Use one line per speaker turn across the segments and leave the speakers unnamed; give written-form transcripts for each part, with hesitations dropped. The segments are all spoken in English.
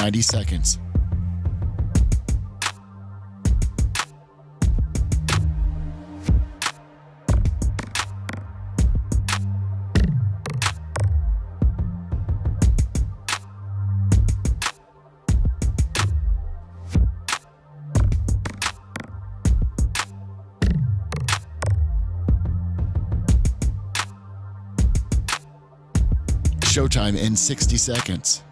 90 seconds. Showtime in 60 seconds.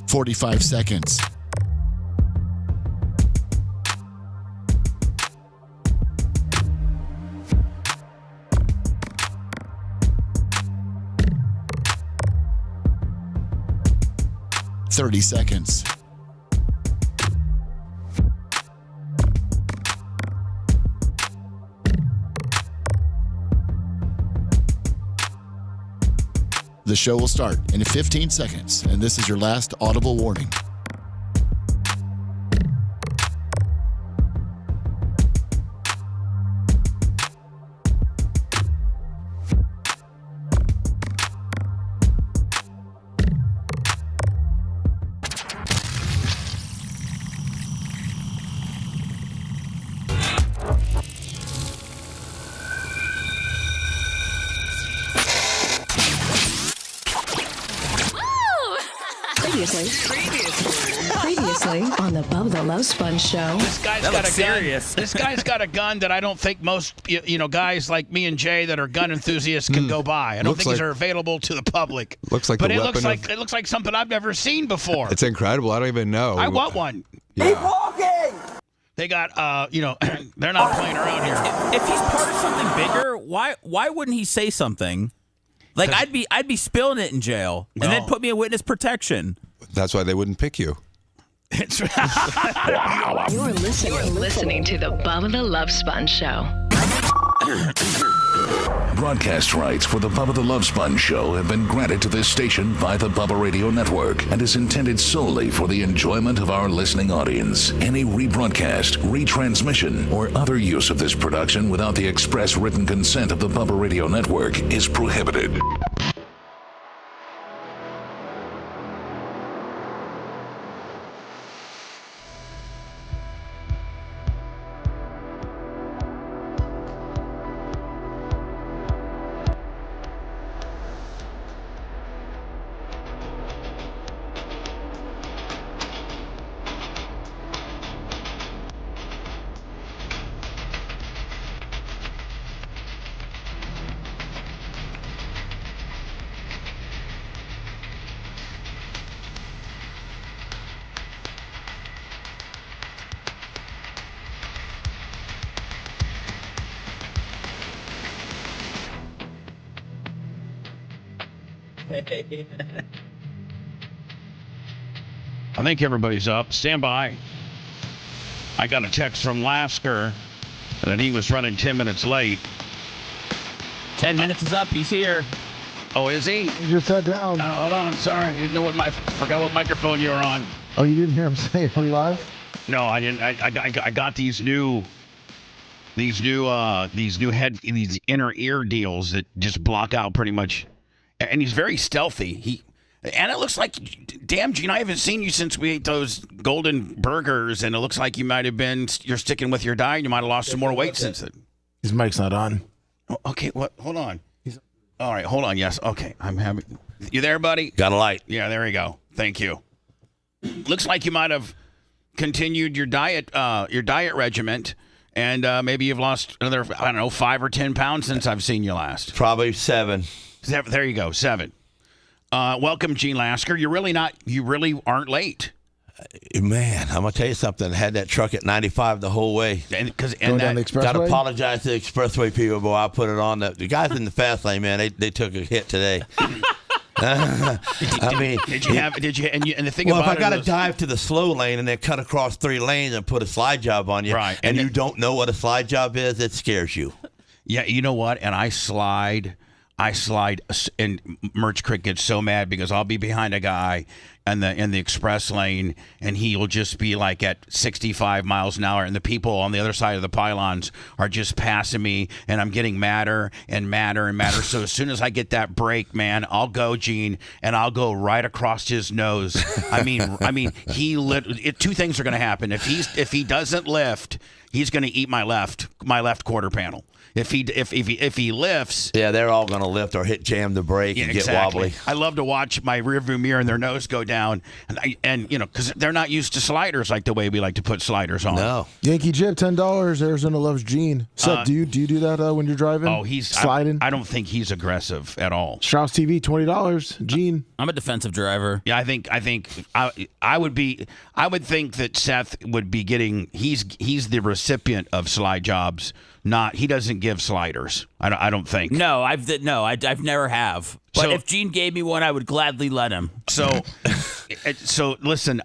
"45 seconds. "30 seconds. The show will start in 15 seconds, and this is your last audible warning.
Previously on the Bubba the Love Sponge show.
This guy's got a gun. This guy's got a gun that I don't think most guys like me and Jay that are gun enthusiasts can go buy. I don't think these are available to the public.
Looks like
but
the
it
weapon
looks like something I've never seen before.
It's incredible. I don't even know.
I want one.
Yeah.
Keep walking!
They got they're not playing around here.
If he's part of something bigger, why wouldn't he say something? Like I'd be spilling it in jail and then put me in witness protection.
That's why they wouldn't pick you.
You're listening to the Bubba the Love Sponge show.
Broadcast rights for the Bubba the Love Sponge show have been granted to this station by the Bubba Radio Network and is intended solely for the enjoyment of our listening audience. Any rebroadcast, retransmission, or other use of this production without the express written consent of the Bubba Radio Network is prohibited.
I think everybody's up. Stand by. I got a text from Lasker that he was running 10 minutes late.
10 minutes is up. He's here.
Oh, is he?
You just sat down.
Oh, hold on. Sorry. I didn't know forgot what microphone you were on.
Oh, you didn't hear him say it? Are we live?
No, I didn't. I got these inner ear deals that just block out pretty much. And he's very stealthy. And it looks like, damn, Gene, I haven't seen you since we ate those golden burgers, and it looks like you're sticking with your diet. You might have lost some more weight since then.
His mic's not on.
Oh, okay, what? Hold on. All right, hold on. Yes, okay. You there, buddy?
Got a light.
Yeah, there you go. Thank you. Looks like you might have continued your diet regiment, and maybe you've lost another, 5 or 10 pounds since I've seen you last.
Probably 7.
There you go, 7. Welcome, Gene Lasker. You really aren't late.
Man, I'm going to tell you something. I had that truck at 95 the whole way.
Going down the expressway?
Got to apologize to the expressway people, boy. I put it on. The guys in the fast lane, man, they took a hit today. I mean,
and the thing
well,
about
if I got to dive to the slow lane and then cut across 3 lanes and put a slide job on you,
right,
and you don't know what a slide job is, it scares you.
Yeah, you know what? And I slide, and Merch Crick gets so mad because I'll be behind a guy, in the express lane, and he'll just be like at 65 miles an hour, and the people on the other side of the pylons are just passing me, and I'm getting madder and madder and madder. So as soon as I get that break, man, I'll go, Gene, and I'll go right across his nose. I mean, two things are going to happen. If he doesn't lift, he's going to eat my left quarter panel. If he lifts,
yeah, they're all going to lift or jam the brake and get wobbly.
I love to watch my rearview mirror and their nose go down, and because they're not used to sliders like the way we like to put sliders on.
No.
Yankee Jib, $10. Arizona loves Gene. So do you do that when you're driving?
Oh, he's
sliding.
I don't think he's aggressive at all.
Strauss TV, $20. Gene.
I'm a defensive driver.
Yeah, I would think that Seth would be getting. He's the recipient of slide jobs. He doesn't give sliders. I don't think.
No, I've never have. But if Gene gave me one, I would gladly let him.
So listen,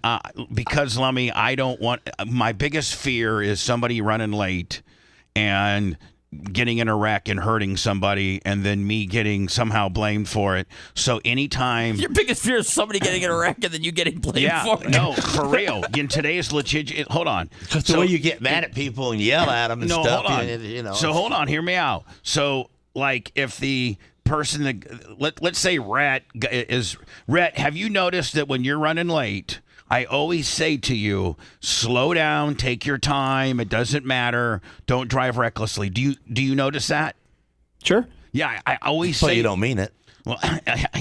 because Lummy, I don't want. My biggest fear is somebody running late and getting in a wreck and hurting somebody, and then me getting somehow blamed for it. So anytime
your biggest fear is somebody getting in a wreck and then you getting blamed for it.
No, for real. In today's legit. Hold on.
Because the way you get mad at people and yell at them and stuff.
Hold on. So hold on. Hear me out. So like if the person let's say Rhett, have you noticed that when you're running late, I always say to you, slow down, take your time. It doesn't matter. Don't drive recklessly. Do you notice that?
Sure.
Yeah, I always say.
But you don't mean it.
Well,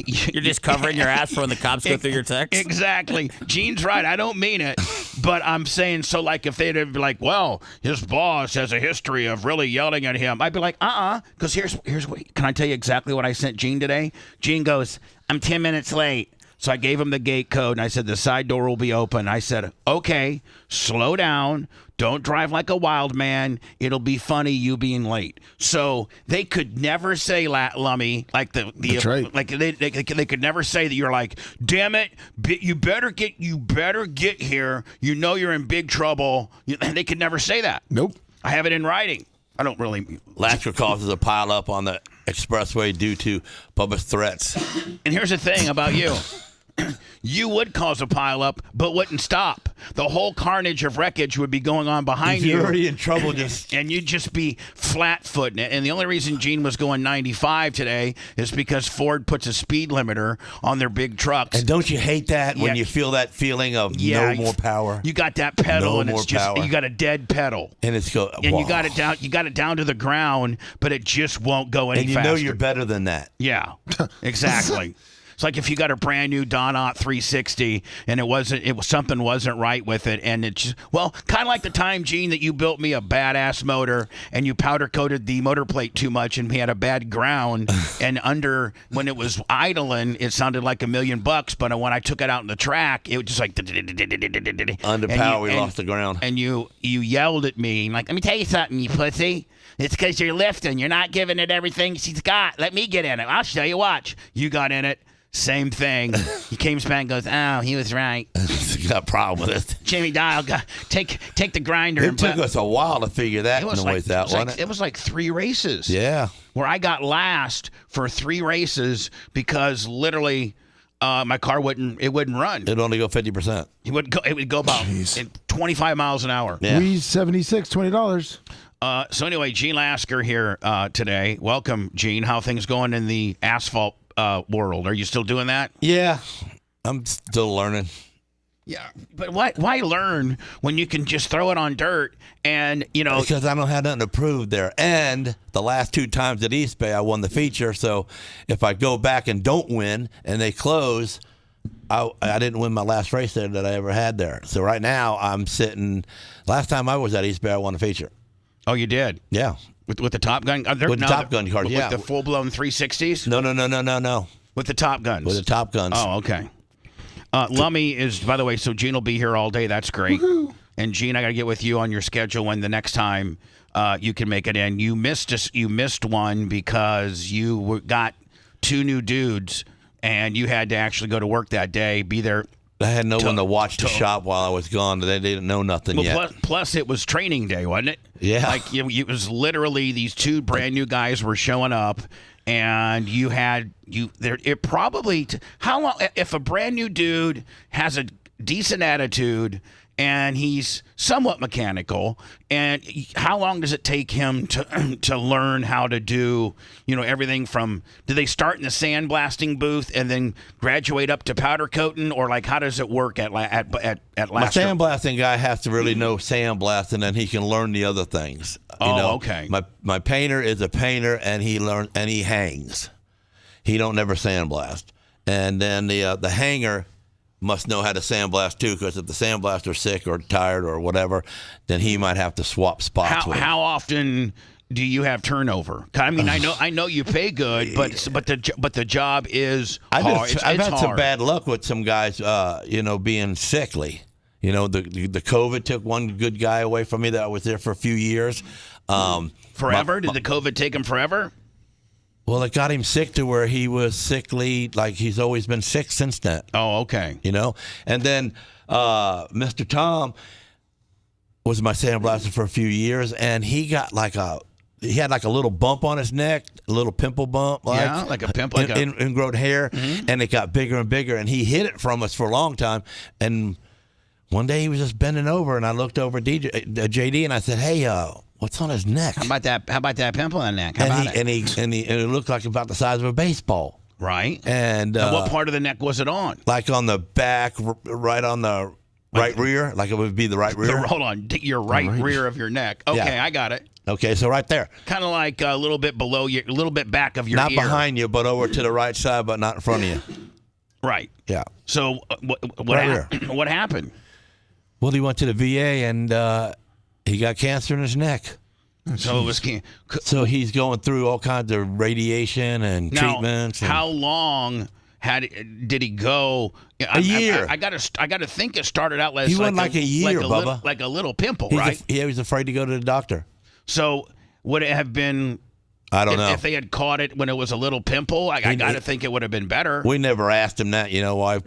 you're just covering your ass for when the cops go through your text.
Exactly. Gene's right. I don't mean it, but I'm saying so. Like if they'd be like, well, his boss has a history of really yelling at him, I'd be like, because here's what. Can I tell you exactly what I sent Gene today? Gene goes, I'm 10 minutes late. So I gave him the gate code, and I said, the side door will be open. I said, okay, slow down. Don't drive like a wild man. It'll be funny you being late. So they could never say, Lummy, like
That's right.
like they could never say that you're like, damn it, you better get here. You know you're in big trouble. They could never say that.
Nope.
I have it in writing. I don't really.
Last year causes a pile up on the expressway due to Bubba's threats.
And here's the thing about you. You would cause a pileup, but wouldn't stop. The whole carnage of wreckage would be going on behind you.
You're already in trouble,
and you'd just be flat-footing it. And the only reason Gene was going 95 today is because Ford puts a speed limiter on their big trucks.
And don't you hate that when you feel that feeling of no more power?
You got that pedal,
no
and it's just
power.
You got a dead pedal,
and it's go.
And you got it down. You got it down to the ground, but it just won't go any faster.
And you know you're better than that.
Yeah, exactly. It's like if you got a brand new Donat 360 and something wasn't right with it, and it just kind of like the time, Gene, that you built me a badass motor and you powder coated the motor plate too much and we had a bad ground, and when it was idling it sounded like $1 million, but when I took it out in the track it was just like
under power. We lost the ground,
and you yelled at me like, let me tell you something, you pussy. It's because you're lifting. You're not giving it everything she's got. Let me get in it. I'll show you. Watch. You got in it. Same thing. He came back and goes, oh, he was right.
Got a problem with it.
Jimmy Dial, take the grinder.
It took us a while to figure that noise out, wasn't it?
It was like 3 races.
Yeah.
Where I got last for 3 races because literally my car wouldn't run.
It'd only go 50%.
It would go about 25 miles an hour.
Yeah. We 76, $20.
So anyway, Gene Lasker here today. Welcome, Gene. How are things going in the asphalt world? Are you still doing that?
Yeah, I'm still learning.
Yeah, but why learn when you can just throw it on dirt and
Because I don't have nothing to prove there. And the last 2 times at East Bay, I won the feature. So if I go back and don't win and they close, I didn't win my last race there that I ever had there. So right now I'm sitting. Last time I was at East Bay, I won the feature.
Oh, you did?
Yeah.
With the Top Gun?
With the Top Gun cars, yeah.
With the full-blown 360s?
No.
With the Top Guns?
With the Top Guns.
Oh, okay. Lummy is, by the way, so Gene will be here all day. That's great. Woo-hoo. And Gene, I got to get with you on your schedule when the next time you can make it in. You missed one because you got 2 new dudes, and you had to actually go to work that day, be there.
I had no one to watch the shop while I was gone. They didn't know nothing yet.
Plus, it was training day, wasn't it?
Yeah.
Like it was literally these 2 brand new guys were showing up, and it probably how long if a brand new dude has a decent attitude and he's somewhat mechanical, and how long does it take him to learn how to do, everything from, do they start in the sandblasting booth and then graduate up to powder coating, or like how does it work at
My
last?
sandblasting guy has to really know sandblasting, and he can learn the other things.
Okay.
My painter is a painter, and he hangs. He don't never sandblast. And then the hanger must know how to sandblast too, because if the sandblaster's sick or tired or whatever, then he might have to swap spots with him.
How often do you have turnover? I mean, I know you pay good, but the job is hard.
I've had some
hard.
bad luck with some guys, being sickly. The COVID took one good guy away from me that was there for a few years.
Forever? Did the COVID take him forever?
Well, it got him sick to where he was sickly, like he's always been sick since then.
Oh, okay.
And then Mr. Tom was my sandblaster for a few years, and he got he had like a little bump on his neck, a little pimple bump.
Like a pimple.
Ingrown hair, and it got bigger and bigger, and he hid it from us for a long time. And one day he was just bending over, and I looked over at JD, and I said, "Hey, what's on his neck?"
How about that pimple on the neck?
And it looked like about the size of a baseball.
Right.
And
what part of the neck was it on?
Like on the back, right on the right rear, like it would be the right rear.
Hold on, your right rear of your neck. Okay,
Yeah.
I got it.
Okay, so right there.
Kind of like a little bit below you, a little bit back of your
Not
ear.
behind you, but over to the right side, but not in front of you.
Right.
Yeah.
So what happened?
Well, he went to the VA, and he got cancer in his neck.
So it was.
So he's going through all kinds of radiation and treatments.
How long did he go?
A year.
I got to think it started out
He went like a year,
Bubba. Like a little pimple, right?
He was afraid to go to the doctor.
So would it have been?
I don't know.
If they had caught it when it was a little pimple, I got to think it would have been better.
We never asked him that. Why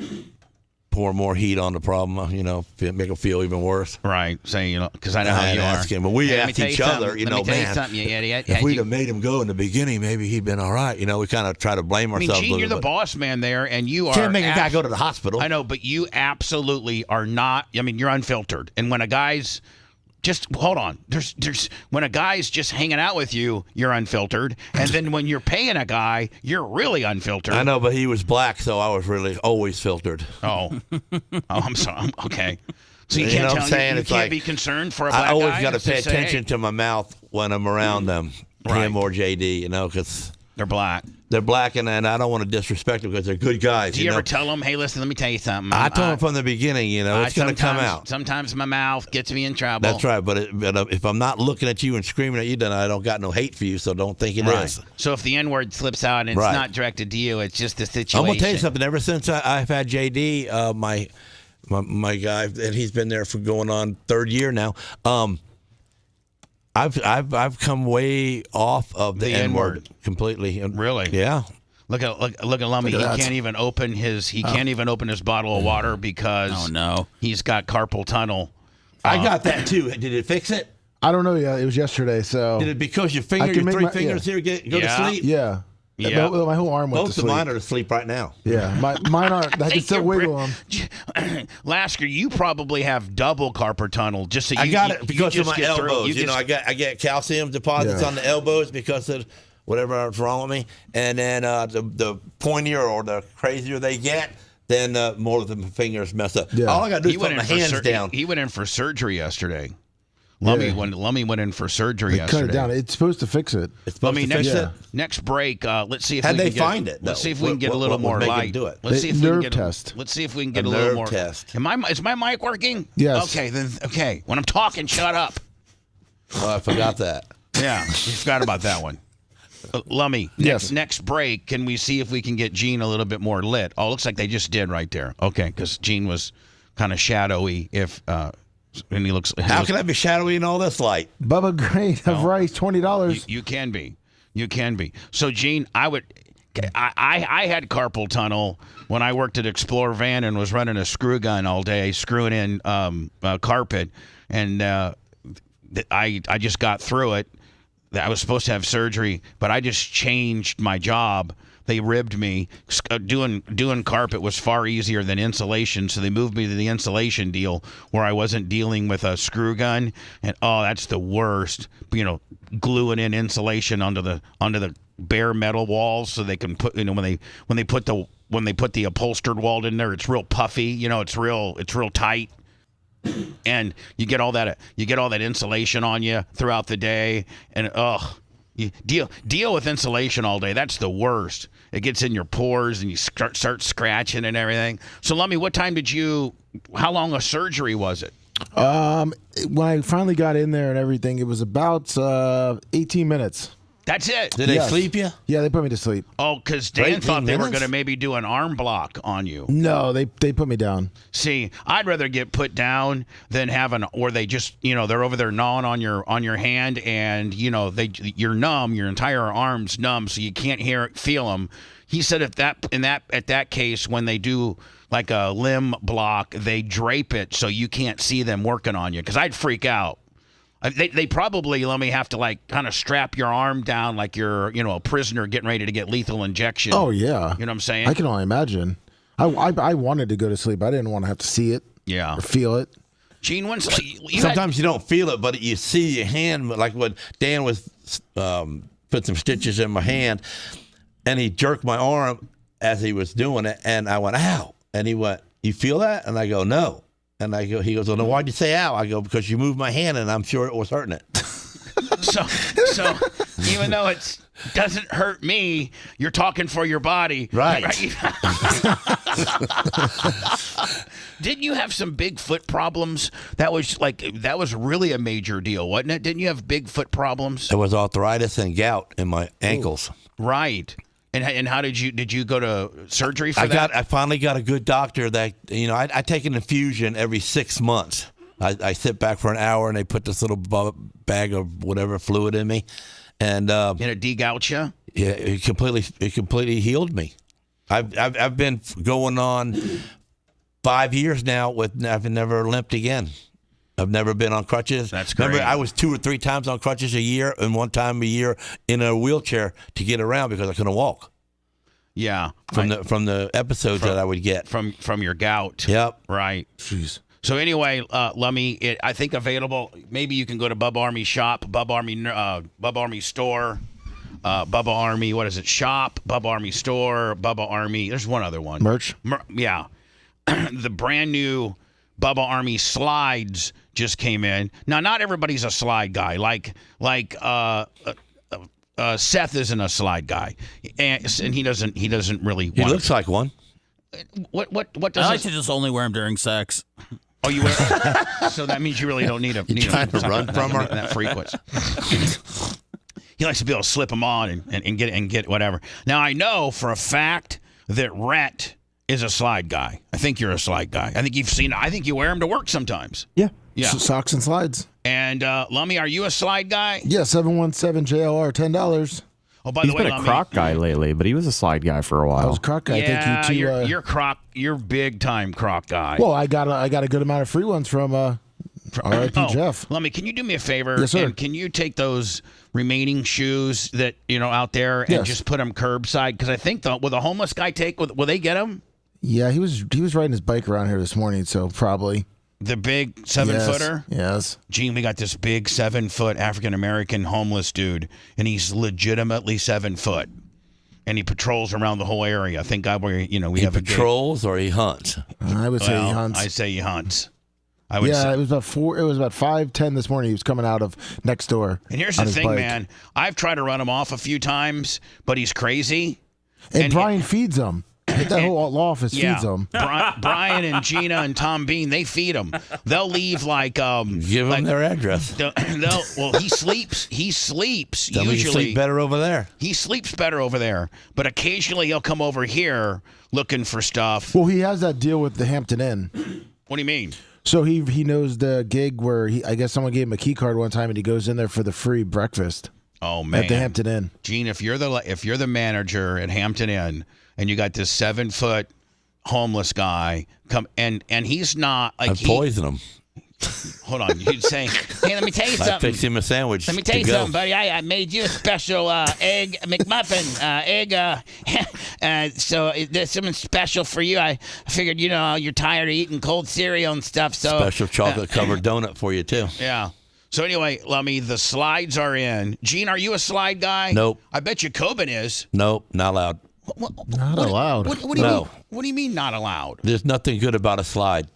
pour more heat on the problem? Make him feel even worse.
Right. Say, because I know how you are.
Ask him, but we asked each other.
Let me tell you something, you idiot.
If we'd have made him go in the beginning, maybe he'd been all right. We kind of try to blame ourselves.
Gene, you're the boss man there, and you are.
Can't make a guy go to the hospital.
I know, but you absolutely are not. I mean, you're unfiltered. And when a guy's just hold on, there's when a guy's just hanging out with you, you're unfiltered, and then when you're paying a guy, you're really unfiltered.
I know, but he was black, so I was really always filtered.
Oh, I'm sorry. Okay. So you can't
know what
tell
I'm saying?
you
It's
can't
like,
be concerned for a black guy.
I always got to
Just
pay
say,
attention to my mouth when I'm around them, him or JD, because
they're black.
They're black, and I don't want to disrespect them because they're good guys.
Do you ever tell them, hey, listen, let me tell you something?
I told them from the beginning, it's going to come out.
Sometimes my mouth gets me in trouble.
That's right, but if I'm not looking at you and screaming at you, then I don't got no hate for you, so don't think it is.
So if the N-word slips out and it's not directed to you, it's just the situation.
I'm going to tell you something. Ever since I've had JD, my guy, and he's been there for going on third year now, I've come way off of the N-word completely.
Really?
Yeah.
Look at Lummy. He can't even open his bottle of water because he's got carpal tunnel.
I got that too. Did it fix it?
I don't know yet. It was yesterday, so.
Did it because your three fingers here go to sleep?
Yeah.
Yeah.
My whole arm went to
Most
sleep.
of mine are asleep right now.
Yeah, mine aren't. I can still wiggle them.
Lasker, you probably have double carpal tunnel. Just so
I got it because of my elbows. I get calcium deposits on the elbows because of whatever's wrong with me. And then the pointier or the crazier they get, then more of the fingers mess up. Yeah. All I got to do is put my hands down.
He went in for surgery yesterday. Lummy went in for surgery yesterday.
Cut it down. It's supposed to fix it.
It's supposed to fix it.
Next break, let's see if
How'd
we
they
can
find it.
Let's see if we can get a little more light.
Do it.
Let's see if we can get
test.
Let's see if we can get a little more
test.
Is my mic working?
Yes.
Okay, then. Okay, when I'm talking, shut up.
Oh, I forgot that.
Yeah, you forgot about that one. Lummy, next break, can we see if we can get Gene a little bit more lit? Oh, it looks like they just did right there. Okay, because Gene was kind of shadowy. And he looks.
How can I be shadowy in all this light?
Bubba Grain of Rice, $20.
You can be. You can be. So, Gene, I had carpal tunnel when I worked at Explorer Van and was running a screw gun all day, screwing in carpet, and I just got through it. I was supposed to have surgery, but I just changed my job. They ribbed me. Doing carpet was far easier than insulation, so they moved me to the insulation deal where I wasn't dealing with a screw gun. And that's the worst. Gluing in insulation onto the bare metal walls so they can put when they put the upholstered wall in there, it's real puffy. It's real tight. And you get all that insulation on you throughout the day, and you deal with insulation all day. That's the worst. It gets in your pores, and you start scratching and everything. So, Lummy, how long a surgery was it?
When I finally got in there and everything, it was about 18 minutes.
That's it.
Did they sleep you?
Yeah, they put me to sleep.
Oh, because Dan thought they were going to maybe do an arm block on you.
No, they put me down.
See, I'd rather get put down than or they just, they're over there gnawing on your hand, and you're numb, your entire arm's numb, so you can't feel them. He said at that case, when they do like a limb block, they drape it so you can't see them working on you, because I'd freak out. They probably let me have to like kind of strap your arm down like you're a prisoner getting ready to get lethal injection.
Oh yeah,
you know what I'm saying?
I can only imagine. I wanted to go to sleep. I didn't want to have to see it.
Yeah,
or feel it.
Gene,
sometimes you don't feel it, but you see your hand. Like when Dan was put some stitches in my hand, and he jerked my arm as he was doing it, and I went ow, and he went, "You feel that?" And I go, "No." And he goes, well, then why'd you say ow? I go, because you moved my hand, and I'm sure it was hurting it.
So even though it doesn't hurt me, you're talking for your body.
Right.
Didn't you have some big foot problems? That was really a major deal, wasn't it? Didn't you have big foot problems?
There was arthritis and gout in my ankles.
Right. And how did you go to surgery for that?
I finally got a good doctor that, I take an infusion every 6 months. I sit back for an hour, and they put this little bag of whatever fluid in me, and
it de-gout you?
Yeah, it completely healed me. I've been going on 5 years now I've never limped again. I've never been on crutches.
That's great.
Remember, I was 2 or 3 times on crutches a year, and one time a year in a wheelchair to get around because I couldn't walk.
Yeah,
from the episodes that I would get
from your gout.
Yep.
Right.
Jeez.
So anyway, Lummy, I think available. Maybe you can go to Bubba Army shop, Bubba Army store, Bubba Army. What is it? Shop, Bubba Army store, Bubba Army. There's one other one.
Merch.
Yeah, the brand new Bubba Army slides just came in. Now, not everybody's a slide guy. Like Seth isn't a slide guy, and he doesn't really.
He looks like one.
What does
I like to just only wear them during sex.
Oh, you wear? So that means you really don't need a.
You trying to run from her?
That frequent. He likes to be able to slip them on and get whatever. Now I know for a fact that Rhett is a slide guy. I think you're a slide guy. I think you've seen. I think you wear them to work sometimes.
Yeah.
Yeah.
Socks and slides.
And Lummy, are you a slide guy?
Yeah. 717 JLR, $10.
Oh, by
He's
the way,
been a Croc guy lately, but he was a slide guy for a while.
I was a Croc guy.
Yeah,
Thank you to,
you're Croc. You're big time Croc guy.
Well, I got a good amount of free ones from R.I.P. Jeff.
Lummy, can you do me a favor?
Yes, sir.
And can you take those remaining shoes that out there and just put them curbside? Because I think will a homeless guy will they get them?
Yeah, he was riding his bike around here this morning, so probably.
The big 7-footer?
Yes.
Gene, we got this big 7-foot African-American homeless dude, and he's legitimately 7 foot. And he patrols around the whole area. Thank God we have a gate.
Patrols or he hunts?
I would say he hunts.
I say he hunts.
It was about 5:10 this morning. He was coming out of next door.
And here's the thing, man. I've tried to run him off a few times, but he's crazy.
And Brian feeds him. That whole office feeds them.
Brian and Gina and Tom Bean, they feed them. They'll leave
give them their address.
He sleeps. He sleeps usually.
You sleep better over there.
He sleeps better over there, but occasionally he'll come over here looking for stuff.
Well, he has that deal with the Hampton Inn.
What do you mean?
So he knows the gig where I guess someone gave him a key card one time, and he goes in there for the free breakfast.
Oh man,
at the Hampton Inn.
Gene, if you're the manager at Hampton Inn, and you got this 7-foot homeless guy come and he's not like
poison him.
Hold on. You'd say, hey, let me tell you
I
something.
fixed him a sandwich.
Let me tell you
to go.
something, buddy. I made you a special egg McMuffin. So there's something special for you. I figured, you're tired of eating cold cereal and stuff. So
Special chocolate-covered donut for you, too.
Yeah. So anyway, Lummy, the slides are in. Gene, are you a slide guy?
Nope.
I bet you Coben is.
Nope, not allowed.
Not allowed.
What do you mean? What do you mean not allowed?
There's nothing good about a slide.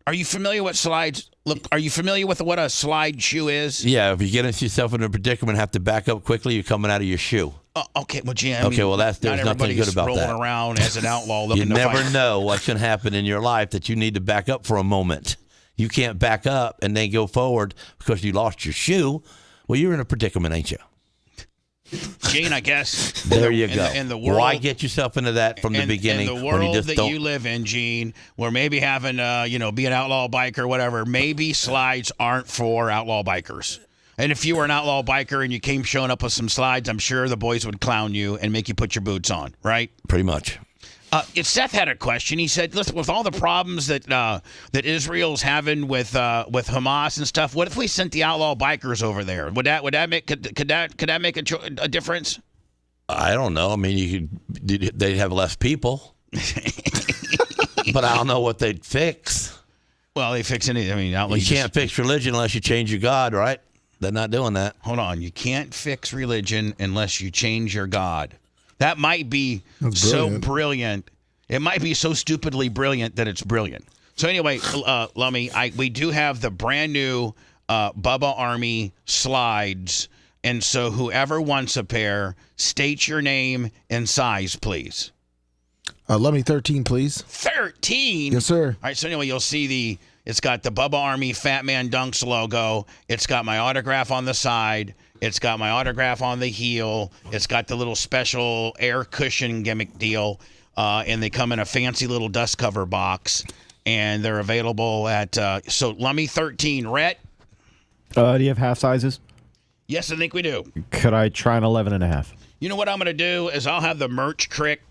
Are you familiar with slides? Look, are you familiar with what a slide shoe is?
Yeah, if you get yourself in a predicament and have to back up quickly, you're coming out of your shoe.
Okay, well, Gene.
There's nothing good about
rolling
that.
around as an outlaw looking
You
to
never
fight.
know what can happen in your life that you need to back up for a moment. You can't back up and then go forward because you lost your shoe. Well, you're in a predicament, ain't you?
Gene, I guess.
There you go.
In the world,
why get yourself into that from the beginning?
In the
when
world
you just
that
don't...
you live in, Gene, where maybe having, be an outlaw biker or whatever, maybe slides aren't for outlaw bikers. And if you were an outlaw biker and you came showing up with some slides, I'm sure the boys would clown you and make you put your boots on, right?
Pretty much.
Seth had a question. He said, "Listen, with all the problems that Israel's having with Hamas and stuff, what if we sent the outlaw bikers over there? Would that make could that make a difference?"
I don't know. I mean, they'd have less people, but I don't know what they'd fix.
Well, they fix anything. I mean,
you can't fix religion unless you change your God, right? They're not doing that.
Hold on. You can't fix religion unless you change your God. That might be so brilliant. It might be so stupidly brilliant that it's brilliant. So anyway, Lummy, we do have the brand new Bubba Army slides. And so whoever wants a pair, state your name and size, please.
Lummy 13, please.
13?
Yes, sir.
All right, so anyway, you'll see it's got the Bubba Army Fat Man Dunks logo. It's got my autograph on the side. It's got my autograph on the heel. It's got the little special air cushion gimmick deal. And they come in a fancy little dust cover box. And they're available at, Lummy 13. Rhett?
Do you have half sizes?
Yes, I think we do.
Could I try an 11.5?
You know what I'm going to do is I'll have the merch crick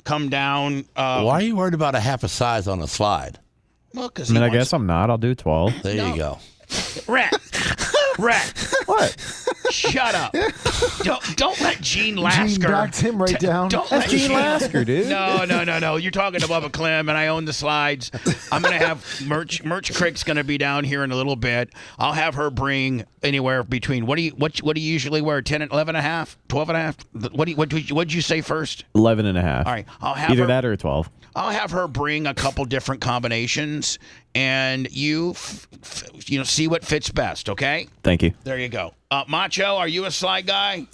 come down.
Why are you worried about a half a size on a slide?
Well, because
I guess I'm not. I'll do 12.
There you go.
Rhett.
What?
Shut up. Don't let Gene Lasker.
Gene backed him right down.
Don't
That's
let
Gene Lasker, dude.
No. You're talking to Bubba Clem, and I own the slides. I'm going to have Merch Crick's going to be down here in a little bit. I'll have her bring anywhere between, what do you usually wear, 10 and 11 and a half, 12 and a half? What'd you say first?
11.5.
All right. I'll have
Either
her,
that or 12.
I'll have her bring a couple different combinations, and you see what fits best, okay?
Thank you.
There you go. Macho, are you a slide guy?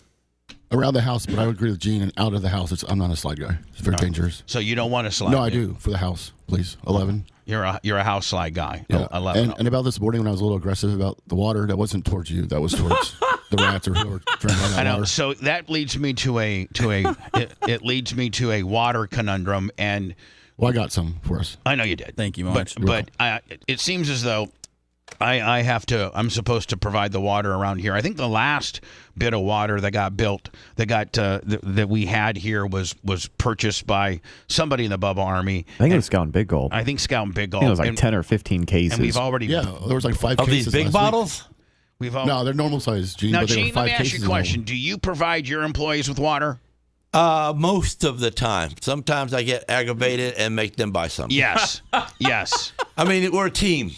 Around the house, but I would agree with Gene. And out of the house, I'm not a slide guy. It's very dangerous.
So you don't want to slide?
No, I do for the house, please. 11.
You're a house slide guy.
Yeah.
11.
And about this morning when I was a little aggressive about the water, that wasn't towards you. That was towards the rats or who were drinking that
I know.
water.
So that leads me to it leads me to a water conundrum, and
Well, I got some for us.
I know you did.
Thank you much.
But it seems as though I'm supposed to provide the water around here. I think the last bit of water that got built, that we had here was purchased by somebody in the Bubba Army.
I think it was Scout and Big Gold.
I think Scout and Big
I
Gold.
think it was like 10 or 15 cases.
And we've already.
Yeah, there was like 5
Of
cases
these big
last
bottles?
We've
week. No, they're normal size, Gene.
Now,
but they
Gene,
were 5
let me ask
cases
you a question. Do you provide your employees with water?
Most of the time. Sometimes I get aggravated and make them buy something.
Yes. Yes.
I mean, we're a team.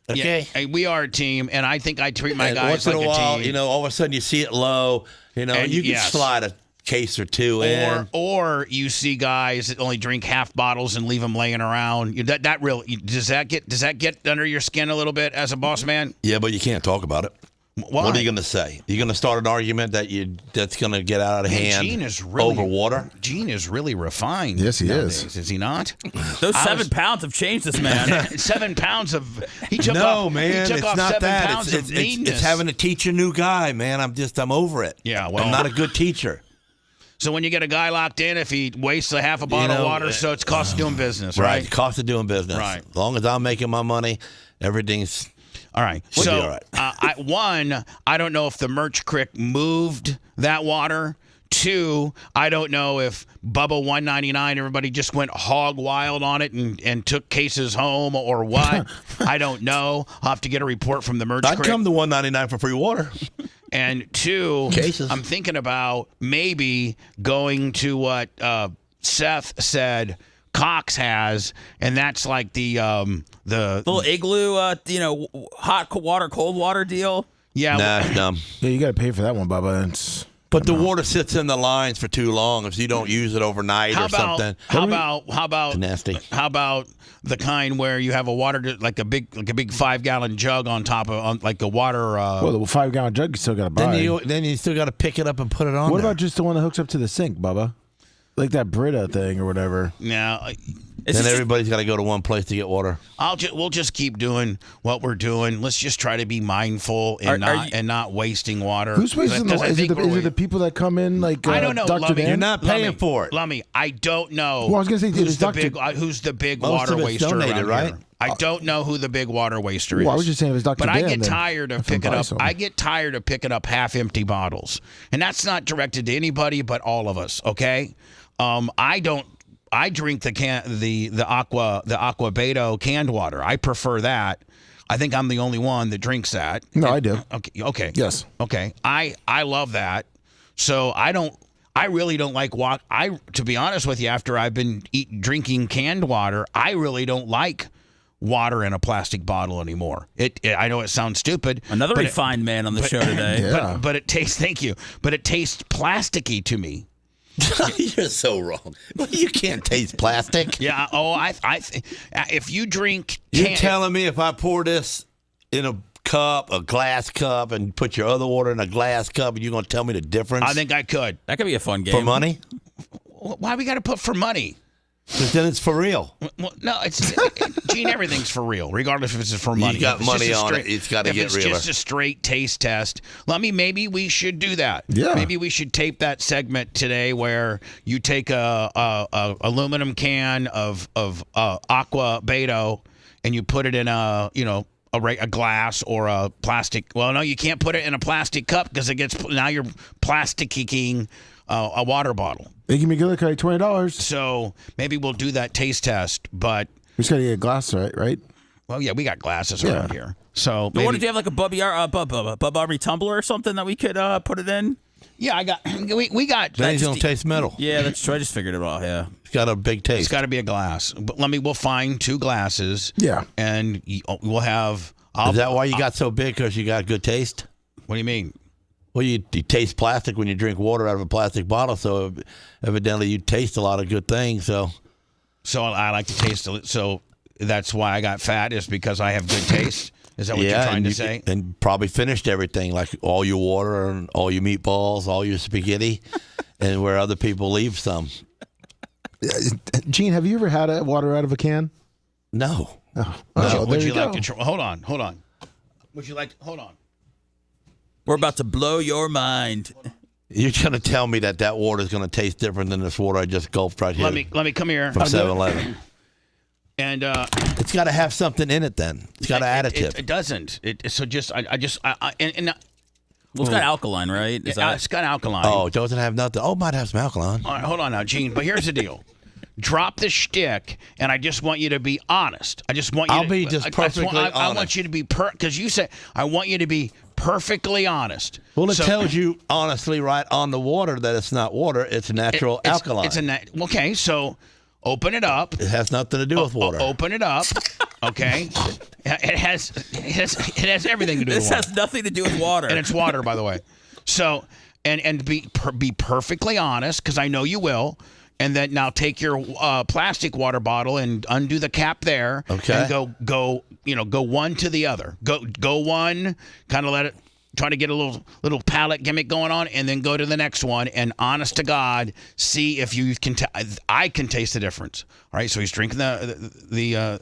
Okay.
Yeah, we are a team, and I think I treat my
And
guys
once
like
in a while,
team.
all of a sudden you see it low.
And
you can
yes.
slide a case or two in.
Or you see guys that only drink half bottles and leave them laying around. That really does that get under your skin a little bit as a boss man?
Yeah, but you can't talk about it.
Why?
What are you going to say? You're going to start an argument that's going to get out of hand
Gene is really,
over water?
Gene is really refined.
Yes, he
nowadays, is he not?
Those 7 pounds have changed this man.
7 pounds of he took
No,
off.
man,
he took
it's
off
not
7
that.
pounds
It's
of meanness.
having to teach a new guy, man. I'm over it.
Yeah, well,
I'm not a good teacher.
So when you get a guy locked in, if he wastes a half a bottle of water, so it's cost of doing business, right?
Cost of doing business.
Right.
As long as I'm making my money, everything's.
All right.
We'll
So,
be all right.
I don't know if the Merch Crick moved that water 2, I don't know if Bubba 199, everybody just went hog wild on it and took cases home or what. I don't know. I'll have to get a report from the merch
I'd
crate.
come to 199 for free water.
And 2,
Cases.
I'm thinking about maybe going to what Seth said Cox has, and that's like the
little igloo, hot water, cold water deal.
Yeah,
nah, it's dumb.
Yeah, you got to pay for that one, Bubba.
But the water sits in the lines for too long if you don't use it overnight or something.
How about
Nasty.
How about the kind where you have a water like a big 5-gallon jug on top of like a water?
Well, the 5-gallon jug you still got to buy.
Then you still got to pick it up and put it on.
What
there.
about just the one that hooks up to the sink, Bubba? Like that Brita thing or whatever.
Now,
Then everybody's got to go to one place to get water.
we'll just keep doing what we're doing. Let's just try to be mindful and not wasting water.
Who's wasting the water? Is it the people that come in like
I don't know,
Dr.
Lummy.
Dan?
You're not paying for it.
Lummy, I don't know.
Well, I was gonna say,
who's the
Dr.
who's the big
Most
water
of it's
waster
donated,
around
right?
here. I don't know who the big water waster is.
Well, I was just saying it was Dr.
But
Dan.
I get
then.
tired of
That's what
picking
buy
up.
some.
I get tired of picking up half-empty bottles, and that's not directed to anybody but all of us. Okay, I drink the Aqua Beto canned water. I prefer that. I think I'm the only one that drinks that.
No, I do.
Okay.
Yes.
Okay. I love that. So I really don't like to be honest with you, after I've been drinking canned water, I really don't like water in a plastic bottle anymore. I know it sounds stupid.
Another refined man on the show today.
Yeah.
But it tastes. Thank you. But it tastes plasticky to me.
You're so wrong. You can't taste plastic.
Yeah. Oh, if you drink,
You're telling me if I pour this in a glass cup, and put your other water in a glass cup, you're going to tell me the difference?
I think I could.
That could be a fun game.
For money?
Why we got to put for money?
Because then it's for real.
Well, no, Gene. Everything's for real, regardless if it's for money.
You got
If it's just
money
a
on
straight-
it, it's gotta
if
get
it's
realer.
just a straight taste test. Maybe we should do that.
Yeah.
Maybe we should tape that segment today where you take a aluminum can of Aqua Beto and you put it in a glass or a plastic. Well, no, you can't put it in a plastic cup because now you're plasticking a water bottle.
They give me a good look at $20.
So maybe we'll do that taste test, but
We just got to get a glass, right?
well, yeah, we got glasses
Yeah.
around here. So
But what if you have like a Bubba Army tumbler or something that we could put it in?
yeah, I got we got.
Then it's going to taste metal.
Yeah, that's true. I just figured it all. Yeah.
It's got a big
It's
taste.
got to be a glass. But we'll find 2 glasses.
Yeah.
and we'll have.
Is that why you got so big? Because you got good taste?
What do you mean?
Well, you taste plastic when you drink water out of a plastic bottle, so evidently you taste a lot of good things. So
I like to taste it. So that's why I got fat, is because I have good taste. Is that what you're trying to say?
And probably finished everything, like all your water and all your meatballs, all your spaghetti, and where other people leave some.
Gene, have you ever had a water out of a can?
No.
Oh,
Would
there
you
go.
like to try? Hold on. Would you like to hold on?
We're about to blow your mind.
You're going to tell me that water is going to taste different than this water I just gulped right here
Let me come here.
from 7-Eleven.
And
It's got to have something in it then. It's got an additive.
It doesn't.
Well, it's got alkaline, right?
It's got alkaline.
Oh, it doesn't have nothing. Oh, it might have some alkaline.
All right, hold on now, Gene. But here's the deal. Drop the shtick, and I just want you to be honest. I just want you
I'll
to
be just perfectly
I
honest.
want you to be because you said I want you to be perfectly honest.
Well, it
So-
tells you honestly right on the water that it's not water. It's natural alkaline.
Okay, so open it up.
It has nothing to do with water.
Open it up. Okay. It has everything to do with
This
water.
has nothing to do with water.
And it's water, by the way. So, and be perfectly honest, because I know you will. And then now take your plastic water bottle and undo the cap there.
Okay.
And go one to the other. Go one, kind of let it. Try to get a little palate gimmick going on, and then go to the next one. And honest to God, see if you can. I can taste the difference. All right. So he's drinking the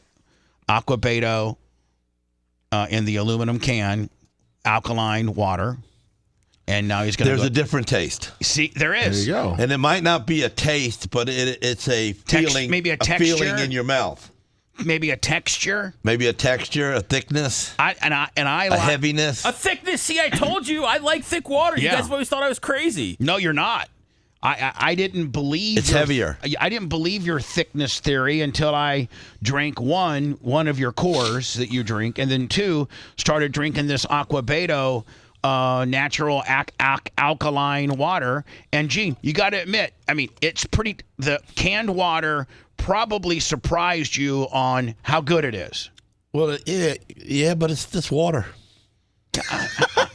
Aqua Beto in the aluminum can, alkaline water. And now he's going to
There's a different taste.
See, there is.
There you go.
And it might not be a taste, but it's a feeling.
maybe a
feeling
texture.
in your mouth.
Maybe a texture.
Maybe a texture, a thickness,
I
a
like
heaviness.
A thickness. See, I told you I like thick water. You
Yeah.
guys always thought I was crazy.
No, you're not. I didn't believe
It's heavier.
I didn't believe your thickness theory until I drank one of your cores that you drink, and then 2 started drinking this Aqua Beto natural alkaline water. And Gene, you got to admit, I mean, it's pretty. The canned water probably surprised you on how good it is.
Well, yeah, but it's just water.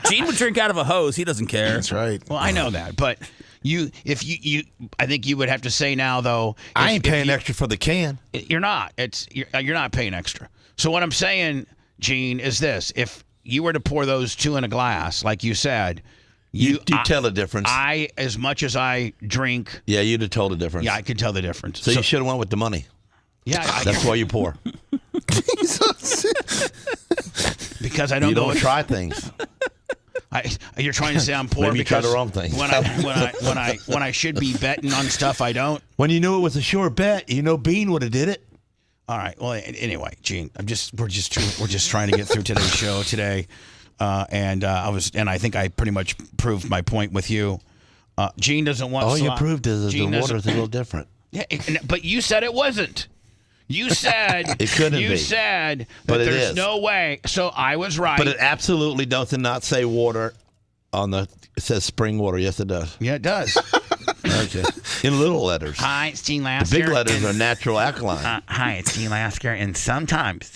Gene would drink out of a hose. He doesn't care.
That's right.
Well, I know that, but if you, I think you would have to say now though.
I ain't paying extra for the can.
You're not. You're not paying extra. So what I'm saying, Gene, is this: if you were to pour those 2 in a glass, like you said,
you tell the difference.
As much as I drink.
Yeah, you'd have told the difference.
Yeah, I could tell the difference.
So you should have went with the money.
Yeah,
that's why you pour.
Because I don't.
You
go
don't try things.
You're trying to say I'm poor
Maybe you try
because
the wrong thing.
when I should be betting on stuff I don't.
When you knew it was a sure bet, you know Bean would have did it.
All right. Well, anyway, Gene, we're just trying to get through today's show today, and I think I pretty much proved my point with you. Gene doesn't want.
All you proved is the water's a little different.
Yeah, but you said it wasn't. You said
it couldn't be.
You said that
but
there's no way. So I was right.
But it absolutely does not say water on the. It says spring water. Yes, it does.
Yeah, it does.
Okay. In little letters.
Hi, it's Gene Lasker.
The big letters are natural alkaline.
Hi, it's Gene Lasker, and sometimes,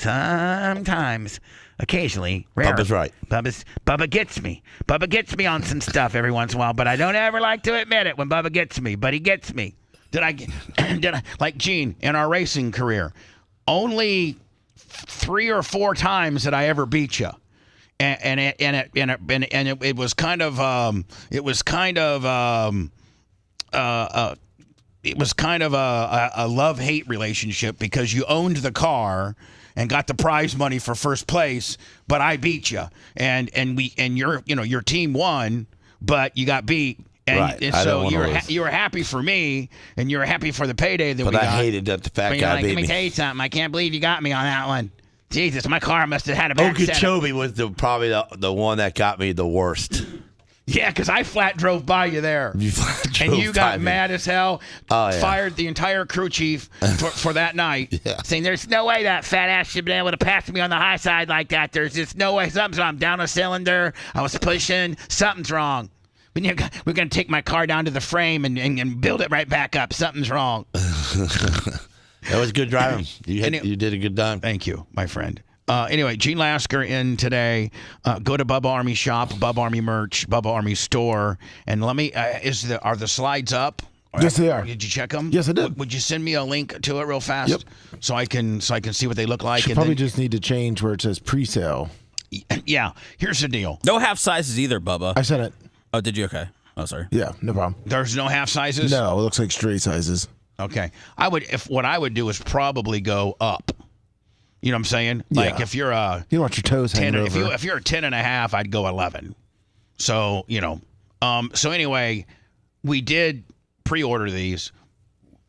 occasionally, rare.
Bubba's right.
Bubba gets me. Bubba gets me on some stuff every once in a while, but I don't ever like to admit it when Bubba gets me. But he gets me. Did I like Gene in our racing career? Only 3 or 4 times that I ever beat you, and it was kind of a love-hate relationship because you owned the car and got the prize money for first place, but I beat you, and your team won, but you got beat. And so you were happy for me, and you were happy for the payday that we got.
But I hated that the fat guy beat me.
Let me tell you something. I can't believe you got me on that one. Jesus, my car must have had a back set.
Okeechobee was probably the one that got me the worst.
Yeah, because I flat drove by you there. And you got mad as hell, fired the entire crew chief for that night, saying there's no way that fat ass should have been able to pass me on the high side like that. There's just no way. Something's wrong. I'm down a cylinder. I was pushing. Something's wrong. But we're going to take my car down to the frame and build it right back up. Something's wrong.
That was good driving. You did a good time.
Thank you, my friend. Anyway, Gene Lasker in today. Go to Bubba Army shop, Bubba Army merch, Bubba Army store, and let me. Are the slides up?
Yes, they are.
Did you check them?
Yes, I did.
Would you send me a link to it real fast?
Yep.
So I can see what they look like.
Should probably just need to change where it says pre-sale.
Yeah. Here's the deal.
No half sizes either, Bubba.
I sent it.
Oh, did you? Okay. Oh, sorry.
Yeah, no problem.
There's no half sizes?
No, it looks like straight sizes.
Okay. What I would do is probably go up. You know what I'm saying? Like if you're a
you don't want your toes hanging over.
If you're a 10 and a half, I'd go 11. So, so anyway, we did pre-order these,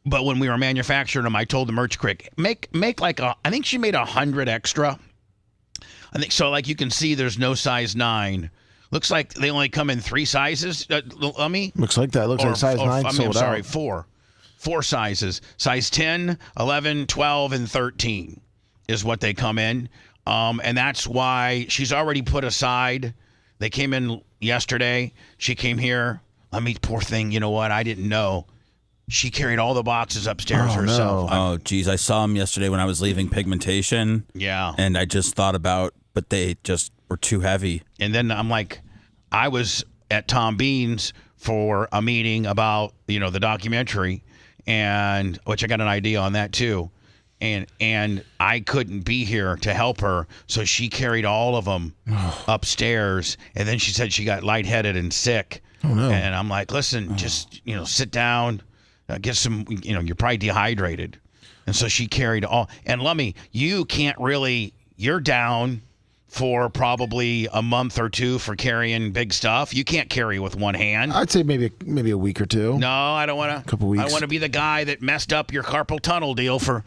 but when we were manufacturing them, I told the merch crick, make like I think she made 100 extra. I think so. Like you can see, there's no size 9. Looks like they only come in 3 sizes.
Looks like that. Looks like size 9 sold
I'm sorry,
out.
4 sizes. Size 10, 11, 12, and 13 is what they come in. And that's why she's already put aside. They came in yesterday. She came here. Poor thing, you know what? I didn't know. She carried all the boxes upstairs herself.
No. Oh, geez. I saw them yesterday when I was leaving pigmentation.
Yeah.
And I just thought about, but they just were too heavy.
And then I'm like, I was at Tom Bean's for a meeting about, the documentary, and which I got an idea on that too. And I couldn't be here to help her, so she carried all of them upstairs. And then she said she got lightheaded and sick.
Oh, no.
And I'm like, listen, just, sit down, get some, you're probably dehydrated. And so she carried all. And Lummy, you can't really, you're down for probably a month or 2 for carrying big stuff. You can't carry with one hand.
I'd say maybe a week or 2.
No, I don't want to.
A couple weeks.
I want to be the guy that messed up your carpal tunnel deal for,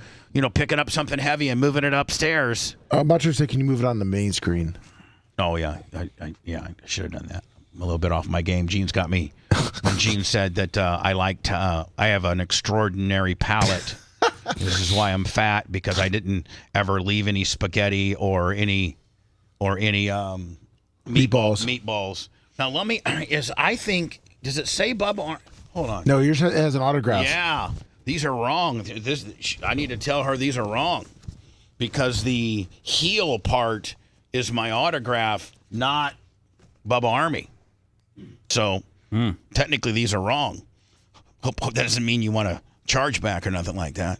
picking up something heavy and moving it upstairs.
I'm about to say, can you move it on the main screen?
Oh yeah, I should have done that. a little bit off my game. Gene's got me. When Gene said that I have an extraordinary palate. This is why I'm fat, because I didn't ever leave any spaghetti or any meatballs. Now let me. I think. Does it say Bubba? Hold on.
No, yours has an autograph.
Yeah, these are wrong. I need to tell her these are wrong, because the heel part is my autograph, not Bubba Army. So technically, these are wrong. Hope that doesn't mean you want to charge back or nothing like that.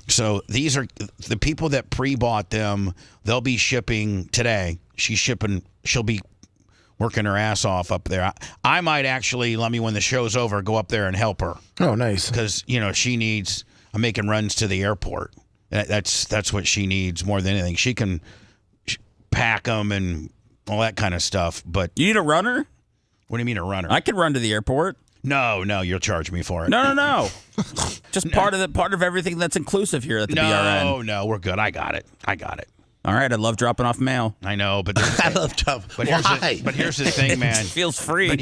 So these are the people that pre-bought them. They'll be shipping today. She'll be working her ass off up there. I might actually, when the show's over, go up there and help her.
Oh, nice.
Because, she needs, I'm making runs to the airport. That's what she needs more than anything. She can pack them and all that kind of stuff. But
You need a runner?
What do you mean a runner?
I can run to the airport.
No, you'll charge me for it.
No. Just part of everything that's inclusive here at the BRN.
No, we're good. I got it.
All right, I love dropping off mail.
I know, but
I love tough.
But here's the thing, man.
It feels free.
But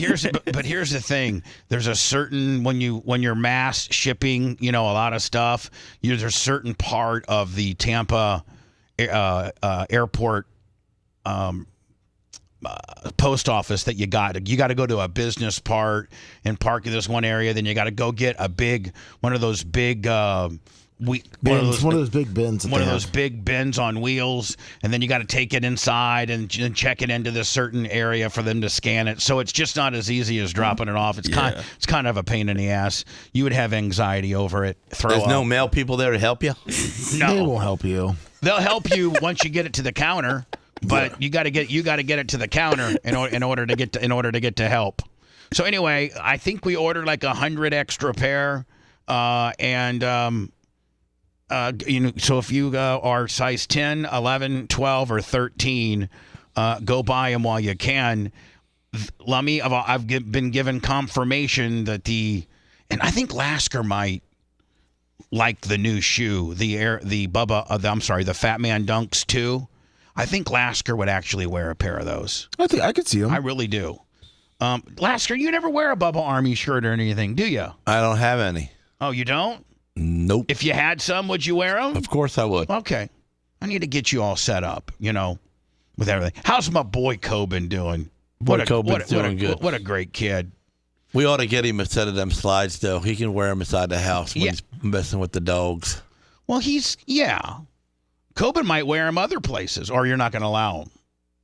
here's the thing. There's a certain when you're mass shipping, a lot of stuff. There's a certain part of the Tampa airport post office that you got to go to a business part and park in this one area. Then you got to go get one of those big. One of those big bins. One of those big bins on wheels, and then you got to take it inside and check it into this certain area for them to scan it. So it's just not as easy as dropping it off. It's kind of a pain in the ass. You would have anxiety over it.
There's no mail people there to help you?
No,
they won't help you.
They'll help you once you get it to the counter, but you got to get it to the counter in order to get to help. So anyway, I think we ordered like 100 extra pair, so if you are size 10, 11, 12, or 13, go buy them while you can. Lummy, I've been given confirmation that and I think Lasker might like the new shoe, the Fat Man Dunks 2. I think Lasker would actually wear a pair of those.
I think I could see him.
I really do. Lasker, you never wear a Bubba Army shirt or anything, do you?
I don't have any.
Oh, you don't?
Nope.
If you had some, would you wear them?
Of course I would.
Okay. I need to get you all set up, with everything. How's my boy Coben doing?
Coben's doing good.
What a great kid.
We ought to get him a set of them slides, though. He can wear them inside the house when he's messing with the dogs.
Well, Coben might wear them other places, or you're not going to allow him.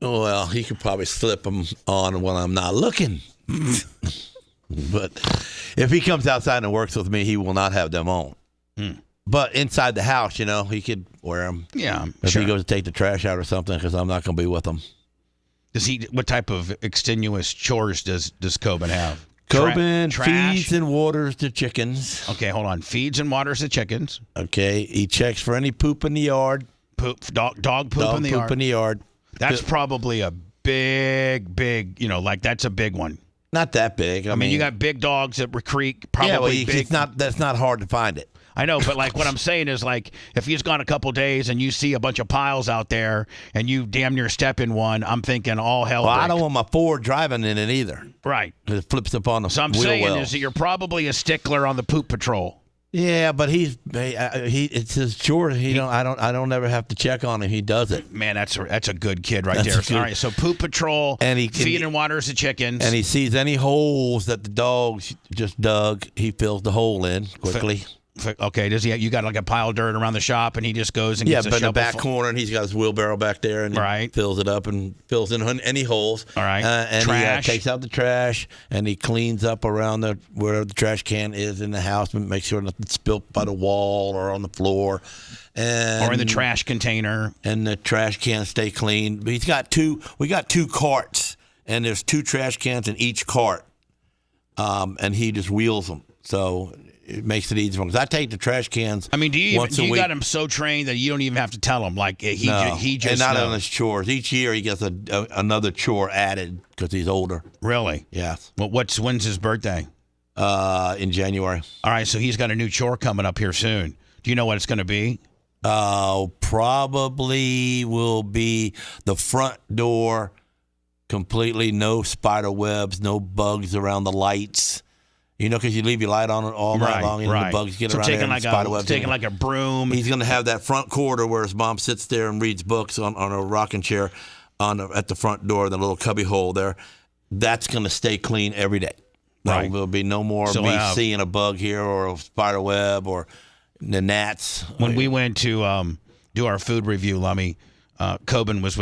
Well, he could probably slip them on when I'm not looking. But if he comes outside and works with me, he will not have them on. But inside the house, he could wear them.
Yeah,
if he goes to take the trash out or something, because I'm not going to be with him.
What type of extenuous chores does Coben have?
Coben
trash?
Feeds and waters the chickens.
Okay, hold on. Feeds and waters the chickens.
Okay, he checks for any poop in the yard.
Dog poop in the yard. That's probably a big, that's a big one.
Not that big. I mean,
you got big dogs that recreate. Probably big.
That's not hard to find it.
I know, but what I'm saying is if he's gone a couple days and you see a bunch of piles out there and you damn near step in one, I'm thinking all hell.
Well, I don't want my Ford driving in it either.
Right.
It flips up on the
So I'm
wheel
saying
well.
is that you're probably a stickler on the poop patrol.
Yeah, but it's his chore. I don't ever have to check on him. He does it.
Man, that's a good kid right there. All right, so poop patrol,
and he
feed and waters the chickens,
and he sees any holes that the dogs just dug. He fills the hole in quickly.
Okay, does he? You got a pile of dirt around the shop, and he just goes and gets a
but
shovel
in the back corner, and he's got his wheelbarrow back there, and he fills it up and fills in any holes.
All right,
and
trash.
He takes out the trash, and he cleans up around where the trash can is in the house, and makes sure nothing's spilt by the wall or on the floor, or
in the trash container.
And the trash cans stay clean. We got two carts, and there's 2 trash cans in each cart, and he just wheels them. So it makes it easy for him. Because I take the trash cans.
I mean, do you got him
week.
so trained that you don't even have to tell him? He just
and not
knows.
on his chores. Each year he gets another chore added because he's older.
Really?
Yes.
Well, when's his birthday?
In January.
All right, so he's got a new chore coming up here soon. Do you know what it's going to be?
Probably will be the front door completely no spider webs, no bugs around the lights. You know, because you leave your light on all night long, and the bugs get around there. And spider webs.
Taking like a broom.
He's going to have that front corridor where his mom sits there and reads books on a rocking chair at the front door, the little cubby hole there. That's going to stay clean every day.
Right.
There'll be no more me seeing a bug here or a spider web or the gnats.
When we went to do our food review, Lummy, Coben was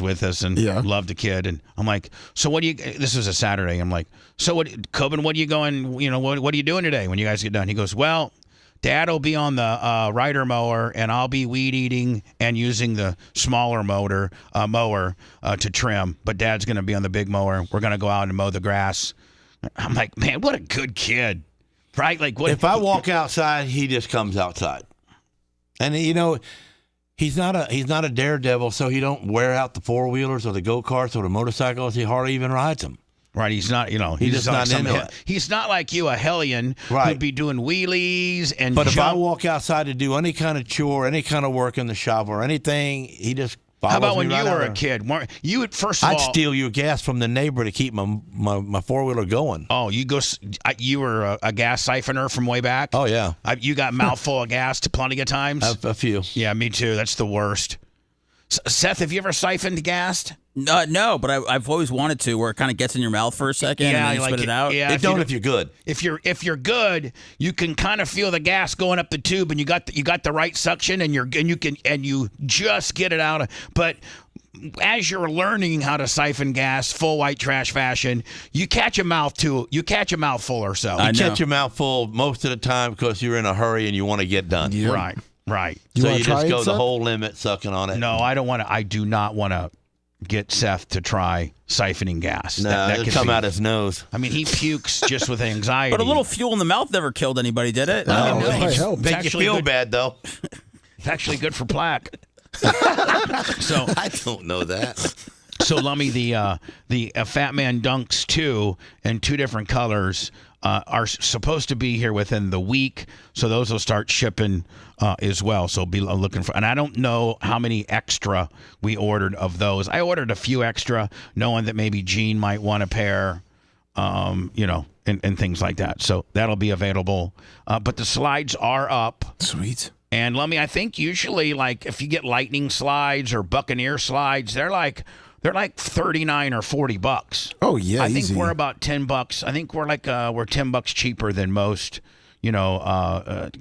with us and loved the kid, and I'm like, so what do you? This was a Saturday. I'm like, so what, Coben? What are you going? You know, what are you doing today when you guys get done? He goes, well, Dad will be on the rider mower, and I'll be weed eating and using the smaller mower to trim. But Dad's going to be on the big mower. We're going to go out and mow the grass. I'm like, man, what a good kid, right? Like, what?
If I walk outside, he just comes outside, and you know. He's not a daredevil, so he don't wear out the four-wheelers or the go-karts or the motorcycles. He hardly even rides them.
Right, he's not, he's just not into it. He's not like you, a hellion who'd be doing wheelies and
But if I walk outside to do any kind of chore, any kind of work in the shop or anything, he just follows me.
How about when
right
you were
over.
a kid? You would, first of all...
I'd steal your gas from the neighbor to keep my four-wheeler going.
Oh, you were a gas siphoner from way back?
Oh, yeah.
You got mouthful of gas plenty of times?
A few.
Yeah, me too. That's the worst. Seth, have you ever siphoned gas?
No, but I've always wanted to, where it kind of gets in your mouth for a second and then you spit it out.
Yeah,
if you're good.
If you're good, you can kind of feel the gas going up the tube, and you got the right suction, and you just get it out. But as you're learning how to siphon gas, full white trash fashion, you catch a mouthful or so.
You catch a mouthful most of the time because you're in a hurry and you want to get done.
Yeah. Right.
So you just go the whole limit sucking on it.
No, I don't want to. I do not want to get Seth to try siphoning gas.
No,
that
it'll
could
come out his nose.
I mean, he pukes just with anxiety.
But a little fuel in the mouth never killed anybody, did it?
No,
helps.
Make you feel bad, though.
It's actually good for plaque. So
I don't know that.
So, Lummy, the Fat Man Dunks 2 in 2 different colors are supposed to be here within the week. So those will start shipping as well. So be looking for. And I don't know how many extra we ordered of those. I ordered a few extra, knowing that maybe Gene might want a pair, and things like that. So that'll be available. But the slides are up.
Sweet.
And Lummy, I think usually, like, if you get Lightning slides or Buccaneer slides, they're like $39 or $40.
Oh yeah,
I think
easy.
we're about $10. I think we're like we're $10 cheaper than most,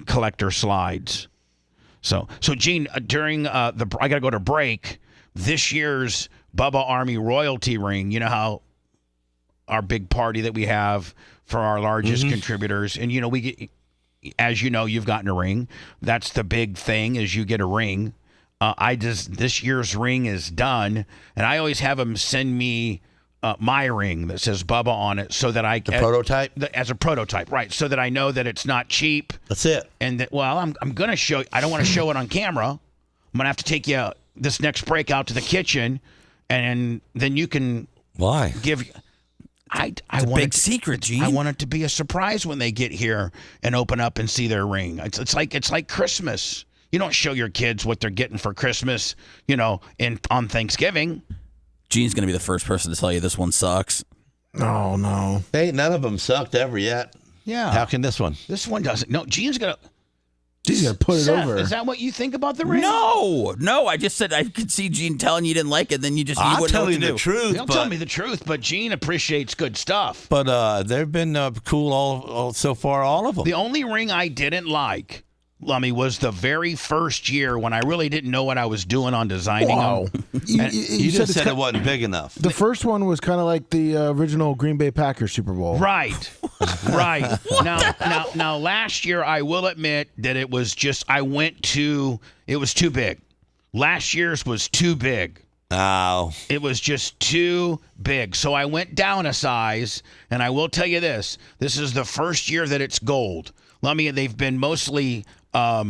collector slides. So Gene, during I gotta go to break. This year's Bubba Army royalty ring. You know how our big party that we have for our largest contributors, and we get. As you know, you've gotten a ring. That's the big thing, is you get a ring. This year's ring is done, and I always have them send me my ring that says Bubba on it, so that
prototype?
As a prototype, right? So that I know that it's not cheap.
That's it.
And that, I'm going to show. I don't want to show it on camera. I'm going to have to take you this next break out to the kitchen, and then you can give. It's
a big secret, Gene.
I want it to be a surprise when they get here and open up and see their ring. It's like Christmas. You don't show your kids what they're getting for Christmas, on Thanksgiving.
Gene's going to be the first person to tell you this one sucks.
Oh, no.
Ain't none of them sucked ever yet.
Yeah.
How can this one?
This one doesn't. No, Gene's going to
put it
Seth,
over.
Is that what you think about the ring?
No. I just said I could see Gene telling you didn't like it, then you wouldn't know what to do.
The truth.
Don't tell me the truth, but Gene appreciates good stuff.
But they've been cool all so far, all of them.
The only ring I didn't like, Lummy, was the very first year when I really didn't know what I was doing on designing them.
You just said it wasn't big enough.
The first one was kind of like the original Green Bay Packers Super Bowl.
Right. Now, last year, I will admit that it was just, it was too big. Last year's was too big.
Oh.
It was just too big. So I went down a size, and I will tell you this is the first year that it's gold. Lummy, they've been mostly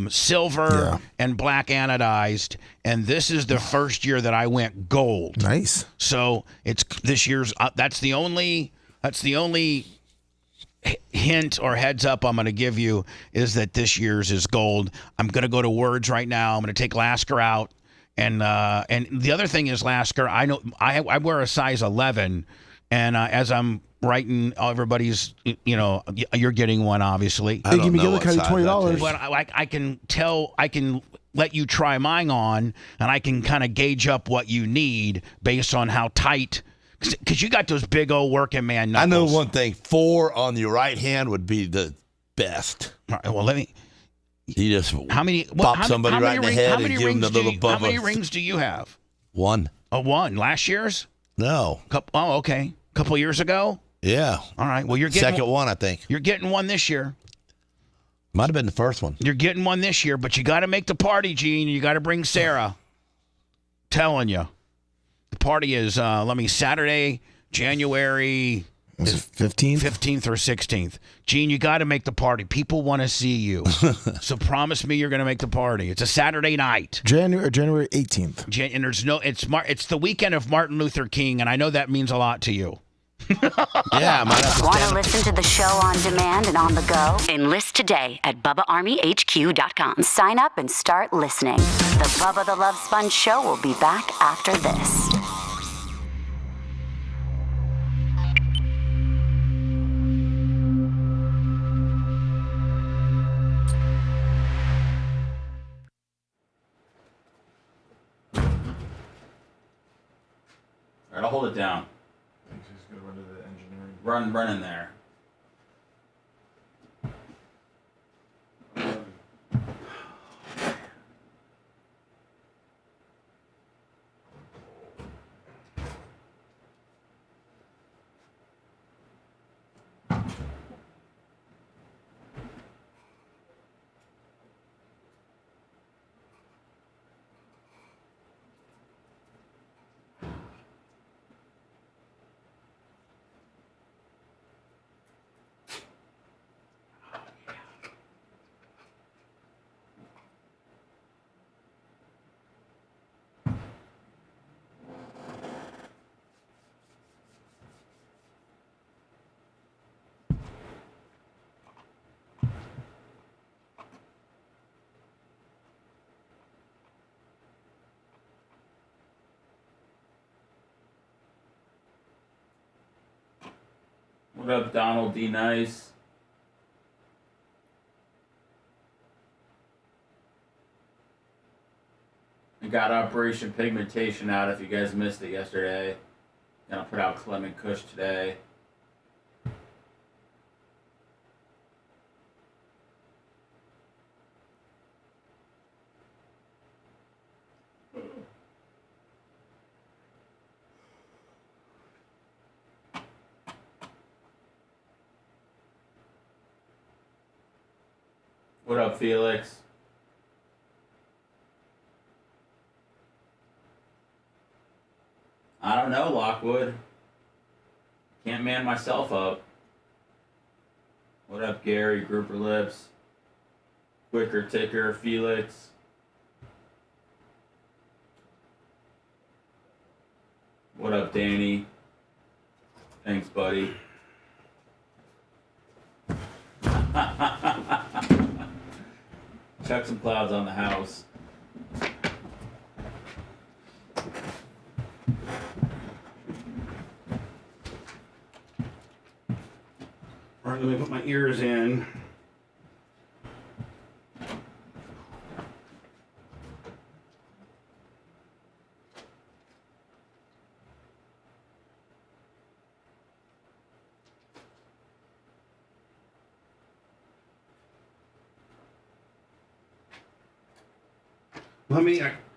silver and black anodized, and this is the first year that I went gold.
Nice.
So it's this year's. That's the only hint or heads up I'm going to give you, is that this year's is gold. I'm going to go to Words right now. I'm going to take Lasker out, And the other thing is, Lasker, I know I wear a size 11, and as I'm writing everybody's, you're getting one, obviously.
I don't
Iggy
know
McGillicuddy,
what size that
$20.
takes.
But I can tell, I can let you try mine on, and I can kind of gauge up what you need based on how tight. Because you got those big old working man knuckles.
I know one thing. 4 on your right hand would be the best.
All right, well, let me.
You just
Pop
somebody right in the head and give them the little
How many
Bubba.
rings do you have?
1.
A one. Last year's?
No.
Oh, okay. A couple years ago.
Yeah.
All right. Well, you're getting
Second one, I think.
You're getting one this year.
Might have been the first one.
You're getting one this year, but you got to make the party, Gene. You got to bring Sarah. Telling you, the party is Saturday, January 15th or 16th. Gene, you got to make the party. People want to see you. So promise me you're going to make the party. It's a Saturday night.
January 18th.
And it's the weekend of Martin Luther King, and I know that means a lot to you.
Yeah, I might have to
Want to
stand.
listen to the show on demand and on the go? Enlist today at BubbaArmyHQ.com. Sign up and start listening. The Bubba the Love Sponge Show will be back after this.
All right, I'll hold it down. Run in there. What up, Donald D. Nice? I got Operation Pigmentation out if you guys missed it yesterday. Gonna put out Clement Kush today. What up, Felix? I don't know, Lockwood. Can't man myself up. What up, Gary? Grouper Lips. Quicker Ticker, Felix. What up, Danny? Thanks, buddy. Chuck some clouds on the house. All right, let me put my ears in.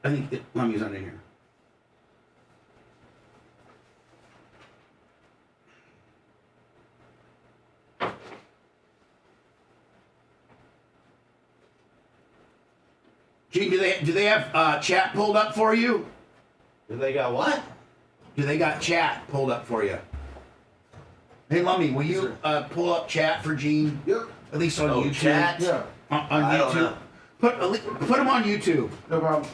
I think Lemmy's under here. Gene, do they have chat pulled up for you?
Do they got what?
Do they got chat pulled up for you? Hey, Lummy, will you pull up chat for Gene?
Yep.
At least on YouTube.
Chat?
Yeah.
On
I don't
YouTube.
know.
Put them on YouTube.
No problem.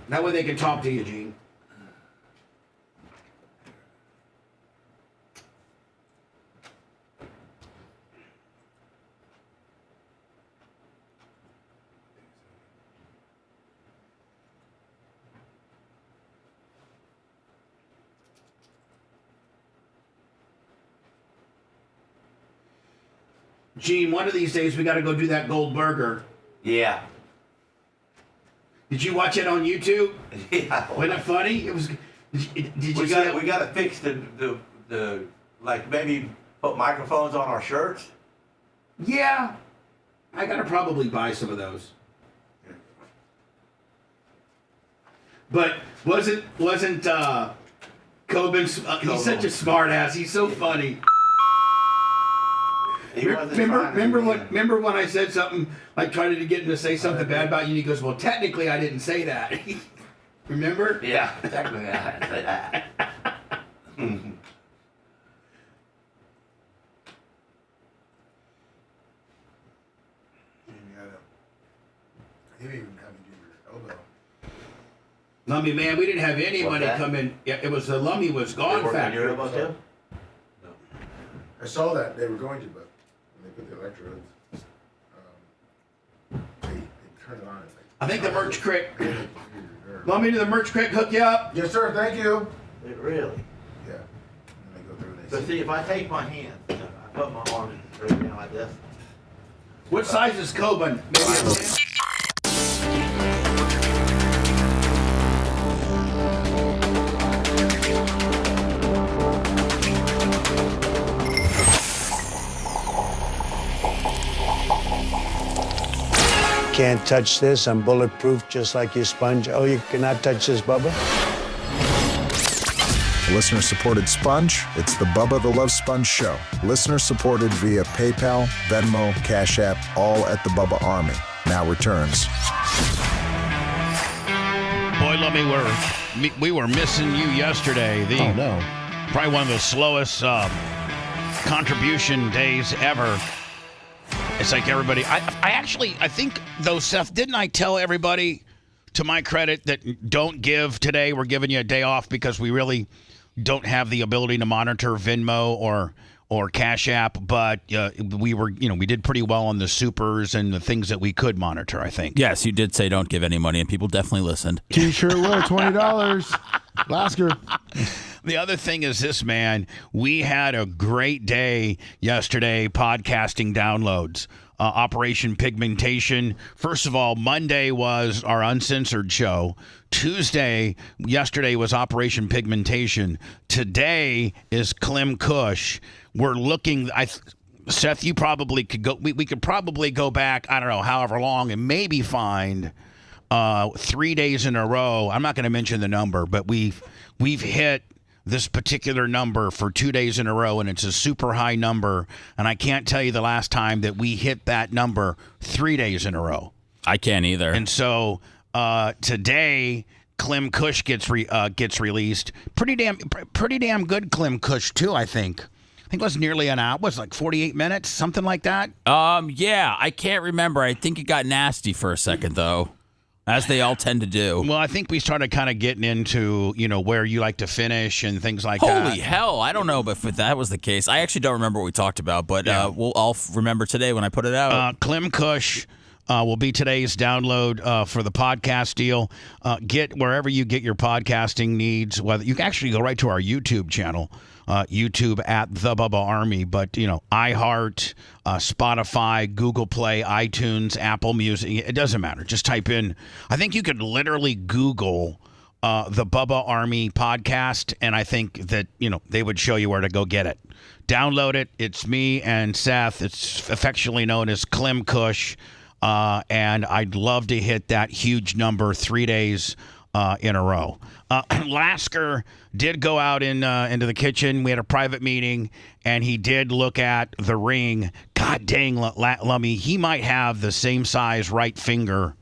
That way they can talk to you, Gene. Gene, one of these days we got to go do that gold burger.
Yeah.
Did you watch it on YouTube?
Yeah.
Wasn't it funny? It was. Did you
We
see
got
that?
we got to fix the like maybe put microphones on our shirts.
Yeah, I gotta probably buy some of those. But wasn't Coben? He's such a smart ass. He's so funny. Remember when I said something like trying to get him to say something bad about you? And he goes, "Well, technically, I didn't say that." Remember?
Yeah, technically I didn't say that.
He didn't even have to do your elbow.
Lummy, man, we didn't have any
What's
money
that?
come in. Yeah, it was the Lummy was gone
Your
factor.
elbow too?
I saw that they were going to, but when they put the electrodes, they turned it on. It's like,
I think the merch crick. Lummy, did the merch crick hook you up?
yes, sir. Thank you.
Really?
Yeah. And they go through and
But see, if I take my hand, I put my arm straight down like this.
What size is Coben? Maybe a 10?
Can't touch this. I'm bulletproof just like your sponge. Oh, you cannot touch this, Bubba?
Listener-supported sponge, it's the Bubba the Love Sponge Show. Listener-supported via PayPal, Venmo, Cash App, all at the Bubba Army. Now returns.
Boy, Lummy, we were missing you yesterday.
Oh, no.
Probably one of the slowest contribution days ever. It's like everybody. I think though, Seth, didn't I tell everybody, to my credit, that don't give today? We're giving you a day off because we really don't have the ability to monitor Venmo or Cash App, but we did pretty well on the supers and the things that we could monitor, I think.
Yes, you did say don't give any money, and people definitely listened.
T-shirt will, $20. Lasker.
The other thing is this, man. We had a great day yesterday podcasting downloads. Operation Pigmentation. First of all, Monday was our uncensored show. Yesterday was Operation Pigmentation. Today is Clem Kush. We're looking, Seth, you probably could go, we could probably go back, I don't know, however long, and maybe find 3 days in a row. I'm not going to mention the number, but we've hit this particular number for 2 days in a row, and it's a super high number. And I can't tell you the last time that we hit that number 3 days in a row.
I can't either.
And so today, Clem Kush gets released. Pretty damn good Clem Kush too, I think. I think it was nearly an hour. Was like 48 minutes, something like that.
Yeah, I can't remember. I think it got nasty for a second though, as they all tend to do.
Well, I think we started kind of getting into, where you like to finish and things like that.
Holy hell! I don't know if that was the case. I actually don't remember what we talked about, but I'll remember today when I put it out.
Clem Kush will be today's download for the podcast deal. Get wherever you get your podcasting needs. Whether you can actually go right to our YouTube channel. YouTube at The Bubba Army, but iHeart, Spotify, Google Play, iTunes, Apple Music, it doesn't matter. Just type in, I think you could literally Google the Bubba Army podcast, and I think that, they would show you where to go get it. Download it. It's me and Seth. It's affectionately known as Clem Kush, and I'd love to hit that huge number 3 days in a row. Lasker did go out into the kitchen. We had a private meeting, and he did look at the ring. God dang, Lummy, he might have the same size right finger.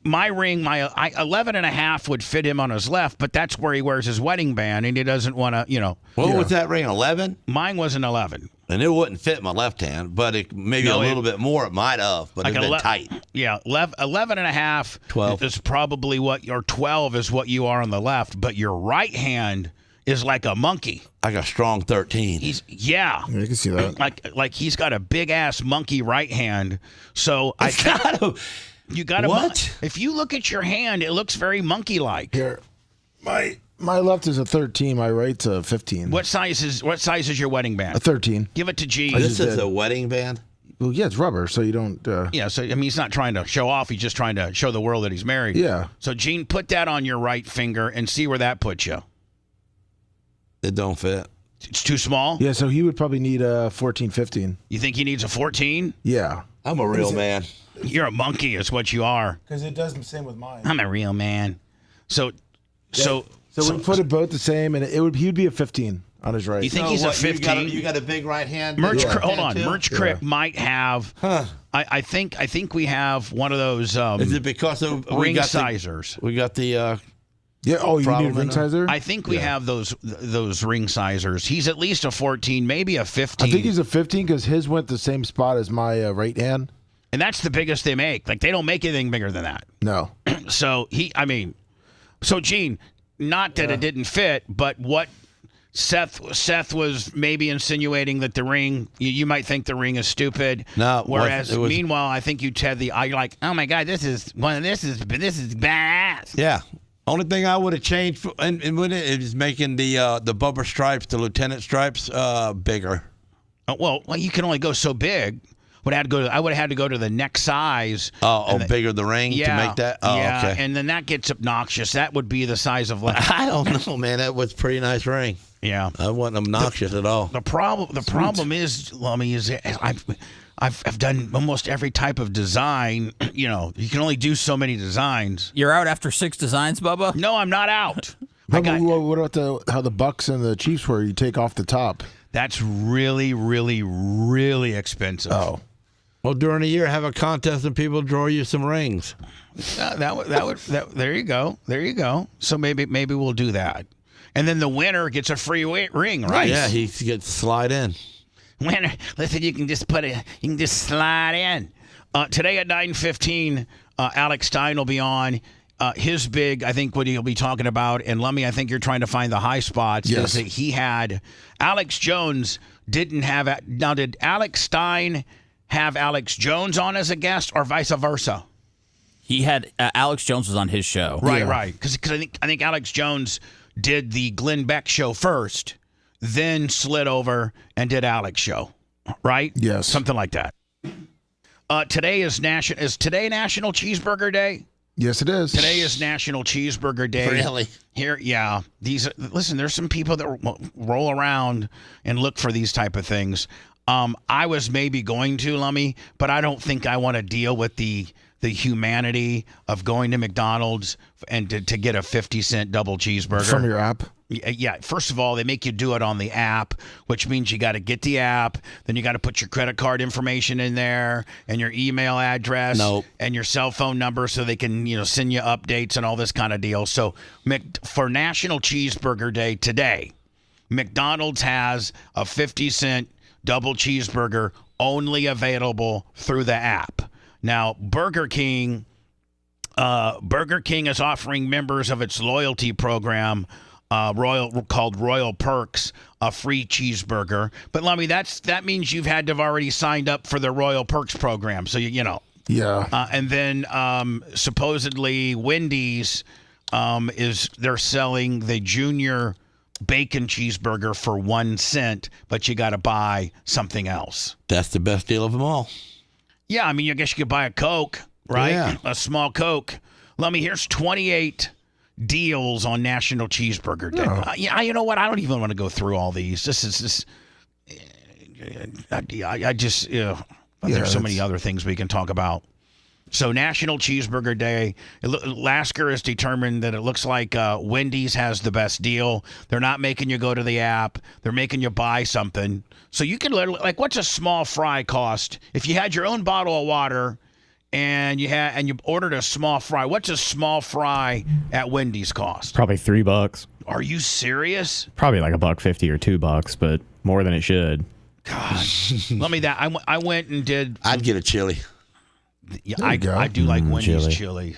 My ring, my 11 and a half would fit him on his left, but that's where he wears his wedding band, and he doesn't want to,
What was that ring, 11?
Mine was an 11.
And it wouldn't fit my left hand, but a little bit more it might have, but
Like
it's been tight.
Yeah, 11 and a half
12
is probably or 12 is what you are on the left, but your right hand is like a monkey.
Like a strong 13.
Yeah,
you can see that.
Like he's got a big ass monkey right hand. So you got
what?
If you look at your hand, it looks very monkey like.
Here, my My left is a 13. My right's a 15.
What size is your wedding band?
A 13.
Give it to Gene.
This is a wedding band?
Well, yeah, it's rubber, so you don't.
Yeah, so I mean, he's not trying to show off. He's just trying to show the world that he's married.
Yeah.
So Gene, put that on your right finger and see where that puts you.
It don't fit.
It's too small?
Yeah, so he would probably need a 14, 15.
You think he needs a 14?
Yeah.
I'm a real man.
You're a monkey is what you are.
Because it does the same with mine.
I'm a real man. So
we put it both the same, and he'd be a 15 on his right.
You think he's a 15?
You got a big right hand?
Hold on. Merch Crip might have. I think we have one of those.
Is it because of
ring sizers?
We got the.
Yeah. Oh, you need a ring sizer?
I think we have those ring sizers. He's at least a 14, maybe a 15.
I think he's a 15 because his went the same spot as my right hand.
And that's the biggest they make. Like, they don't make anything bigger than that.
No.
So Gene, not that it didn't fit, but what Seth was maybe insinuating that the ring, you might think the ring is stupid.
No.
Whereas, meanwhile, I think you'd have you're like, oh my God, this is bad.
Yeah. Only thing I would have changed and with it is making the Bubba stripes, the lieutenant stripes, bigger.
Well, you can only go so big. I would have had to go to the neck size.
Bigger the ring to make that? Oh,
yeah,
okay.
and then that gets obnoxious. That would be the size of
I don't know, man. That was a pretty nice ring.
Yeah.
I wasn't obnoxious at all.
The problem is, Lummy, is I've done almost every type of design. You know, you can only do so many designs.
You're out after 6 designs, Bubba?
No, I'm not out.
What about how the Bucks and the Chiefs were? You take off the top.
That's really, really, really expensive.
Oh.
Well, during the year, have a contest and people draw you some rings.
There you go. There you go. So maybe we'll do that. And then the winner gets a free ring, right?
Yeah, he gets to slide in.
Winner, listen, you can just slide in. Today at 9:15, Alex Stein will be on. His big, I think, what he'll be talking about, and Lummy, I think you're trying to find the high spots, is that he had Alex Jones didn't have. Now, did Alex Stein have Alex Jones on as a guest, or vice versa?
He had Alex Jones was on his show,
right? Because I think Alex Jones did the Glenn Beck show first, then slid over and did Alex show, right?
Yes,
something like that. Today is National Cheeseburger Day.
Yes, it is.
Today is National Cheeseburger Day.
Really?
Here, yeah. There's some people that roll around and look for these type of things. I was maybe going to, Lummy, but I don't think I want to deal with the humanity of going to McDonald's and to get a 50-cent double cheeseburger.
From your app?
Yeah. First of all, they make you do it on the app, which means you got to get the app. Then you got to put your credit card information in there and your email address and your cell phone number so they can, send you updates and all this kind of deal. So for National Cheeseburger Day today, McDonald's has a 50-cent double cheeseburger only available through the app. Now, Burger King is offering members of its loyalty program called Royal Perks, a free cheeseburger. But Lummy, that means you've had to have already signed up for the Royal Perks program. So you know.
Yeah.
And then supposedly Wendy's they're selling the junior bacon cheeseburger for 1 cent, but you got to buy something else.
That's the best deal of them all.
Yeah, I mean, I guess you could buy a Coke, right?
Yeah.
A small Coke. Lummy, here's 28 deals on National Cheeseburger Day.
Oh.
You know what? I don't even want to go through all these. This is just. There's so many other things we can talk about. So National Cheeseburger Day. Lasker has determined that it looks like Wendy's has the best deal. They're not making you go to the app. They're making you buy something. So you can literally, what's a small fry cost? If you had your own bottle of water and you ordered a small fry, what's a small fry at Wendy's cost?
Probably $3.
Are you serious?
Probably like $1.50 or $2, but more than it should.
God, let me that. I went and did.
I'd get a chili.
Yeah, I do like Wendy's chili.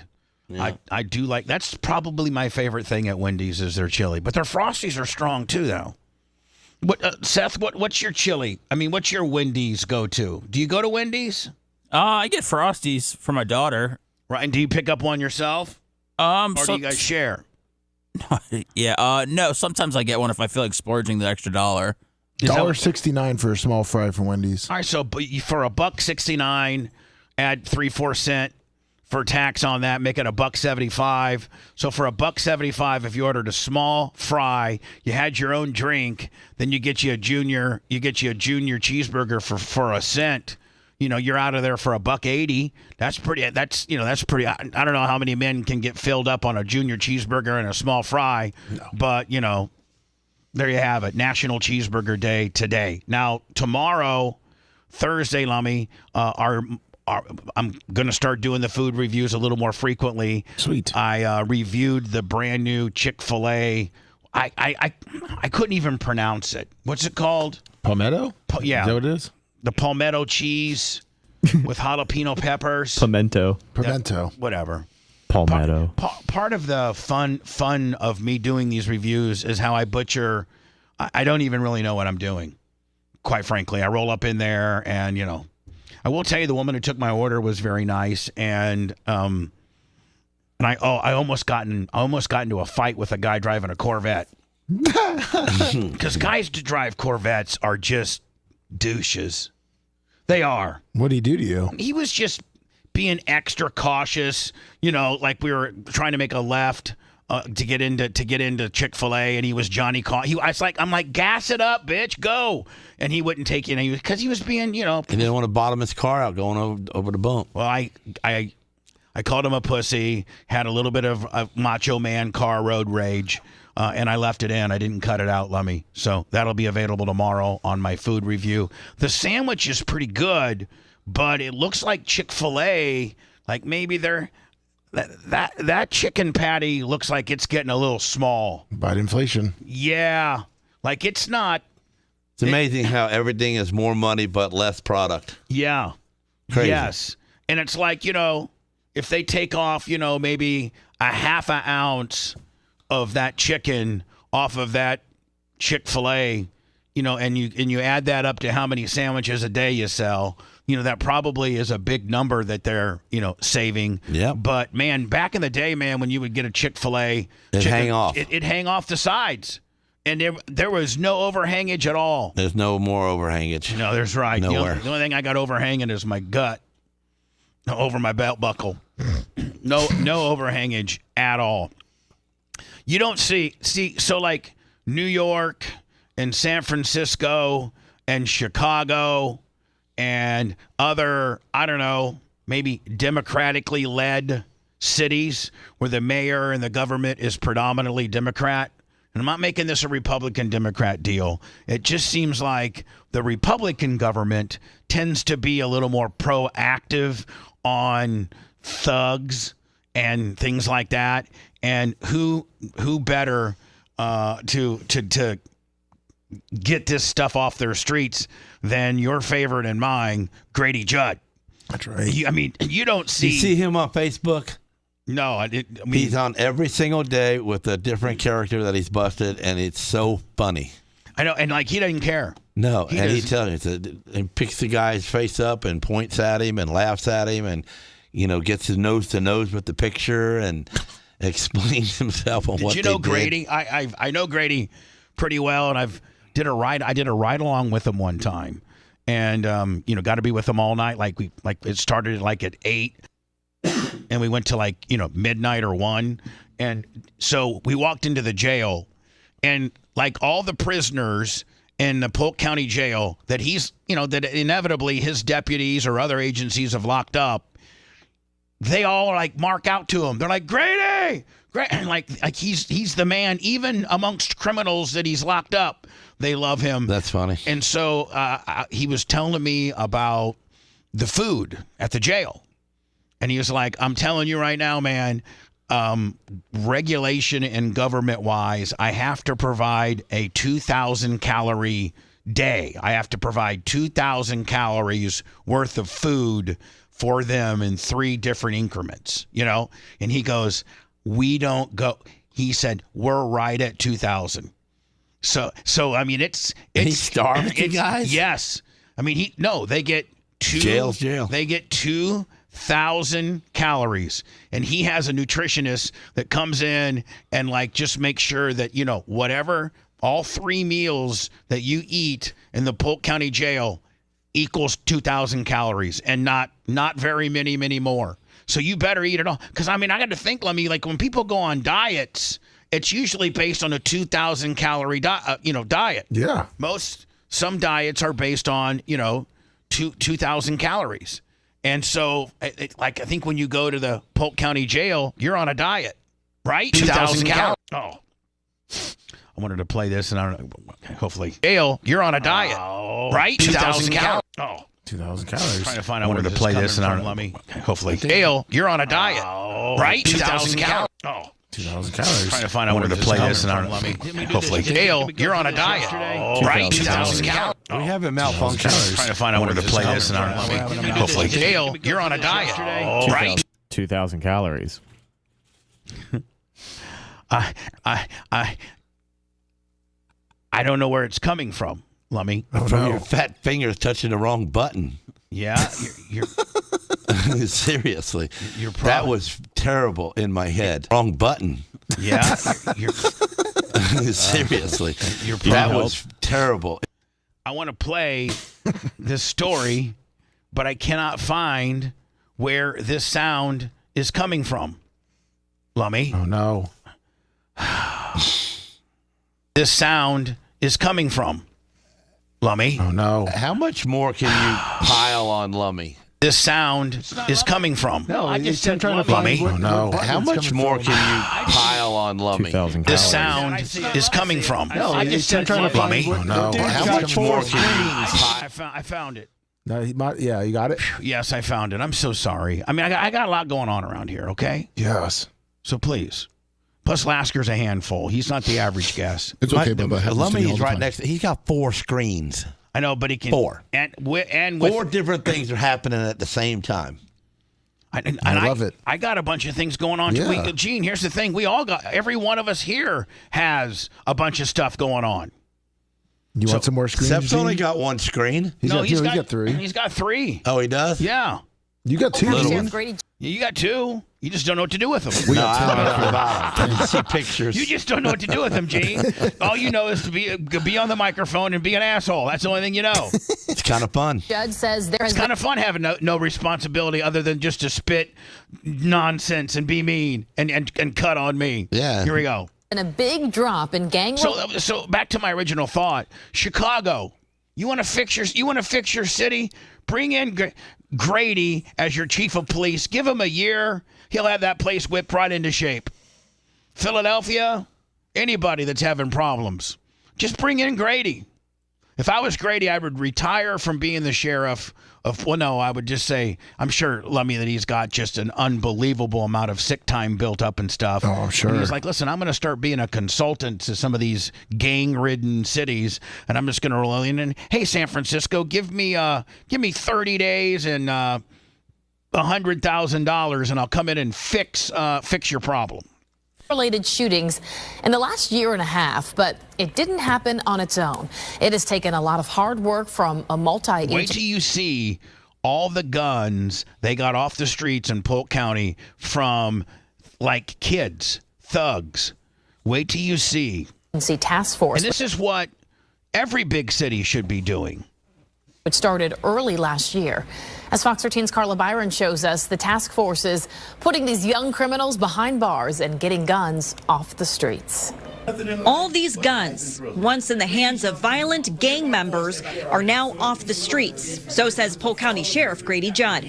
Yeah. I do like. That's probably my favorite thing at Wendy's is their chili. But their Frosties are strong too, though. What Seth? What's your chili? I mean, what's your Wendy's go-to? Do you go to Wendy's?
I get Frosties for my daughter.
Right, and do you pick up one yourself? Or do you guys share?
Yeah. No. Sometimes I get one if I feel like splurging the extra $1.
$1.69 for a small fry from Wendy's.
All right, so for $1.69, add 3-4 cent for tax on that, make it $1.75. So for $1.75, if you ordered a small fry, you had your own drink, then you get you a junior cheeseburger for a cent. You're out of there for $1.80. That's pretty. That's pretty. I don't know how many men can get filled up on a junior cheeseburger and a small fry, but there you have it. National Cheeseburger Day today. Now tomorrow, Thursday, Lummy, I'm going to start doing the food reviews a little more frequently.
Sweet.
I reviewed the brand new Chick-fil-A. I couldn't even pronounce it. What's it called?
Palmetto?
Yeah.
Is that what it is?
The palmetto cheese with jalapeno peppers.
Pimento.
Whatever.
Palmetto.
Part of the fun of me doing these reviews is how I butcher. I don't even really know what I'm doing, quite frankly. I roll up in there and, I will tell you the woman who took my order was very nice. And I almost got into a fight with a guy driving a Corvette. Because guys to drive Corvettes are just douches. They are.
What did he do to you?
He was just being extra cautious, like we were trying to make a left to get into Chick-fil-A, and he was Johnny I'm like, gas it up, bitch, go. And he wouldn't take it because he was being,
He didn't want to bottom his car out going over the bump.
Well, I called him a pussy, had a little bit of a macho man car road rage, and I left it in. I didn't cut it out, Lummy. So that'll be available tomorrow on my food review. The sandwich is pretty good, but it looks like Chick-fil-A, like maybe that chicken patty looks like it's getting a little small.
By inflation.
Yeah. Like it's not.
It's amazing how everything is more money but less product.
Yeah.
Crazy.
Yes. And it's like, if they take off, maybe a half an ounce of that chicken off of that Chick-fil-A, and you add that up to how many sandwiches a day you sell, that probably is a big number that they're, saving.
Yeah.
But man, back in the day, man, when you would get a Chick-fil-A,
It'd hang off.
It'd hang off the sides. And there was no overhangage at all.
There's no more overhangage.
No, there's right.
Nowhere.
The only thing I got overhanging is my gut over my belt buckle. No overhangage at all. You don't see so like New York and San Francisco and Chicago and other, I don't know, maybe democratically led cities where the mayor and the government is predominantly Democrat. And I'm not making this a Republican-Democrat deal. It just seems like the Republican government tends to be a little more proactive on thugs and things like that. And who better to get this stuff off their streets than your favorite and mine, Grady Judd.
That's right.
You don't see.
You see him on Facebook?
No,
he's on every single day with a different character that he's busted, and it's so funny.
I know, and like he doesn't care.
No, he tells you, and picks the guy's face up and points at him and laughs at him, and gets his nose to nose with the picture and explains himself on what they did.
Did you know Grady? I know Grady pretty well, and I did a ride along with him one time, and got to be with him all night. Like it started at 8. And we went to midnight or 1. And so we walked into the jail, and like all the prisoners in the Polk County jail that he's, that inevitably his deputies or other agencies have locked up, they all mark out to him. They're like, Grady! And like he's the man, even amongst criminals that he's locked up. They love him.
That's funny.
And so he was telling me about the food at the jail. And he was like, I'm telling you right now, man, regulation and government-wise, I have to provide a 2,000-calorie day. I have to provide 2,000 calories worth of food for them in 3 different increments, And he goes, we don't go. He said, we're right at 2,000. So I mean, it's
he starved you guys?
Yes. I mean, they get 2.
Jail.
They get 2 2,000 calories. And he has a nutritionist that comes in and like just makes sure that, you know, whatever, all 3 meals that you eat in the Polk County Jail equals 2,000 calories and not very many more. So you better eat it all. Because, I mean, I got to think, Lemmy, like when people go on diets, it's usually based on a 2,000 calorie diet.
Yeah.
Some diets are based on, 2,000 calories. And so, I think when you go to the Polk County Jail, you're on a diet, right? 2,000 calories. Oh. I wanted to play this, and I don't know. Hopefully. Jail, you're on a diet, right? 2,000 calories. Oh.
2,000 calories.
Trying to find out where to play this, and I don't know. Let me. Hopefully. Jail, you're on a diet, right? 2,000 calories. Oh.
2,000 calories.
Trying to find out where to play this, and I don't know. Let me. Hopefully. Jail, you're on a diet, right? 2,000 calories.
We have it malfunctioned.
Trying to find out where to play this, and I don't know. Let me. Hopefully. Jail, you're on a diet, right?
2,000 calories.
I don't know where it's coming from, Lummy.
From your fat fingers touching the wrong button.
Yeah, you're
seriously.
You're
that was terrible in my head. Wrong button.
Yeah, you're
seriously.
That
that was terrible.
I want to play this story, but I cannot find where this sound is coming from, Lummy.
Oh no.
This sound is coming from, Lummy.
Oh no.
How much more can you pile on Lummy?
This sound is coming from.
No,
I just said
trying to
Lummy.
find what
How much more can you pile on Lummy?
2,000
This
calories.
sound is coming from.
No, I just trying to find
Lummy.
what,
No.
How much more can you
I found it.
No, yeah, you got it?
Yes, I found it. I'm so sorry. I mean, I got a lot going on around here, okay?
Yes.
So please. Plus, Lasker's a handful. He's not the average guest.
It's okay, Bubba. Happens to me all
Lummy's
the
right
time.
next. He's got 4 screens.
I know, but he can.
4.
And with
4 different things are happening at the same time.
I
love it.
I got a bunch of things going on.
Yeah.
Gene, here's the thing. Every one of us here has a bunch of stuff going on.
You want some more screens?
Sep's
Gene?
only got 1 screen.
He's got 3.
He's got 3.
Oh, he does?
Yeah.
You got 2.
You got 2. You just don't know what to do with them.
I don't know about them. I see pictures.
You just don't know what to do with them, Gene. All you know is to be on the microphone and be an asshole. That's the only thing you know.
It's kind of fun.
Judge says there's
It's kind of fun having no responsibility other than just to spit nonsense and be mean and cut on me.
Yeah.
Here we go.
been a big drop in gang.
So back to my original thought. Chicago, you want to fix your city? Bring in Grady as your chief of police. Give him a year. He'll have that place whipped right into shape. Philadelphia, anybody that's having problems, just bring in Grady. If I was Grady, I would retire from being the sheriff I would just say, I'm sure, Lummy, that he's got just an unbelievable amount of sick time built up and stuff.
Oh, I'm sure.
And he's like, listen, I'm going to start being a consultant to some of these gang-ridden cities, and I'm just going to roll in and, hey, San Francisco, give me 30 days and $100,000, and I'll come in and fix your problem.
Related shootings in the last year and a half, but it didn't happen on its own. It has taken a lot of hard work from a
Wait till you see all the guns they got off the streets in Polk County from like kids, thugs. Wait till you see.
Task force.
And this is what every big city should be doing.
It started early last year. As Fox 13's Carla Byron shows us, the task force is putting these young criminals behind bars and getting guns off the streets.
All these guns, once in the hands of violent gang members, are now off the streets. So says Polk County Sheriff Grady Judd.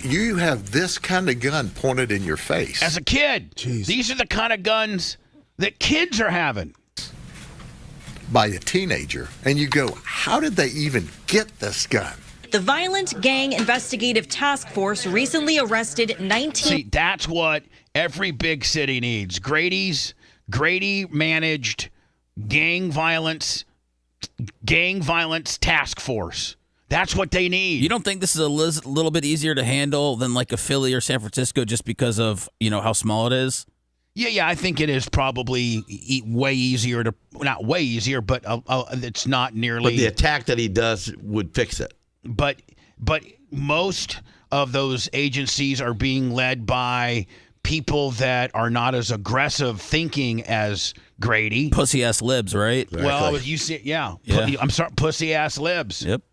You have this kind of gun pointed in your face.
As a kid, these are the kind of guns that kids are having.
By a teenager, and you go, how did they even get this gun?
The Violent Gang Investigative Task Force recently arrested 19.
See, that's what every big city needs. Grady managed gang violence task force. That's what they need.
You don't think this is a little bit easier to handle than like a Philly or San Francisco just because of, how small it is?
Yeah, I think it is probably way easier to, not way easier, but it's not nearly.
But the attack that he does would fix it.
But most of those agencies are being led by people that are not as aggressive thinking as Grady.
Pussy ass libs, right?
Well, you see, yeah. I'm sorry, pussy ass libs.
Yep.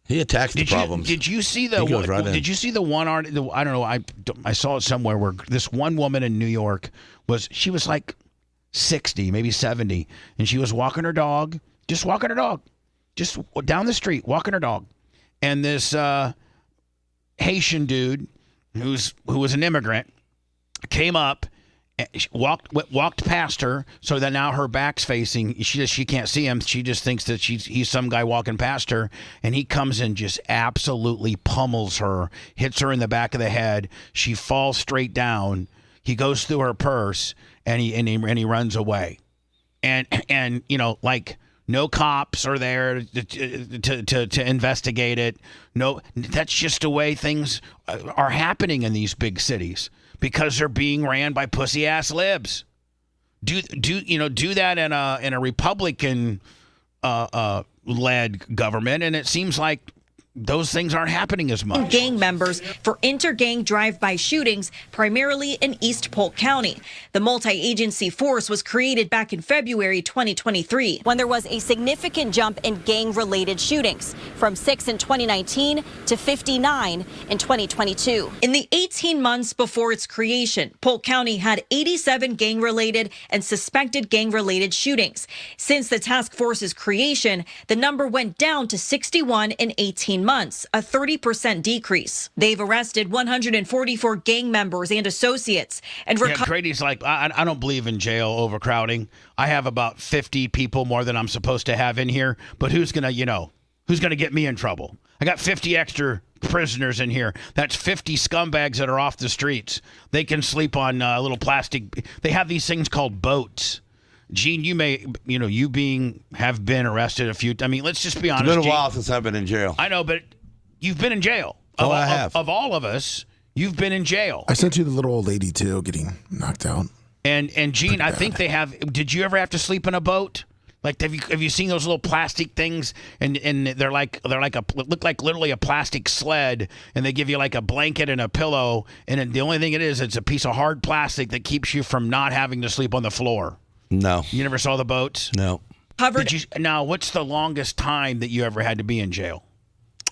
He attacks the problems.
Did you see the?
He goes right in.
Did you see the one art? I don't know. I saw it somewhere where this one woman in New York was like 60, maybe 70, and she was walking her dog, just down the street, walking her dog, and this Haitian dude who was an immigrant came up. Walked past her, so that now her back's facing. She can't see him. She just thinks that he's some guy walking past her, and he comes and just absolutely pummels her, hits her in the back of the head. She falls straight down. He goes through her purse, and he runs away. And like no cops are there to investigate it. No, that's just the way things are happening in these big cities. Because they're being ran by pussy ass libs. Do that in a Republican led government, and it seems like those things aren't happening as much.
Gang members for inter-gang drive-by shootings, primarily in East Polk County. The multi-agency force was created back in February 2023,
when there was a significant jump in gang-related shootings, from 6 in 2019 to 59 in 2022.
In the 18 months before its creation, Polk County had 87 gang-related and suspected gang-related shootings. Since the task force's creation, the number went down to 61 in 18 months, a 30% decrease. They've arrested 144 gang members and associates. And
Grady's like, I don't believe in jail overcrowding. I have about 50 people more than I'm supposed to have in here, but who's gonna get me in trouble? I got 50 extra prisoners in here. That's 50 scumbags that are off the streets. They can sleep on little plastic. They have these things called boats. Gene, have been arrested a few. I mean, let's just be honest.
It's been a
Gene,
while since I've been in jail.
I know, but you've been in jail.
I have.
Of all of us, you've been in jail.
I sent you the little old lady too, getting knocked out.
And Gene, I think they have. Did you ever have to sleep in a boat? Like, have you seen those little plastic things? And they're like look like literally a plastic sled, and they give you like a blanket and a pillow, and the only thing it's a piece of hard plastic that keeps you from not having to sleep on the floor.
No.
You never saw the boats?
No.
Now, what's the longest time that you ever had to be in jail?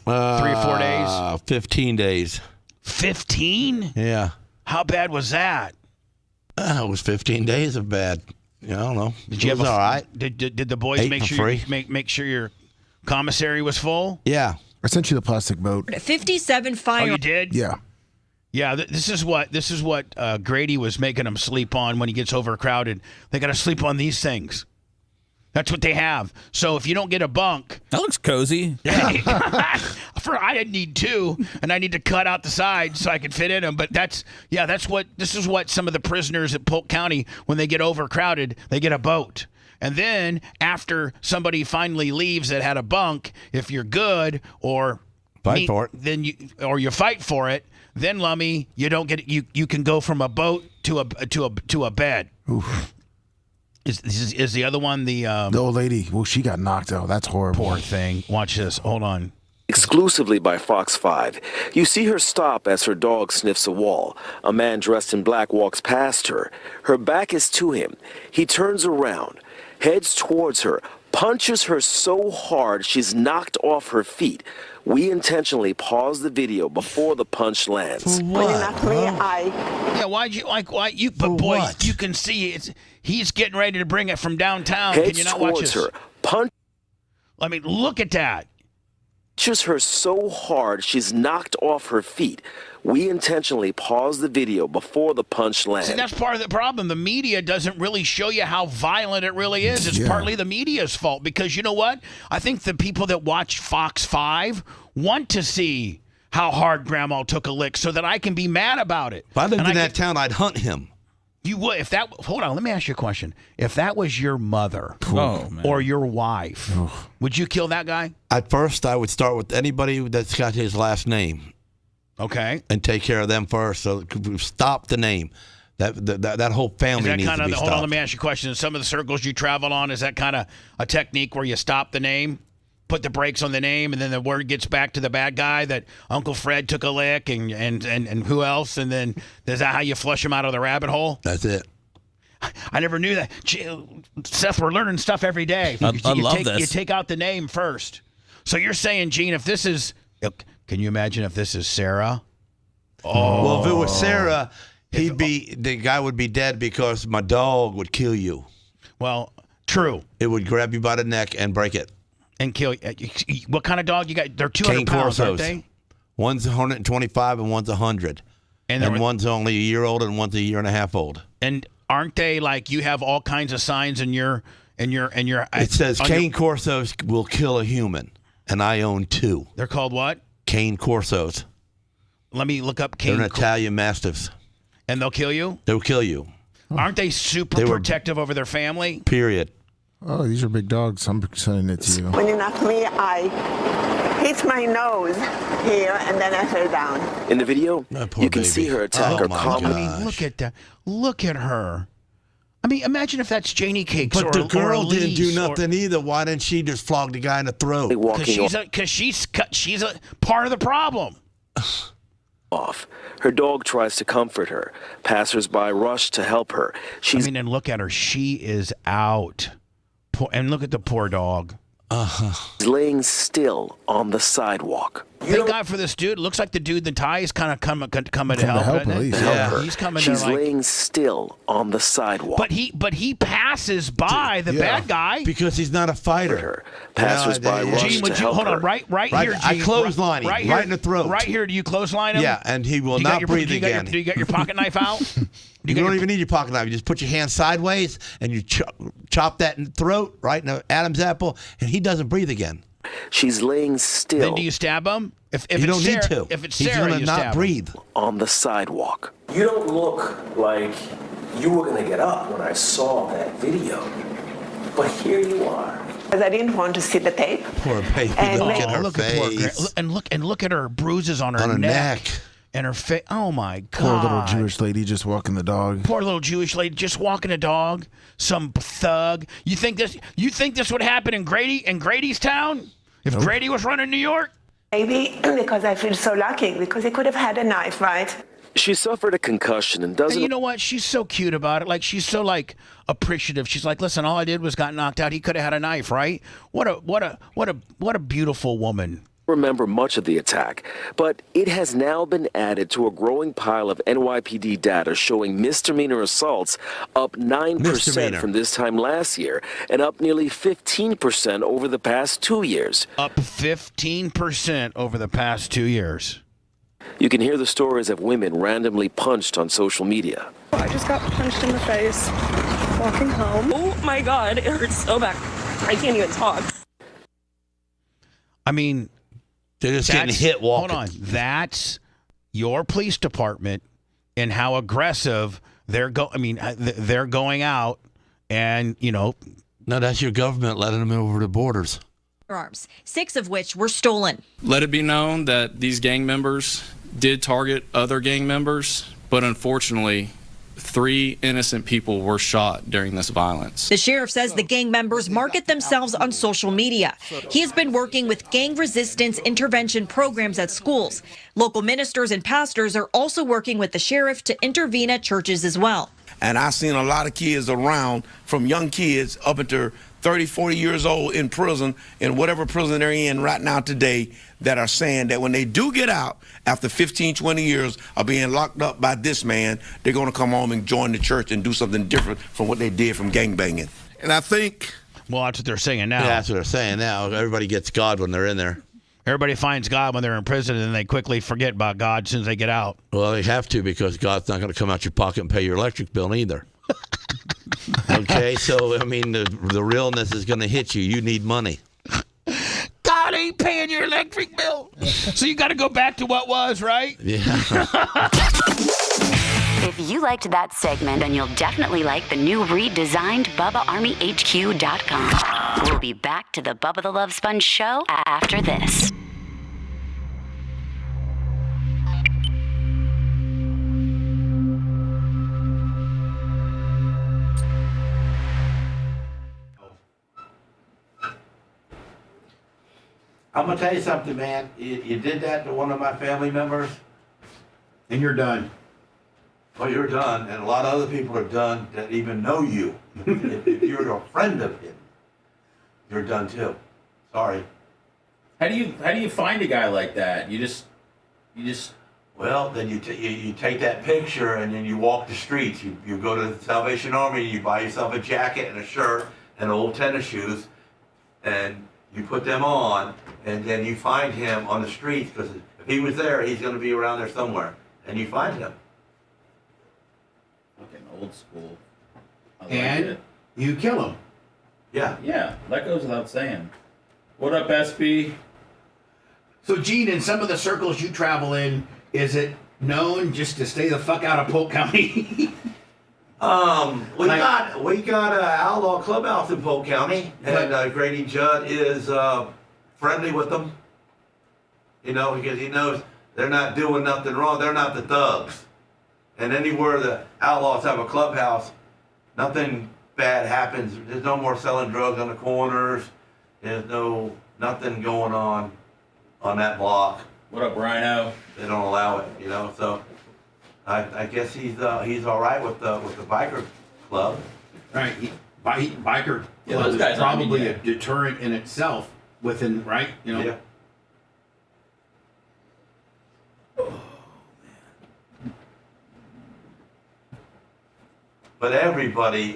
3 or 4 days?
15 days.
15?
Yeah.
How bad was that?
It was 15 days of bad. I don't know.
Did you have all right? Did the boys
Ate
make
for
sure
free.
make sure your commissary was full?
Yeah.
I sent you the plastic boat.
57 fire.
Oh, you did?
Yeah.
Yeah, this is what Grady was making them sleep on when he gets overcrowded. They got to sleep on these things. That's what they have. So if you don't get a bunk,
that looks cozy.
Yeah, I need 2, and I need to cut out the sides so I can fit in them. But this is what some of the prisoners at Polk County, when they get overcrowded, they get a boat. And then after somebody finally leaves that had a bunk, if you're good or
fight for it,
then you fight for it. Then, Lummy, you don't get you can go from a boat to a bed.
Oof.
Is the other one the
old lady? Well, she got knocked out. That's horrible.
Poor thing. Watch this. Hold on.
Exclusively by Fox 5. You see her stop as her dog sniffs a wall. A man dressed in black walks past her. Her back is to him. He turns around, heads towards her, punches her so hard she's knocked off her feet. We intentionally pause the video before the punch lands.
Yeah, why you? But boy, what? You can see he's getting ready to bring it from downtown.
Heads
Can you not watch this?
her.
I mean, look at that.
Punches her so hard she's knocked off her feet. We intentionally pause the video before the punch lands.
See, that's part of the problem. The media doesn't really show you how violent it really is. It's partly the media's fault because you know what? I think the people that watch Fox 5 want to see how hard Grandma took a lick so that I can be mad about it.
If I lived in that town, I'd hunt him.
You would hold on, let me ask you a question. If that was your mother or your wife, would you kill that guy?
At first, I would start with anybody that's got his last name.
Okay.
And take care of them first. So stop the name. That whole family needs to be stopped.
Hold on, let me ask you a question. In some of the circles you travel on, is that kind of a technique where you stop the name? put the brakes on the name, and then the word gets back to the bad guy that Uncle Fred took a lick, and who else? And then is that how you flush him out of the rabbit hole?
That's it.
I never knew that. Seth, we're learning stuff every day.
I love this.
You take out the name first. So you're saying, Gene, if this is, can you imagine if this is Sarah? Oh.
Well, if it was Sarah, the guy would be dead because my dog would kill you.
Well, true.
It would grab you by the neck and break it.
And kill you. What kind of dog you got? They're 200 pounds, aren't they?
One's 125 and one's 100. And one's only a year old and one's a year and a half old.
And aren't they like you have all kinds of signs in your
It says cane Corsos will kill a human, and I own 2.
They're called what?
Cane Corsos.
Let me look up cane.
They're an Italian Mastiffs.
And they'll kill you?
They'll kill you.
Aren't they super protective over their family?
Period.
Oh, these are big dogs. I'm sending it to you.
When you knocked me, I hit my nose here, and then I fell down.
In the video, you can see her attack her calmly.
I mean, look at that. Look at her. I mean, imagine if that's Janie Cakes
But the girl didn't do
Elise
nothing either. Why didn't she just flog the guy in the throat?
Because she's a part of the problem.
Off. Her dog tries to comfort her. Passers-by rush to help her.
And look at her. She is out. And look at the poor dog.
She's laying still on the sidewalk.
Thank God for this dude. Looks like the dude in the tie is kind of coming to help, doesn't it?
Yeah.
He's coming.
She's
to
laying still on the sidewalk.
But he passes by the bad guy
because he's not a fighter.
Passers-by rush
Gene,
to help
hold
her.
on, right here, Gene.
I clothesline him right in the throat.
Right here. Do you clothesline him?
Yeah, and he will not breathe again.
Do you got your pocket knife out?
You don't even need your pocket knife. You just put your hand sideways and you chop that in the throat, right in the Adam's apple, and he doesn't breathe again.
She's laying still.
Then do you stab him? If
you don't need to.
If it's
He's
Sarah,
gonna
you
not
stab
breathe.
On the sidewalk.
You don't look like you were going to get up when I saw that video. But here you are.
Because I didn't want to see the tape.
Poor baby. Look at her face.
And look at her bruises on her neck. And her face. Oh my God.
Poor little Jewish lady just walking the dog.
Poor little Jewish lady just walking a dog. Some thug. You think this would happen in Grady's town? If Grady was running New York?
Maybe because I feel so lucky because he could have had a knife, right?
She suffered a concussion and doesn't.
And you know what? She's so cute about it. Like she's so appreciative. She's like, listen, all I did was got knocked out. He could have had a knife, right? What a beautiful woman.
Remember much of the attack, but it has now been added to a growing pile of NYPD data showing misdemeanor assaults up 9% from this time last year and up nearly 15% over the past 2 years.
Up 15% over the past 2 years.
You can hear the stories of women randomly punched on social media.
I just got punched in the face walking home. Oh my God, it hurts so bad. I can't even talk.
I mean,
they're just getting hit walking.
Hold on. That's your police department and how aggressive they're going out and,
No, that's your government letting them over the borders.
Arms, 6 of which were stolen.
Let it be known that these gang members did target other gang members, but unfortunately, 3 innocent people were shot during this violence.
The sheriff says the gang members market themselves on social media. He has been working with gang resistance intervention programs at schools. Local ministers and pastors are also working with the sheriff to intervene at churches as well.
And I've seen a lot of kids around, from young kids up until 30, 40 years old in prison, in whatever prison they're in right now today, that are saying that when they do get out after 15, 20 years of being locked up by this man, they're going to come home and join the church and do something different from what they did from gangbanging. And I think...
Well, that's what they're saying now.
Yeah, that's what they're saying now. Everybody gets God when they're in there.
Everybody finds God when they're in prison, and they quickly forget about God as soon as they get out.
Well, they have to, because God's not going to come out your pocket and pay your electric bill either. Okay, so, I mean, the realness is going to hit you. You need money.
God ain't paying your electric bill. So you got to go back to what was, right?
Yeah.
If you liked that segment, then you'll definitely like the new redesigned BubbaArmyHQ.com. We'll be back to the Bubba the Love Sponge show after this.
I'm gonna tell you something, man. You did that to one of my family members, and you're done.
Well, you're done, and a lot of other people are done that even know you. If you're a friend of him, you're done too. Sorry.
How do you find a guy like that? You just.
Well, then you take that picture and then you walk the streets. You go to the Salvation Army, you buy yourself a jacket and a shirt and old tennis shoes, and you put them on, and then you find him on the streets, because if he was there, he's going to be around there somewhere, and you find him.
Fucking old school. I like
And
it.
you kill him.
Yeah.
Yeah, that goes without saying. What up, SB?
So, Gene, in some of the circles you travel in, is it known just to stay the fuck out of Polk County?
We got an outlaw clubhouse in Polk County, and Grady Judd is friendly with them. You know, because he knows they're not doing nothing wrong. They're not the thugs. And anywhere the outlaws have a clubhouse, nothing bad happens. There's no more selling drugs on the corners. There's nothing going on that block.
What up, Rhino?
They don't allow it, you know. So I guess he's all right with the biker club.
Right, biker
Yeah,
club
those
is
guys aren't
probably
mean,
a deterrent in itself. Within, right? You know.
Yeah. But everybody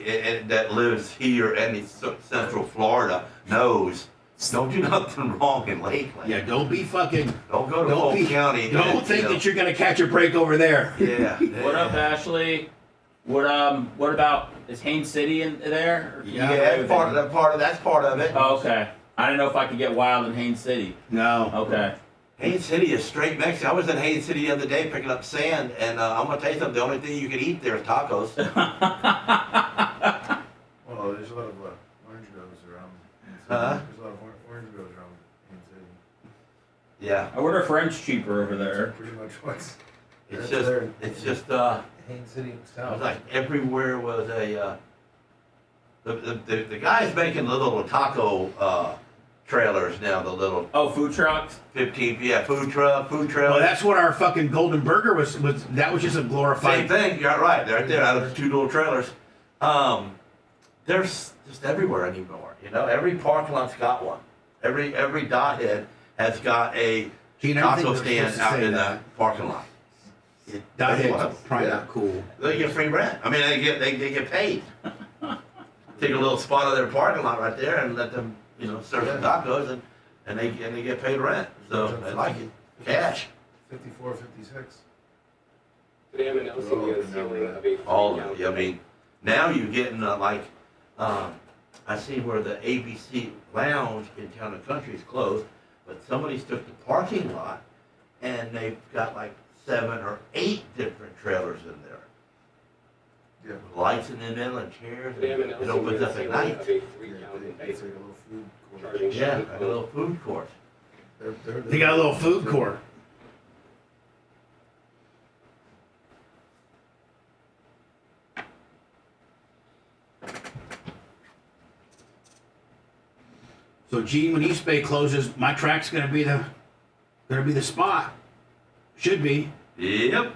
that lives here in Central Florida knows don't do nothing wrong in Lakeland.
Yeah, don't be fucking.
Don't go to Polk County.
Don't think that you're gonna catch a break over there.
Yeah.
What up, Ashley? What about, is Haines City in there? Or can you get away
Yeah,
with
that's part of it.
Oh, okay. I didn't know if I could get wild in Haines City.
No.
Okay.
Haines City is straight Mexican. I was in Haines City the other day picking up sand, and I'm gonna tell you something. The only thing you can eat there is tacos.
Well, there's a lot of orange groves around.
Huh?
There's a lot of orange groves around Haines City.
Yeah.
I order French cheaper over there.
Pretty much what's.
It's
Haines
just
City
it
South.
was like everywhere was a the guys making the little taco trailers now, the little
food trucks.
15 food truck.
Well, that's what our fucking golden burger was. That was just a glorified
Same thing. You're right. They're right there out of the two little trailers. There's just everywhere anymore. You know, every parking lot's got one. Every dothead has got a taco stand out in the parking lot.
Dothead's probably not cool.
They get free rent. I mean, they get paid. Take a little spot of their parking lot right there and let them, serve some tacos, and they get paid rent. So they like it. Cash.
54, 56.
Today I'm announcing the unsealing of a
All of it. I mean, now you're getting I see where the ABC Lounge in Town and Country is closed, but somebody's took the parking lot and they've got like 7 or 8 different trailers in there.
Yeah.
With lights in them and chairs.
Today I'm
It
announcing
opens
the
up at
unsealing
night.
of a 3-count
It's like
indictment.
a little food court.
Charging
Yeah,
Sean
like a little food court.
They got a little food court. So, Gene, when East Bay closes, my track's gonna be the spot. Should be.
Yep.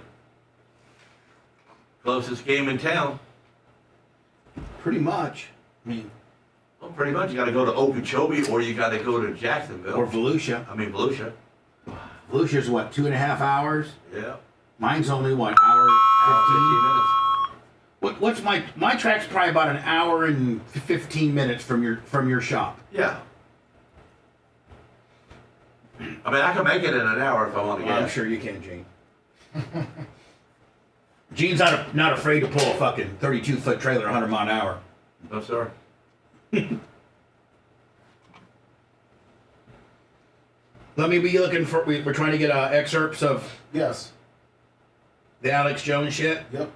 Closest game in town.
Pretty much. I mean,
Well, pretty much. You got to go to Okeechobee or you got to go to Jacksonville.
or Volusia.
Volusia.
Volusia's what, 2.5 hours?
Yeah.
Mine's only what, hour 15? What's my track's probably about an hour and 15 minutes from your shop.
Yeah. I mean, I can make it in an hour if I want to get.
I'm sure you can, Gene. Gene's not afraid to pull a fucking 32-foot trailer 100 mile an hour.
No, sir.
Let me be looking for. We're trying to get excerpts of
Yes.
the Alex Jones shit.
Yep.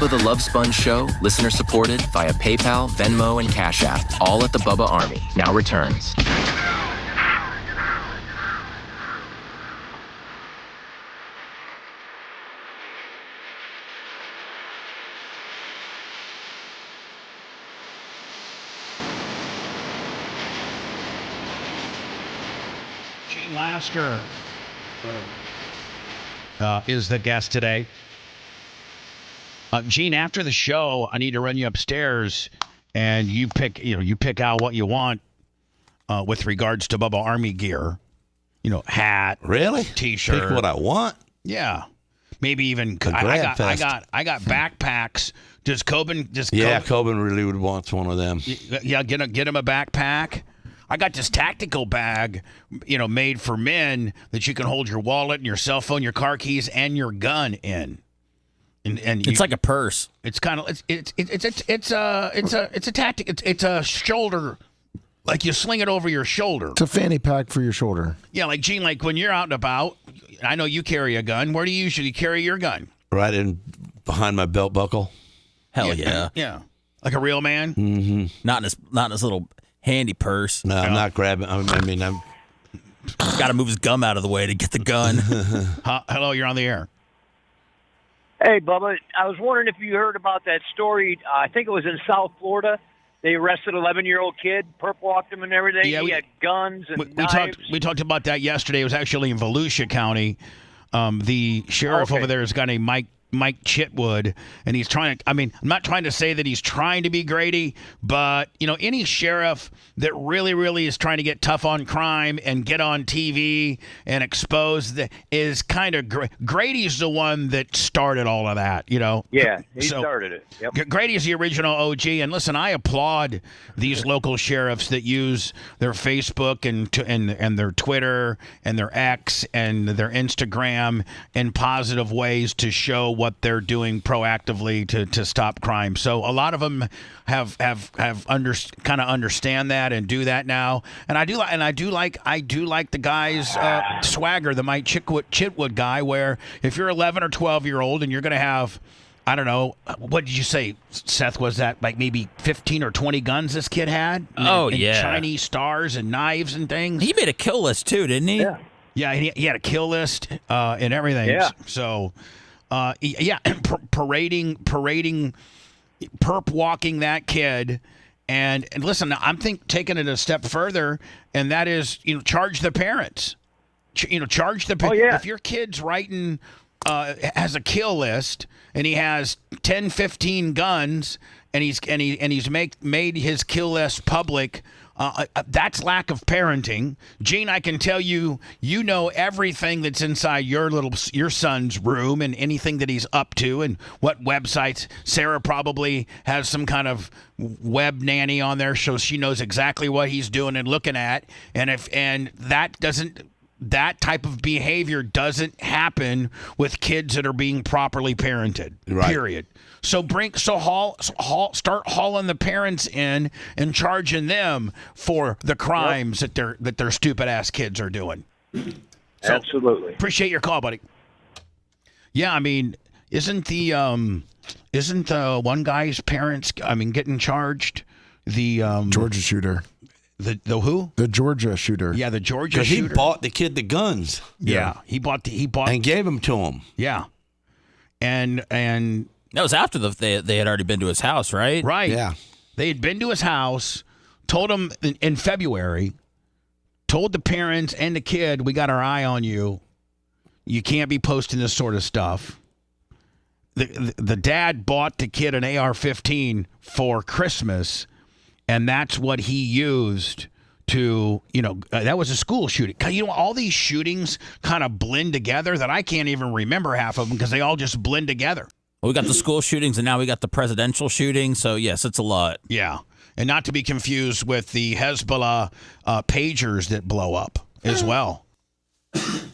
Bubba the Love Sponge Show, listener supported via PayPal, Venmo, and Cash App, all at the Bubba Army, now returns.
Gene Lasker is the guest today. Gene, after the show, I need to run you upstairs, and you pick out what you want with regards to Bubba Army gear. Hat,
really,
T-shirt.
Pick what I want.
Yeah, maybe even I got backpacks. Does Coben?
Coben really would want one of them.
Yeah, get him a backpack. I got this tactical bag, made for men that you can hold your wallet and your cell phone, your car keys, and your gun in. And
it's like a purse.
It's kind of it's a tactic. It's a shoulder, like you sling it over your shoulder.
It's a fanny pack for your shoulder.
Yeah, like Gene, like when you're out and about, I know you carry a gun. Where do you usually carry your gun?
Right in behind my belt buckle.
Hell yeah.
Yeah, like a real man.
Mm-hmm.
Not in his little handy purse.
No, I'm not grabbing. I'm
got to move his gum out of the way to get the gun.
Hello, you're on the air.
Hey, Bubba, I was wondering if you heard about that story. I think it was in South Florida. They arrested an 11-year-old kid, perp walked him and everything.
Yeah,
he had guns and knives.
We talked about that yesterday. It was actually in Volusia County. The sheriff over there is a guy named Mike Chitwood, and he's trying to, I'm not trying to say that he's trying to be Grady, but, any sheriff that really, really is trying to get tough on crime and get on TV and expose is kind of, Grady's the one that started all of that,
Yeah, he started it. Yep.
Grady's the original OG, and listen, I applaud these local sheriffs that use their Facebook and their Twitter and their X and their Instagram in positive ways to show what they're doing proactively to stop crime. So a lot of them have kind of understand that and do that now. And I do like the guy's swagger, the Mike Chitwood guy, where if you're 11 or 12-year-old and you're going to have, I don't know, what did you say, Seth? Was that like maybe 15 or 20 guns this kid had?
And
yeah, Chinese stars and knives and things.
He made a kill list too, didn't he?
Yeah, he had a kill list and everything.
Yeah.
So. Parading, perp walking that kid, and listen, I'm taking it a step further, and that is, charge the parents. Charge the parents. If your kid's writing, has a kill list, and he has 10, 15 guns, and he's made his kill list public. That's lack of parenting. Gene, I can tell you know everything that's inside your son's room and anything that he's up to and what websites. Sarah probably has some kind of web nanny on there, so she knows exactly what he's doing and looking at. And that type of behavior doesn't happen with kids that are being properly parented.
Right.
Period. So start hauling the parents in and charging them for the crimes that their stupid ass kids are doing. So,
absolutely.
Appreciate your call, buddy. Yeah, isn't the one guy's parents getting charged? The
Georgia shooter.
The who?
The Georgia shooter.
Yeah, the Georgia
shooter.
Because
he bought the kid the guns.
Yeah, he bought
and gave them to him.
Yeah, and
that was after they had already been to his house, right?
Right.
Yeah,
they had been to his house, told him in February, told the parents and the kid, we got our eye on you. You can't be posting this sort of stuff. The dad bought the kid an AR-15 for Christmas. And that's what he used to, that was a school shooting. All these shootings kind of blend together that I can't even remember half of them because they all just blend together.
Well, we got the school shootings and now we got the presidential shooting. So, yes, it's a lot.
Yeah. And not to be confused with the Hezbollah pagers that blow up as well.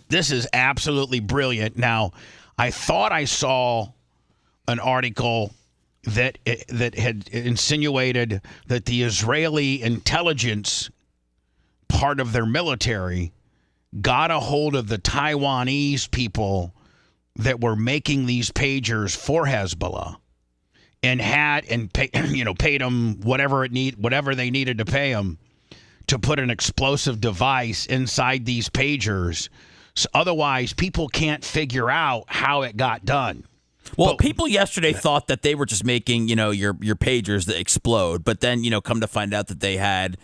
This is absolutely brilliant. Now, I thought I saw an article that had insinuated that the Israeli intelligence part of their military got a hold of the Taiwanese people that were making these pagers for Hezbollah. and paid them whatever they needed to pay them to put an explosive device inside these pagers. So otherwise, people can't figure out how it got done.
Well, people yesterday thought that they were just making, your pagers that explode, but then, come to find out that they had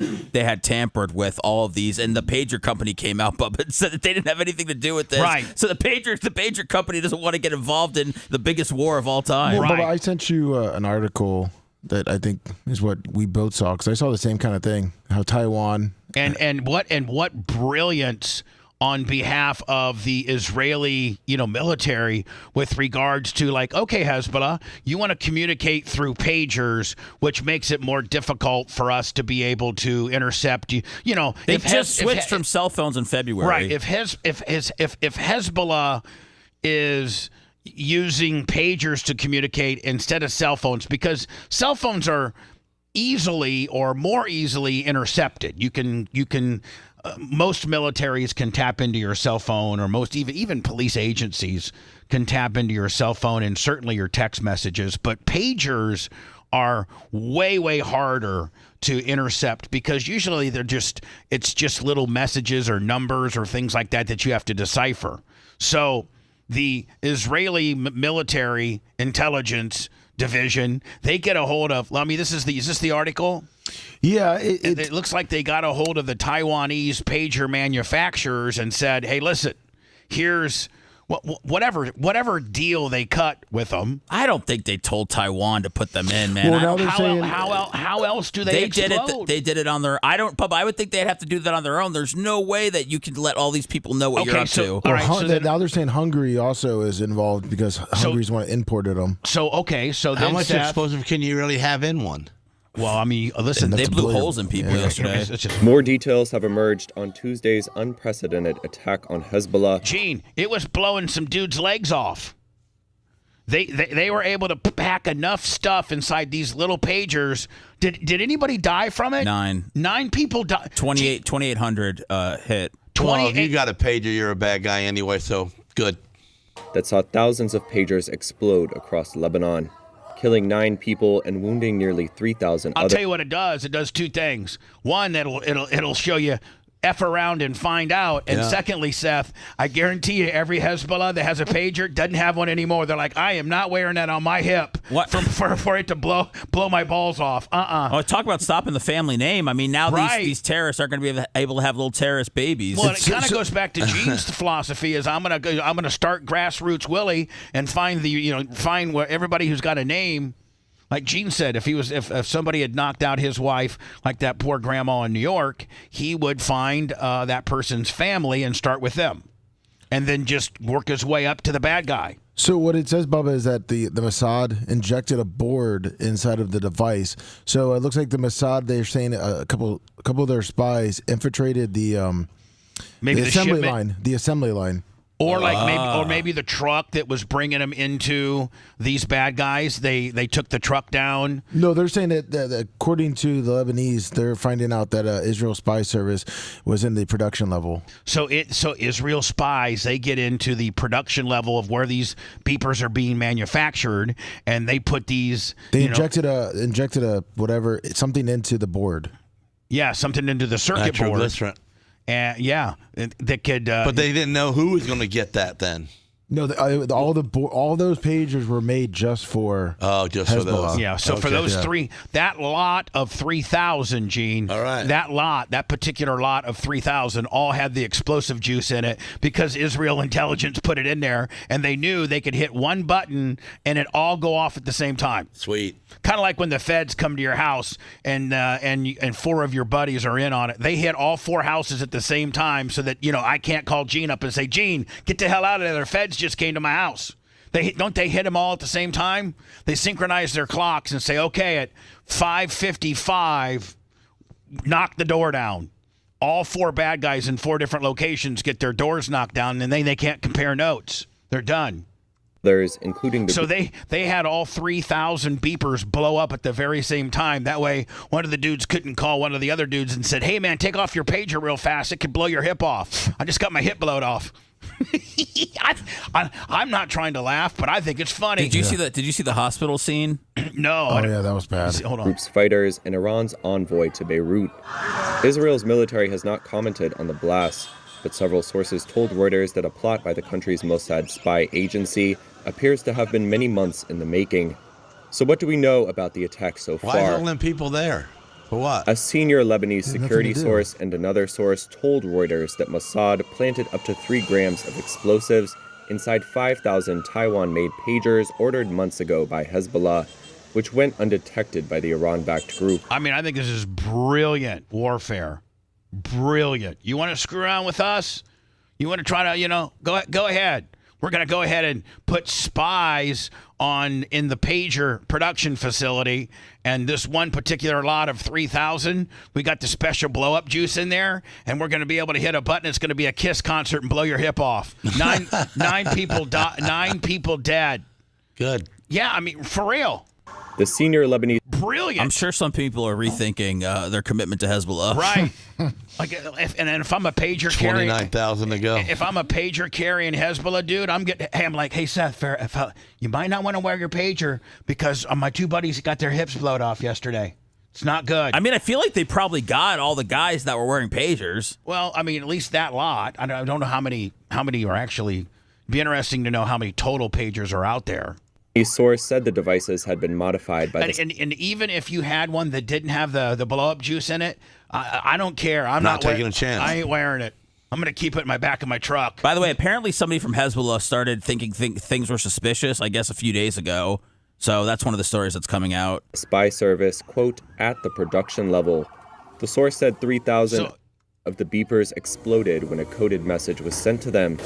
tampered with all of these, and the pager company came out, but said that they didn't have anything to do with this.
Right.
So the pager company doesn't want to get involved in the biggest war of all time.
Well, Bubba, I sent you an article that I think is what we both saw, because I saw the same kind of thing. How Taiwan
and what brilliance on behalf of the Israeli, military with regards to okay, Hezbollah, you want to communicate through pagers, which makes it more difficult for us to be able to intercept you.
They just switched from cell phones in February.
Right. If Hezbollah is using pagers to communicate instead of cell phones, because cell phones are easily or more easily intercepted. You can most militaries can tap into your cell phone, or most even police agencies can tap into your cell phone and certainly your text messages. But pagers are way, way harder to intercept, because usually it's just little messages or numbers or things like that you have to decipher. So the Israeli military intelligence division, they get a hold of, is this the article?
Yeah.
It looks like they got a hold of the Taiwanese pager manufacturers and said, hey, listen, here's whatever deal they cut with them.
I don't think they told Taiwan to put them in, man.
Well,
how else do they explode?
They did it on their. I would think they'd have to do that on their own. There's no way that you can let all these people know what you're up to.
All right, now they're saying Hungary also is involved, because Hungary's want to imported them.
So then
how much explosive can you really have in one?
Well, listen,
they blew holes in people yesterday.
More details have emerged on Tuesday's unprecedented attack on Hezbollah.
Gene, it was blowing some dudes' legs off. They were able to pack enough stuff inside these little pagers. Did anybody die from it?
9
people died.
2,800 hit.
Well, if you got a pager, you're a bad guy anyway, so good.
That saw thousands of pagers explode across Lebanon, killing 9 people and wounding nearly 3,000
I'll tell you what it does. It does two things. One, it'll show you F around and find out. And secondly, Seth, I guarantee you every Hezbollah that has a pager doesn't have one anymore. They're like, I am not wearing that on my hip for it to blow my balls off.
Oh, talk about stopping the family name. Now these terrorists aren't going to be able to have little terrorist babies.
Well, it kind of goes back to Gene's philosophy is I'm gonna start grassroots Willie and find where everybody who's got a name. Like Gene said, if somebody had knocked out his wife, like that poor grandma in New York, he would find that person's family and start with them, and then just work his way up to the bad guy.
So what it says, Bubba, is that the Mossad injected a board inside of the device. So it looks like the Mossad, they're saying a couple of their spies infiltrated the assembly line.
Or maybe the truck that was bringing them into these bad guys, they took the truck down.
No, they're saying that according to the Lebanese, they're finding out that Israel Spy Service was in the production level.
So Israel spies, they get into the production level of where these beepers are being manufactured, and they put these.
They injected something into the board.
Yeah, something into the circuit board.
Nitroglycerin.
That could.
But they didn't know who was going to get that then.
No, all those pagers were made just for
just
Hezbollah.
for those.
Yeah, so for those three, that lot of 3,000, Gene.
All right.
That particular lot of 3,000 all had the explosive juice in it because Israel intelligence put it in there, and they knew they could hit one button and it all go off at the same time.
Sweet.
Kind of like when the feds come to your house and 4 of your buddies are in on it. They hit all 4 houses at the same time so that I can't call Gene up and say, Gene, get the hell out of there. The feds just came to my house. Don't they hit them all at the same time? They synchronize their clocks and say, okay, at 5:55, knock the door down. All 4 bad guys in 4 different locations get their doors knocked down, and then they can't compare notes. They're done.
Including
So they had all 3,000 beepers blow up at the very same time. That way, one of the dudes couldn't call one of the other dudes and said, hey, man, take off your pager real fast. It could blow your hip off. I just got my hip blown off. I'm not trying to laugh, but I think it's funny.
Did you see that? Did you see the hospital scene?
No.
Oh yeah, that was bad.
Hold on.
Group's fighters and Iran's envoy to Beirut. Israel's military has not commented on the blast, but several sources told Reuters that a plot by the country's Mossad spy agency appears to have been many months in the making. So what do we know about the attack so far?
Why is all them people there? For what?
A senior Lebanese security source and another source told Reuters that Mossad planted up to 3 grams of explosives inside 5,000 Taiwan-made pagers ordered months ago by Hezbollah, which went undetected by the Iran-backed group.
I mean, I think this is brilliant warfare. Brilliant. You want to screw around with us? You want to try to, go ahead. We're going to go ahead and put spies in the pager production facility, and this one particular lot of 3,000, we got the special blow-up juice in there, and we're going to be able to hit a button. It's going to be a Kiss concert and blow your hip off. Nine people dead.
Good.
Yeah, I mean, for real.
The senior Lebanese...
Brilliant.
I'm sure some people are rethinking their commitment to Hezbollah.
Right. If I'm a pager carrying...
29,000 to go.
If I'm a pager carrying Hezbollah, dude, I'm like, hey, Seth, you might not want to wear your pager because my 2 buddies got their hips blowed off yesterday. It's not good.
I mean, I feel like they probably got all the guys that were wearing pagers.
Well, I mean, at least that lot. I don't know how many are actually... It'd be interesting to know how many total pagers are out there.
A source said the devices had been modified by
and even if you had one that didn't have the blow-up juice in it, I don't care. I'm not
taking a chance.
I ain't wearing it. I'm going to keep it in my back of my truck.
By the way, apparently somebody from Hezbollah started thinking things were suspicious, I guess, a few days ago. So that's one of the stories that's coming out.
Spy service, quote, at the production level. The source said 3,000 of the beepers exploded when a coded message was sent to them.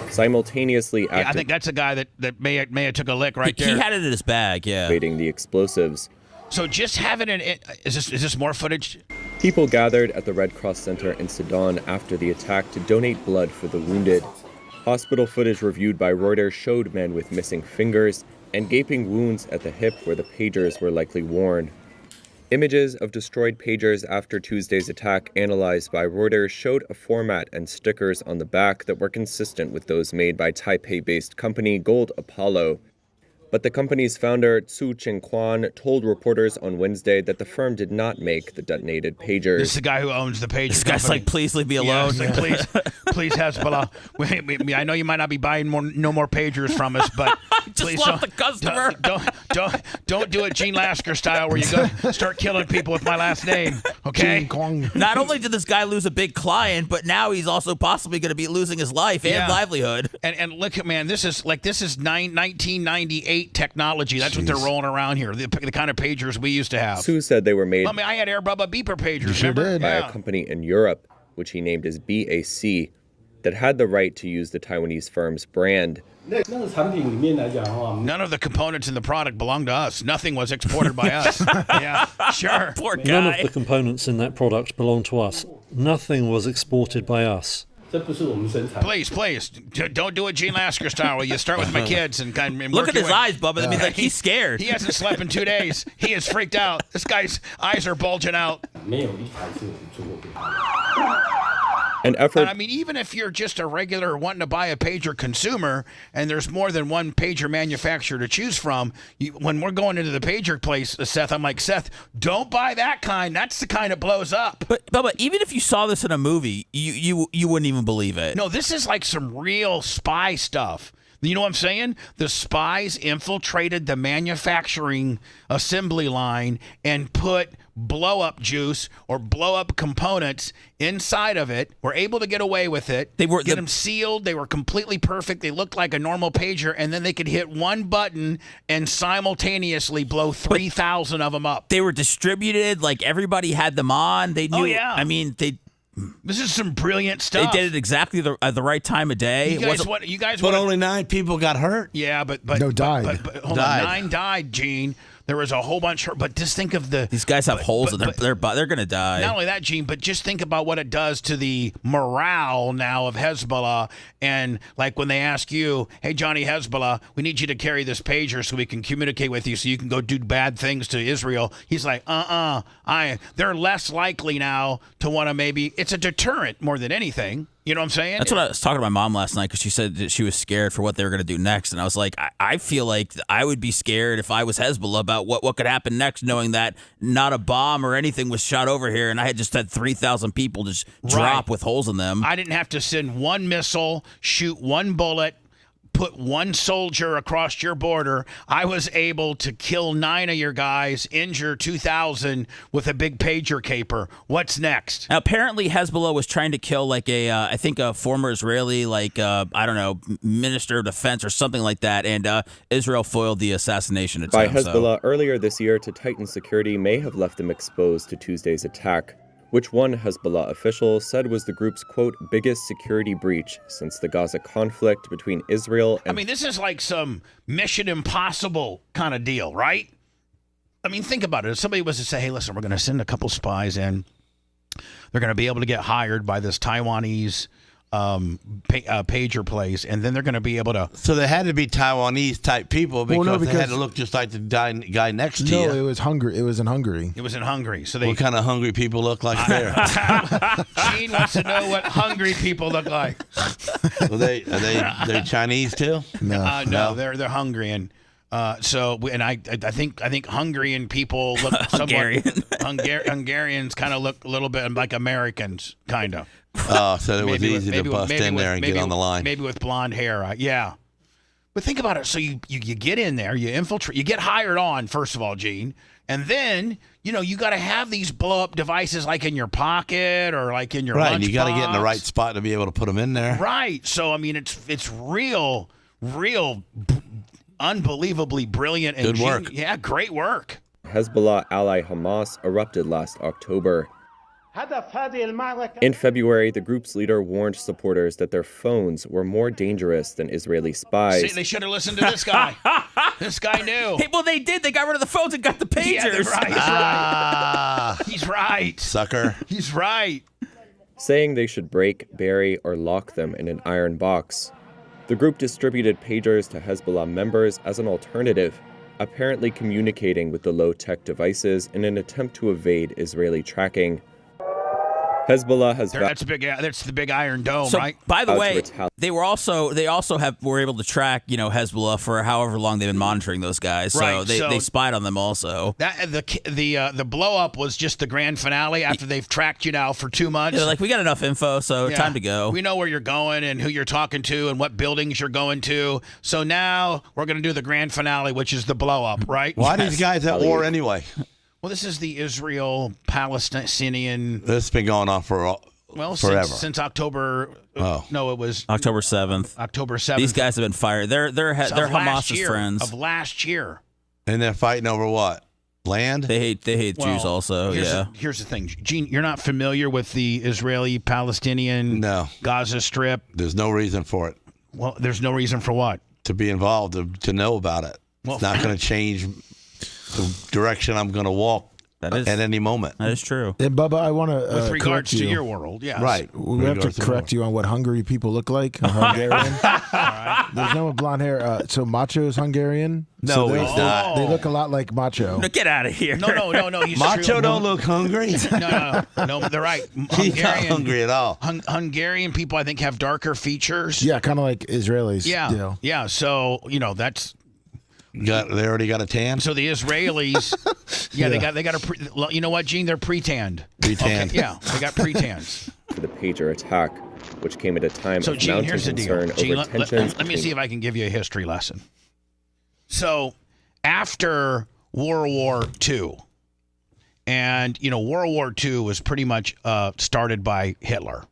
Simultaneously
I think that's a guy that may have took a lick right there.
He had it in his bag, yeah.
Activating the explosives.
So just having is this more footage?
People gathered at the Red Cross Center in Sudan after the attack to donate blood for the wounded. Hospital footage reviewed by Reuters showed men with missing fingers and gaping wounds at the hip where the pagers were likely worn. Images of destroyed pagers after Tuesday's attack analyzed by Reuters showed a format and stickers on the back that were consistent with those made by Taipei-based company Gold Apollo. But the company's founder, Tsu Ching-Kwan, told reporters on Wednesday that the firm did not make the detonated pagers.
This is the guy who owns the pager
This guy's
company.
like, please leave me alone.
Yeah, like, please, Hezbollah. I know you might not be buying no more pagers from us, but
Just love the customer.
Don't do it Gene Lasker style where you go start killing people with my last name, okay?
Not only did this guy lose a big client, but now he's also possibly going to be losing his life and livelihood.
And look at, man, this is 1998 technology. That's what they're rolling around here. The kind of pagers we used to have.
Tsu said they were made
I had Air Bubba beeper pagers.
by a company in Europe, which he named as BAC, that had the right to use the Taiwanese firm's brand.
None of the components in the product belong to us. Nothing was exported by us. Yeah, sure.
Poor guy.
None of the components in that product belong to us. Nothing was exported by us.
Please, don't do it Gene Lasker style where you start with my kids and kind of
Look at his eyes, Bubba. I mean, like he's scared.
He hasn't slept in 2 days. He is freaked out. This guy's eyes are bulging out.
An effort.
And I mean, even if you're just a regular wanting to buy a pager consumer and there's more than one pager manufacturer to choose from, when we're going into the pager place, Seth, I'm like, Seth, don't buy that kind. That's the kind that blows up.
But Bubba, even if you saw this in a movie, you wouldn't even believe it.
No, this is like some real spy stuff. You know what I'm saying? The spies infiltrated the manufacturing assembly line and put blow-up juice or blow-up components inside of it. Were able to get away with it. Get them sealed. They were completely perfect. They looked like a normal pager, and then they could hit one button and simultaneously blow 3,000 of them up.
They were distributed. Like everybody had them on. They knew.
Oh, yeah.
I mean,
This is some brilliant stuff.
They did it exactly at the right time of day.
But only 9 people got hurt.
Yeah, but
died.
But hold on, 9 died, Gene. There was a whole bunch hurt. But just think of these
guys have holes in their butt. They're gonna die.
Not only that, Gene, but just think about what it does to the morale now of Hezbollah. And like when they ask you, "Hey, Johnny Hezbollah, we need you to carry this pager so we can communicate with you, so you can go do bad things to Israel." He's like, They're less likely now to want to maybe. It's a deterrent more than anything. You know what I'm saying?
That's what I was talking to my mom last night because she said that she was scared for what they were going to do next. And I was like, I feel like I would be scared if I was Hezbollah about what could happen next, knowing that not a bomb or anything was shot over here. And I had just had 3,000 people just drop with holes in them.
I didn't have to send one missile, shoot one bullet, put one soldier across your border. I was able to kill 9 of your guys, injure 2,000 with a big pager caper. What's next?
Now, apparently, Hezbollah was trying to kill I think a former Israeli, minister of defense or something like that, and Israel foiled the assassination attempt.
By Hezbollah earlier this year to tighten security may have left them exposed to Tuesday's attack, which one Hezbollah official said was the group's, quote, biggest security breach since the Gaza conflict between Israel and...
I mean, this is like some Mission Impossible kind of deal, right? I mean, think about it. If somebody was to say, hey, listen, we're going to send a couple spies in. They're going to be able to get hired by this Taiwanese pager place, and then they're going to be able to...
So they had to be Taiwanese type people because they had to look just like the guy next to you.
No, it was Hungary. It was in Hungary.
It was in Hungary. So
what kind of hungry people look like there?
Gene wants to know what hungry people look like.
Well, they're Chinese too?
No, they're Hungarian. I think Hungarian people look
Hungarian.
Hungarians kind of look a little bit like Americans, kind of.
Oh, so it was easy to bust in there and get on the line.
Maybe with blonde hair, yeah. But think about it. So you get in there, you infiltrate, you get hired on, first of all, Gene, and then you got to have these blow up devices like in your pocket or like in your
right.
lunchbox.
And you got to get in the right spot to be able to put them in there.
Right. So I mean, it's real, unbelievably brilliant and
good work.
Yeah, great work.
Hezbollah ally Hamas erupted last October. In February, the group's leader warned supporters that their phones were more dangerous than Israeli spies.
See, they should have listened to this guy. This guy knew.
Hey, well, they did. They got rid of the phones and got the pagers.
Yeah, right. He's right.
Sucker.
He's right.
Saying they should break, bury, or lock them in an iron box. The group distributed pagers to Hezbollah members as an alternative, apparently communicating with the low-tech devices in an attempt to evade Israeli tracking. Hezbollah has...
That's the big Iron Dome, right?
By the way, they were able to track, Hezbollah for however long they've been monitoring those guys. So they spied on them also.
The blow up was just the grand finale after they've tracked you now for 2 months.
They're like, we got enough info, so time to go.
We know where you're going and who you're talking to and what buildings you're going to. So now we're going to do the grand finale, which is the blow up, right?
Why are these guys at war anyway?
Well, this is the Israel-Palestinian...
This has been going on forever.
Since October... No, it was...
October 7th.
October 7th.
These guys have been fired. They're Hamas's friends.
Of last year.
And they're fighting over what? Land?
They hate Jews also,
Here's the thing. Gene, you're not familiar with the Israeli-Palestinian Gaza Strip?
There's no reason for it.
Well, there's no reason for what?
To be involved, to know about it. Well, it's not going to change... the direction I'm going to walk at any moment.
That is true.
And Bubba, I want to
with regards to your world, yes.
Right.
We have to correct you on what Hungary people look like. Hungarian. There's no one with blonde hair. So Macho is Hungarian.
No, he's not.
They look a lot like Macho.
No, get out of here.
No. He's
Macho don't look hungry.
No, they're right.
He's not hungry at all.
Hungarian people, I think, have darker features.
Yeah, kind of like Israelis.
Yeah. So they
already got a tan.
So the Israelis, they got you know what, Gene? They're pre-tanned.
Pre-tanned.
Okay, they got pre-tans.
For the pager attack, which came at a time of
Gene,
mounting
here's the deal.
concern
Gene,
over tensions.
let me see if I can give you a history lesson. So after World War II, and World War II was pretty much started by Hitler,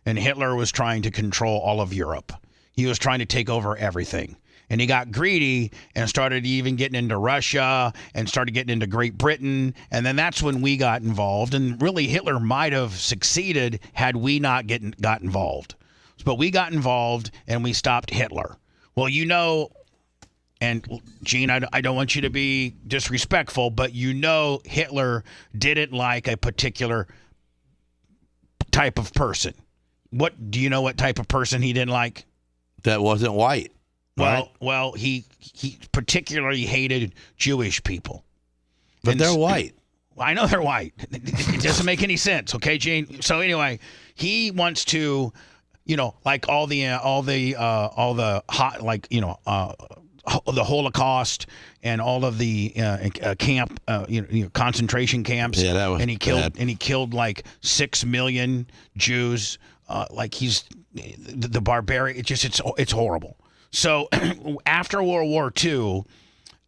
and Hitler was trying to control all of Europe. He was trying to take over everything. And he got greedy and started even getting into Russia and started getting into Great Britain. And then that's when we got involved. And really, Hitler might have succeeded had we not got involved. But we got involved and we stopped Hitler. Well, and Gene, I don't want you to be disrespectful, but Hitler didn't like a particular type of person. Do you know what type of person he didn't like?
That wasn't white.
Well, he particularly hated Jewish people.
But they're white.
I know they're white. It doesn't make any sense, okay, Gene? So anyway, he wants to like all the hot, like the Holocaust and all of the camp, concentration camps.
Yeah, that was
and he killed
bad.
like 6 million Jews. Like he's the barbarian. It's horrible. So after World War II,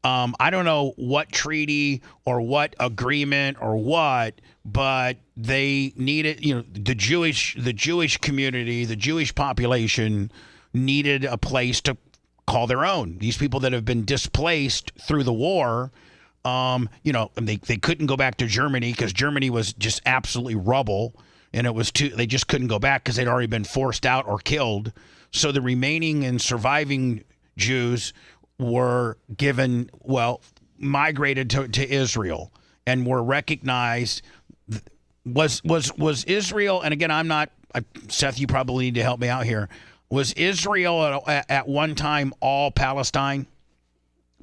I don't know what treaty or what agreement or what, but they needed, the Jewish community, the Jewish population needed a place to call their own. These people that have been displaced through the war, and they couldn't go back to Germany because Germany was just absolutely rubble, and they just couldn't go back because they'd already been forced out or killed. So the remaining and surviving Jews were migrated to Israel and were recognized. Was Israel, and again, Seth, you probably need to help me out here. Was Israel at one time all Palestine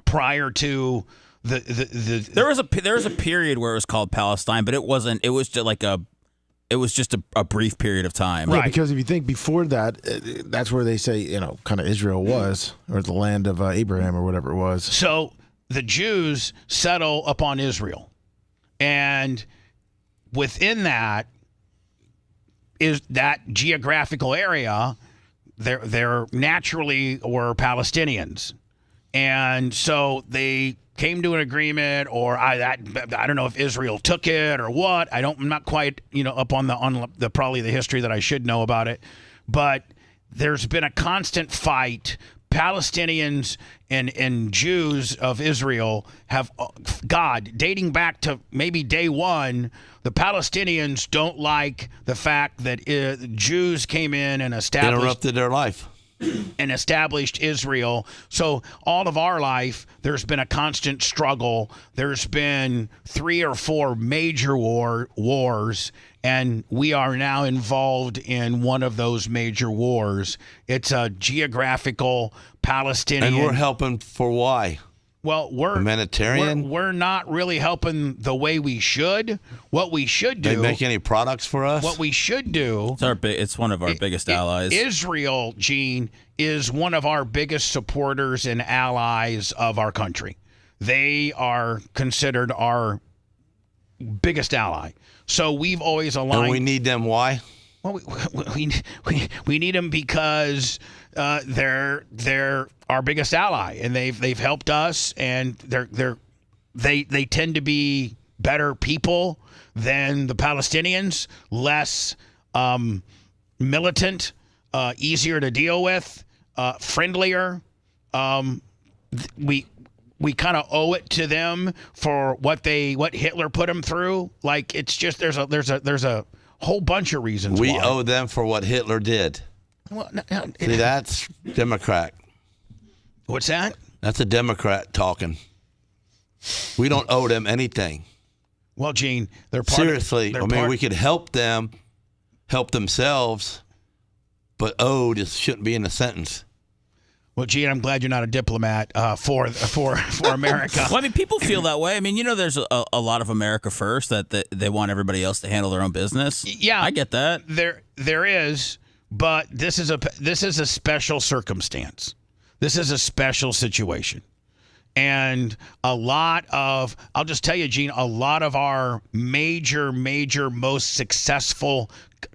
prior to
There was a period where it was called Palestine, but it wasn't. It was just a brief period of time.
Yeah, because if you think before that, that's where they say, kind of Israel was, or the land of Abraham or whatever it was.
So the Jews settle upon Israel. And within that is that geographical area, they're naturally were Palestinians. And so they came to an agreement, or I don't know if Israel took it or what. I'm not quite up on the probably the history that I should know about it, but there's been a constant fight. Palestinians and Jews of Israel have dating back to maybe day one. The Palestinians don't like the fact that Jews came in and
interrupted their life.
And established Israel. So all of our life, there's been a constant struggle. There's been 3 or 4 major wars, and we are now involved in one of those major wars. It's a geographical Palestinian.
And we're helping for why?
Well, we're
humanitarian.
We're not really helping the way we should. What we should do.
They make any products for us?
What we should do.
It's one of our biggest allies.
Israel, Gene, is one of our biggest supporters and allies of our country. They are considered our biggest ally. So we've always aligned.
And we need them. Why?
Well, we need them because they're our biggest ally, and they've helped us, and they tend to be better people than the Palestinians, less militant, easier to deal with, friendlier. We kind of owe it to them for what Hitler put them through. Like, it's just there's a whole bunch of reasons
we
why.
owe them for what Hitler did.
Well,
See, that's Democrat.
What's that?
That's a Democrat talking. We don't owe them anything.
Well, Gene, they're
seriously. We could help them, help themselves, but owed shouldn't be in the sentence.
Well, Gene, I'm glad you're not a diplomat for America.
Well, I mean, people feel that way. I mean, there's a lot of America first that they want everybody else to handle their own business.
Yeah,
I get that.
There is, but this is a special circumstance. This is a special situation. And I'll just tell you, Gene, a lot of our major, most successful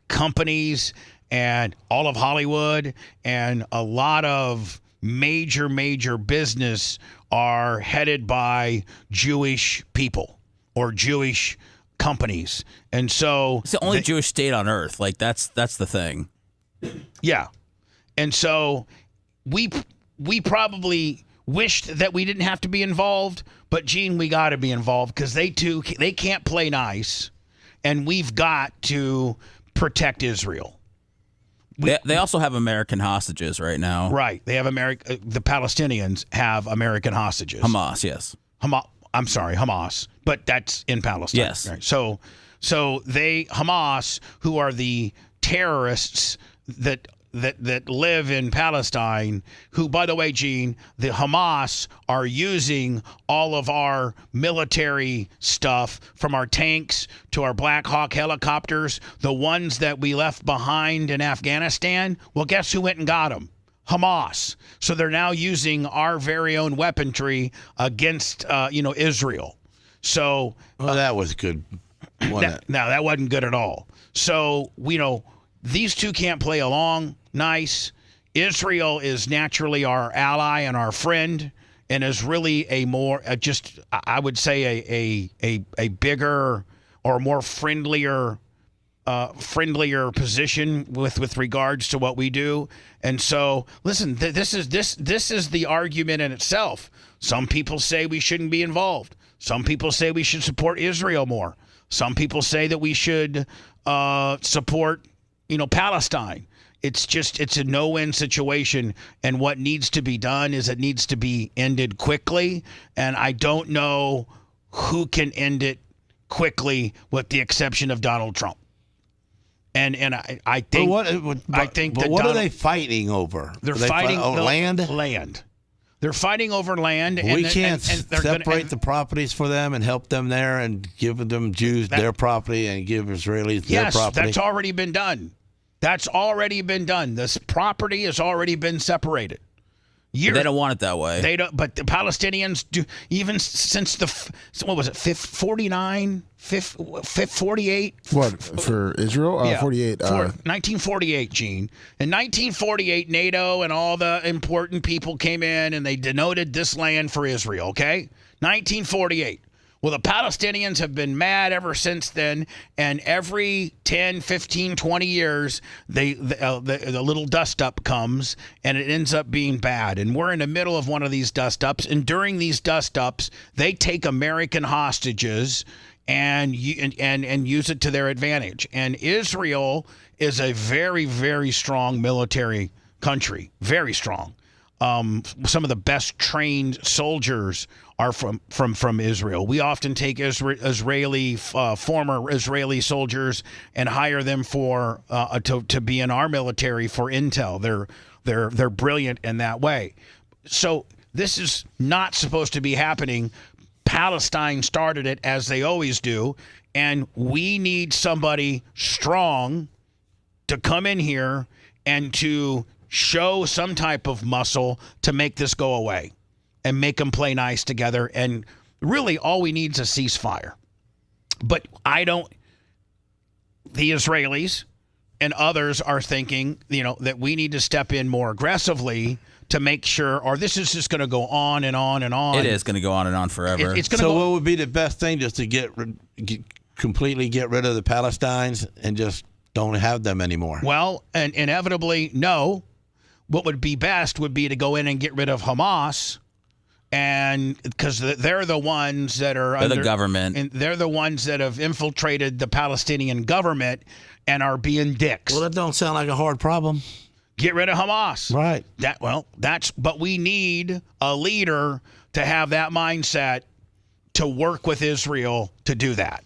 companies and all of Hollywood and a lot of major business are headed by Jewish people or Jewish companies. And so
it's the only Jewish state on earth. Like, that's the thing.
Yeah. And so we probably wished that we didn't have to be involved, but Gene, we got to be involved because they can't play nice, and we've got to protect Israel.
They also have American hostages right now.
Right. They have the Palestinians have American hostages.
Hamas, yes.
I'm sorry, Hamas, but that's in Palestine.
Yes.
Right. So Hamas, who are the terrorists that that live in Palestine, who, by the way, Gene, the Hamas are using all of our military stuff, from our tanks to our Black Hawk helicopters, the ones that we left behind in Afghanistan. Well, guess who went and got them? Hamas. So they're now using our very own weaponry against, Israel. So
that was good.
No, that wasn't good at all. So, these two can't play along nice. Israel is naturally our ally and our friend, and is really a more, I would say a bigger or more friendlier position with regards to what we do. And so, listen, this is the argument in itself. Some people say we shouldn't be involved. Some people say we should support Israel more. Some people say that we should support, Palestine. It's a no-win situation, and what needs to be done is it needs to be ended quickly, and I don't know who can end it quickly, with the exception of Donald Trump. And I think
what are they fighting over?
They're fighting
land.
Land. They're fighting over land.
We can't separate the properties for them and help them there, and give them Jews their property and give Israelis their property.
Yes, that's already been done. That's already been done. This property has already been separated.
They don't want it that way.
They don't. But the Palestinians do. Even since what was it? 49, 48.
What for Israel? 48.
1948, Gene. In 1948, NATO and all the important people came in and they denoted this land for Israel. Okay, 1948. Well, the Palestinians have been mad ever since then, and every 10, 15, 20 years, the little dust-up comes, and it ends up being bad. And we're in the middle of one of these dust-ups, and during these dust-ups, they take American hostages and use it to their advantage. And Israel is a very, very strong military country, very strong. Some of the best trained soldiers are from Israel. We often take former Israeli soldiers and hire them to be in our military for intel. They're brilliant in that way. So this is not supposed to be happening. Palestine started it, as they always do, and we need somebody strong to come in here and to show some type of muscle to make this go away and make them play nice together. And really all we need is a ceasefire. But the Israelis and others are thinking, that we need to step in more aggressively to make sure, or this is just going to go on and on and on.
It is going to go on and on forever.
What would be the best thing, just to completely get rid of the Palestinians and just don't have them anymore?
Well, and inevitably, no. What would be best would be to go in and get rid of Hamas, and because they're the ones that are
the government,
and they're the ones that have infiltrated the Palestinian government and are being dicks.
Well, that don't sound like a hard problem.
Get rid of Hamas,
right?
But we need a leader to have that mindset to work with Israel to do that,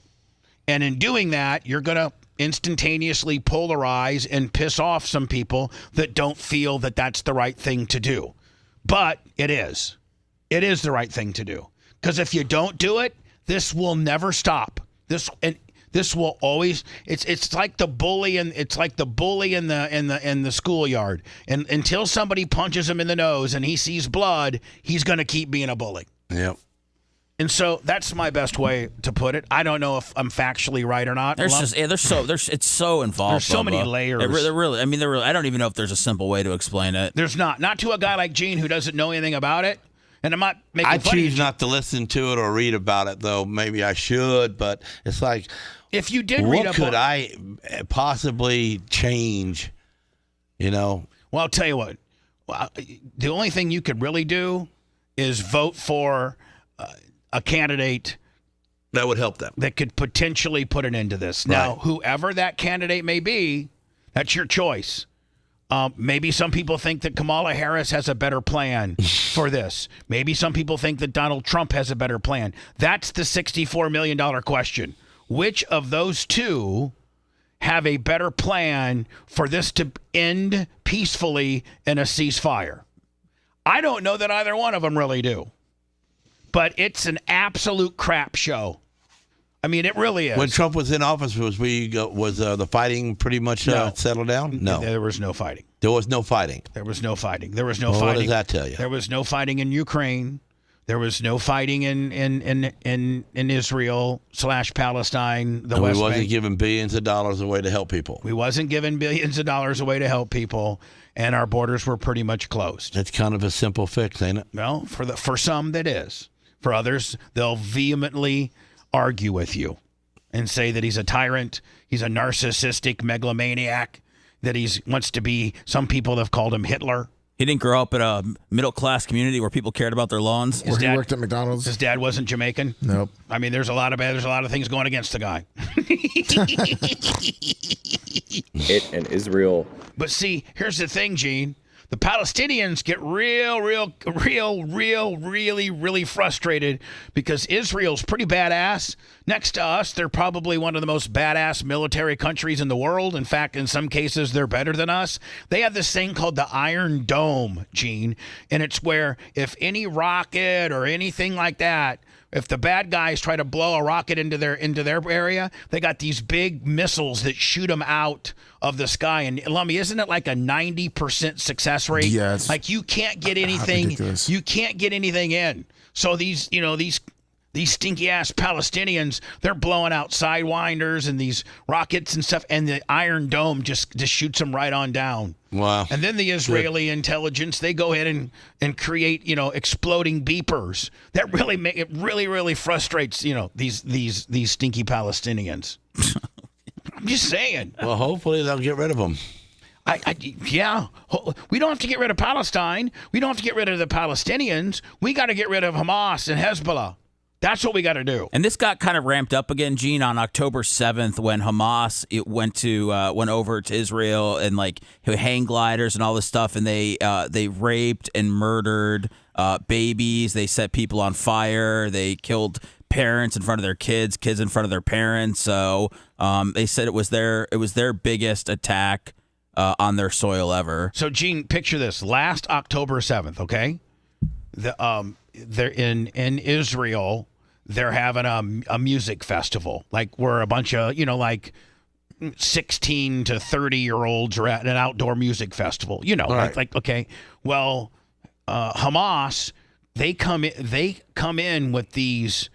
and in doing that, you're gonna instantaneously polarize and piss off some people that don't feel that that's the right thing to do. But it is the right thing to do, because if you don't do it, this will never stop. This will always. It's like the bully, and it's like the bully in the schoolyard. And until somebody punches him in the nose and he sees blood, he's going to keep being a bully.
Yep.
And so that's my best way to put it. I don't know if I'm factually right or not.
It's so involved.
There's so many layers.
I don't even know if there's a simple way to explain it.
There's not to a guy like Gene who doesn't know anything about it. And I'm not making fun of you.
I choose not to listen to it or read about it, though. Maybe I should, but it's like,
if you did read
what could I possibly change? Well,
I'll tell you what. The only thing you could really do is vote for a candidate
that would help them,
that could potentially put an end to this.
Right.
Now, whoever that candidate may be, that's your choice. Maybe some people think that Kamala Harris has a better plan for this. Maybe some people think that Donald Trump has a better plan. That's the $64 million question. Which of those two have a better plan for this to end peacefully in a ceasefire. I don't know that either one of them really do. But it's an absolute crap show. I mean, it really is.
When Trump was in office, was the fighting pretty much settled down? No.
There was no fighting.
There was no fighting.
There was no fighting. There was no
Well,
fighting.
what does that tell you?
There was no fighting in Ukraine. There was no fighting in Israel / Palestine, the
And
West
we wasn't
Bank.
giving billions of dollars away to help people.
We wasn't giving billions of dollars away to help people, and our borders were pretty much closed.
It's kind of a simple fix, ain't it?
Well, for some that is. For others, they'll vehemently argue with you and say that he's a tyrant, he's a narcissistic megalomaniac, that he wants to be. Some people have called him Hitler.
He didn't grow up in a middle-class community where people cared about their lawns.
Where he worked at McDonald's.
His dad wasn't Jamaican.
Nope.
I mean, there's a lot of things going against the guy.
It and Israel.
But see, here's the thing, Gene. The Palestinians get really frustrated because Israel's pretty badass. Next to us, they're probably one of the most badass military countries in the world. In fact, in some cases, they're better than us. They have this thing called the Iron Dome, Gene, and it's where if any rocket or anything like that, if the bad guys try to blow a rocket into their area, they got these big missiles that shoot them out of the sky. And Lummy, isn't it like a 90% success rate?
Yes.
Like you can't get anything.
Ridiculous.
You can't get anything in. So these stinky ass Palestinians, they're blowing out sidewinders and these rockets and stuff, and the Iron Dome just shoots them right on down.
Wow.
And then the Israeli intelligence, they go ahead and create, exploding beepers. That really really frustrates, these stinky Palestinians. I'm just saying.
Well, hopefully they'll get rid of them.
Yeah. We don't have to get rid of Palestine. We don't have to get rid of the Palestinians. We got to get rid of Hamas and Hezbollah. That's what we got to do.
And this got kind of ramped up again, Gene, on October 7th when Hamas went over to Israel and like hang gliders and all this stuff, and they raped and murdered babies. They set people on fire. They killed parents in front of their kids in front of their parents. So they said it was their biggest attack on their soil ever.
So, Gene, picture this: last October 7th, okay? They're in Israel. They're having a music festival, like where a bunch of 16 to 30-year-olds are at an outdoor music festival.
Right.
like okay. Well, Hamas, they come in with these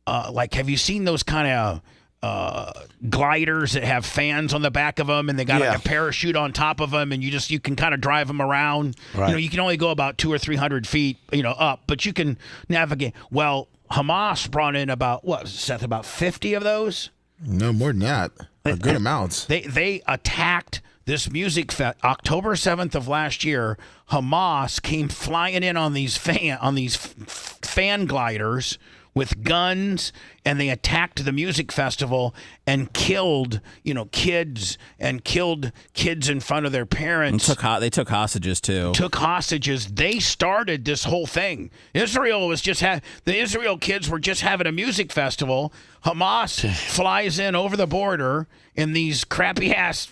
have you seen those kind of gliders that have fans on the back of them, and they got like a parachute on top of them, and you can kind of drive them around.
Right.
You can only go about 200 or 300 feet, up, but you can navigate. Well, Hamas brought in about 50 of those.
No, more than that. A good amounts.
They attacked this music October 7th of last year. Hamas came flying in on these fan gliders with guns, and they attacked the music festival and killed, kids in front of their parents.
And they took hostages too.
Took hostages. They started this whole thing. Israel was the Israel kids were just having a music festival. Hamas flies in over the border in these crappy ass,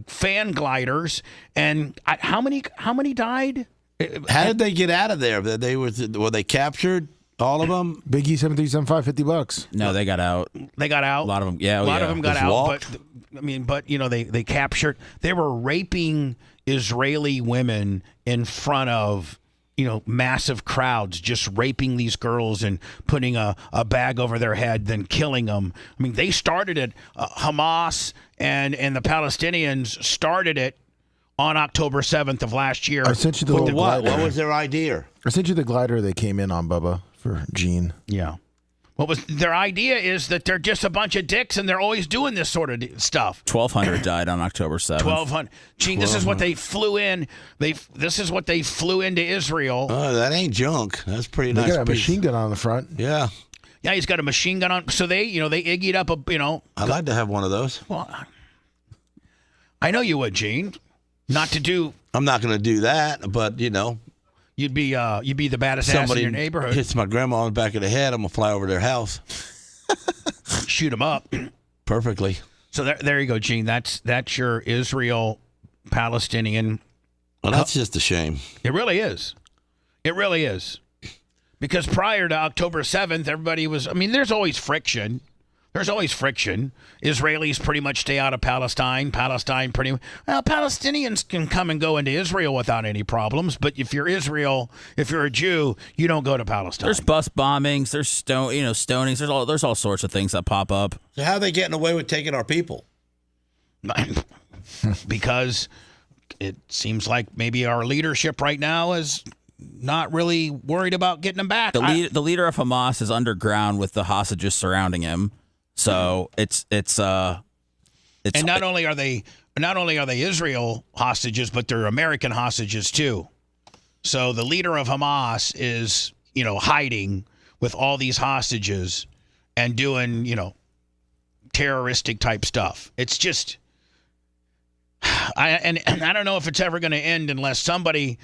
fan gliders. And how many died?
How did they get out of there? Were they captured? All of them?
Biggie 7375, $50.
No, they got out.
They got out.
A lot of them. Yeah,
a lot of them got
Just
out.
walked?
But they captured. They were raping Israeli women in front of massive crowds, just raping these girls and putting a bag over their head, then killing them. I mean, they started it. Hamas and the Palestinians started it on October 7th of last year.
I sent you the little
what?
glider.
What was their idea?
I sent you the glider they came in on, Bubba, for Gene.
Yeah. What was their idea is that they're just a bunch of dicks and they're always doing this sort of stuff.
1,200 died on October 7th.
1,200. Gene, this is what they flew in. This is what they flew into Israel.
Oh, that ain't junk. That's pretty
They
nice.
got a machine gun on the front.
Yeah.
Yeah, he's got a machine gun on. So they iggyed up
I'd like to have one of those.
Well, I know you would, Gene. Not to do.
I'm not going to do that, but
you'd be the baddest ass in your neighborhood.
Hits my grandma on the back of the head, I'm gonna fly over their house,
shoot them up
perfectly.
So there you go, Gene. That's your Israel-Palestinian.
Well, that's just a shame.
It really is. It really is. Because prior to October 7th, everybody was, I mean, there's always friction. There's always friction. Israelis pretty much stay out of Palestine. Palestinians can come and go into Israel without any problems. But if you're Israel, if you're a Jew, you don't go to Palestine.
There's bus bombings. There's stonings. There's all sorts of things that pop up.
So how are they getting away with taking our people?
Because it seems like maybe our leadership right now is not really worried about getting them back.
The leader of Hamas is underground with the hostages surrounding him. So it's and
not only are they Israel hostages, but they're American hostages too. So the leader of Hamas is, hiding with all these hostages and doing, terroristic type stuff. It's just I don't know if it's ever going to end unless somebody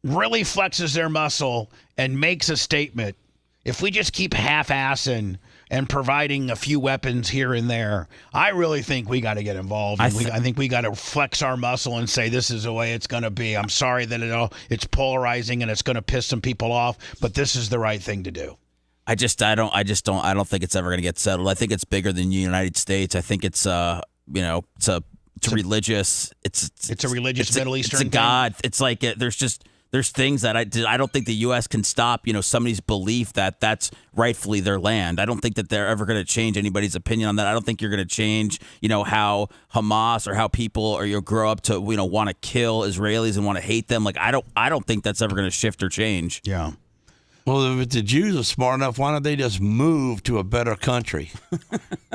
really flexes their muscle and makes a statement. If we just keep half-assing and providing a few weapons here and there, I really think we got to get involved. I think we got to flex our muscle and say this is the way it's going to be. I'm sorry that it's polarizing and it's going to piss some people off, but this is the right thing to do.
I don't think it's ever going to get settled. I think it's bigger than the United States. I think it's it's a religious
Middle Eastern
it's a god. It's like there's things that I don't think the U.S. can stop, somebody's belief that that's rightfully their land. I don't think that they're ever going to change anybody's opinion on that. I don't think you're going to change, how Hamas or how people or grow up to, want to kill Israelis and want to hate them. Like, I don't think that's ever going to shift or change.
Yeah.
Well, if the Jews are smart enough, why don't they just move to a better country?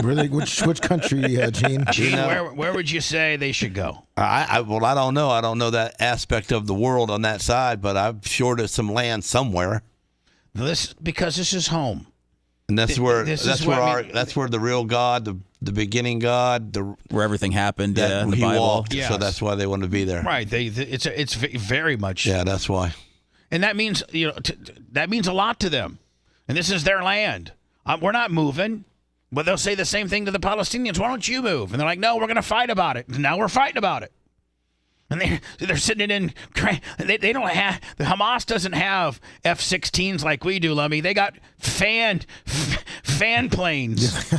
Really? Which country, Gene?
Gene, where would you say they should go?
I don't know. I don't know that aspect of the world on that side, but I'm sure there's some land somewhere.
Because this is home,
and that's where the real God, the beginning God,
where everything happened.
The
Bible.
Walked, yes. So that's why they want to be there.
Right. It's very much.
Yeah, that's why.
And that means that means a lot to them, and this is their land. We're not moving, but they'll say the same thing to the Palestinians. Why don't you move? And they're like, no, we're going to fight about it. And now we're fighting about it. And they're sitting in. They don't have. The Hamas doesn't have F-16s like we do, Lummy. They got fan planes.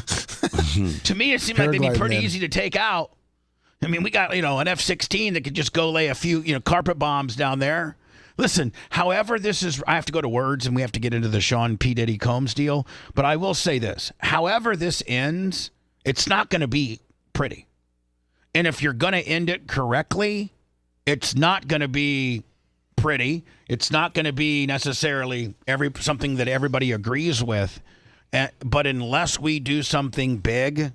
To me, it seems like they'd be pretty easy to take out. I mean, we got an F-16 that could just go lay a few carpet bombs down there. Listen, however this is, I have to go to words and we have to get into the Sean P. Diddy Combs deal, but I will say this. However this ends, it's not going to be pretty. And if you're going to end it correctly, it's not going to be pretty. It's not going to be necessarily something that everybody agrees with. But unless we do something big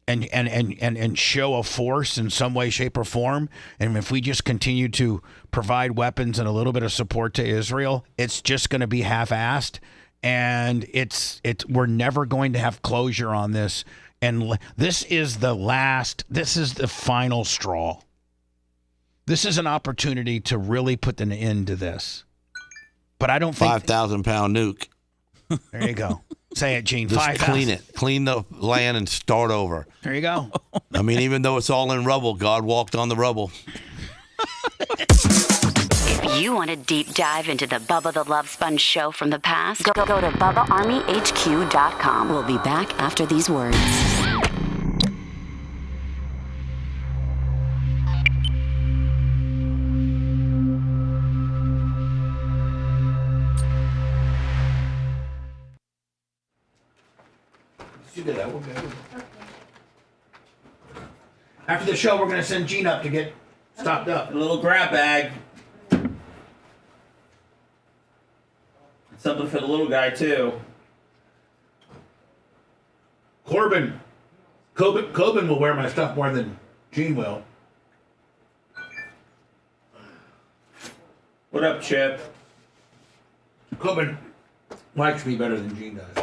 and show a force in some way, shape, or form, and if we just continue to provide weapons and a little bit of support to Israel, it's just going to be half-assed, and we're never going to have closure on this. And this is the final straw. This is an opportunity to really put an end to this. But I don't think
5,000-pound nuke.
There you go. Say it, Gene.
Just clean it. Clean the land and start over.
There you go.
I mean, even though it's all in rubble, God walked on the rubble.
If you want a deep dive into the Bubba the Love Sponge show from the past, go to BubbaArmyHQ.com. We'll be back after these words.
You did that. We'll go. After the show, we're going to send Gene up to get stocked up.
A little grab bag. Something for the little guy, too.
Corbin will wear my stuff more than Gene will.
What up, Chip?
Corbin likes me better than Gene does.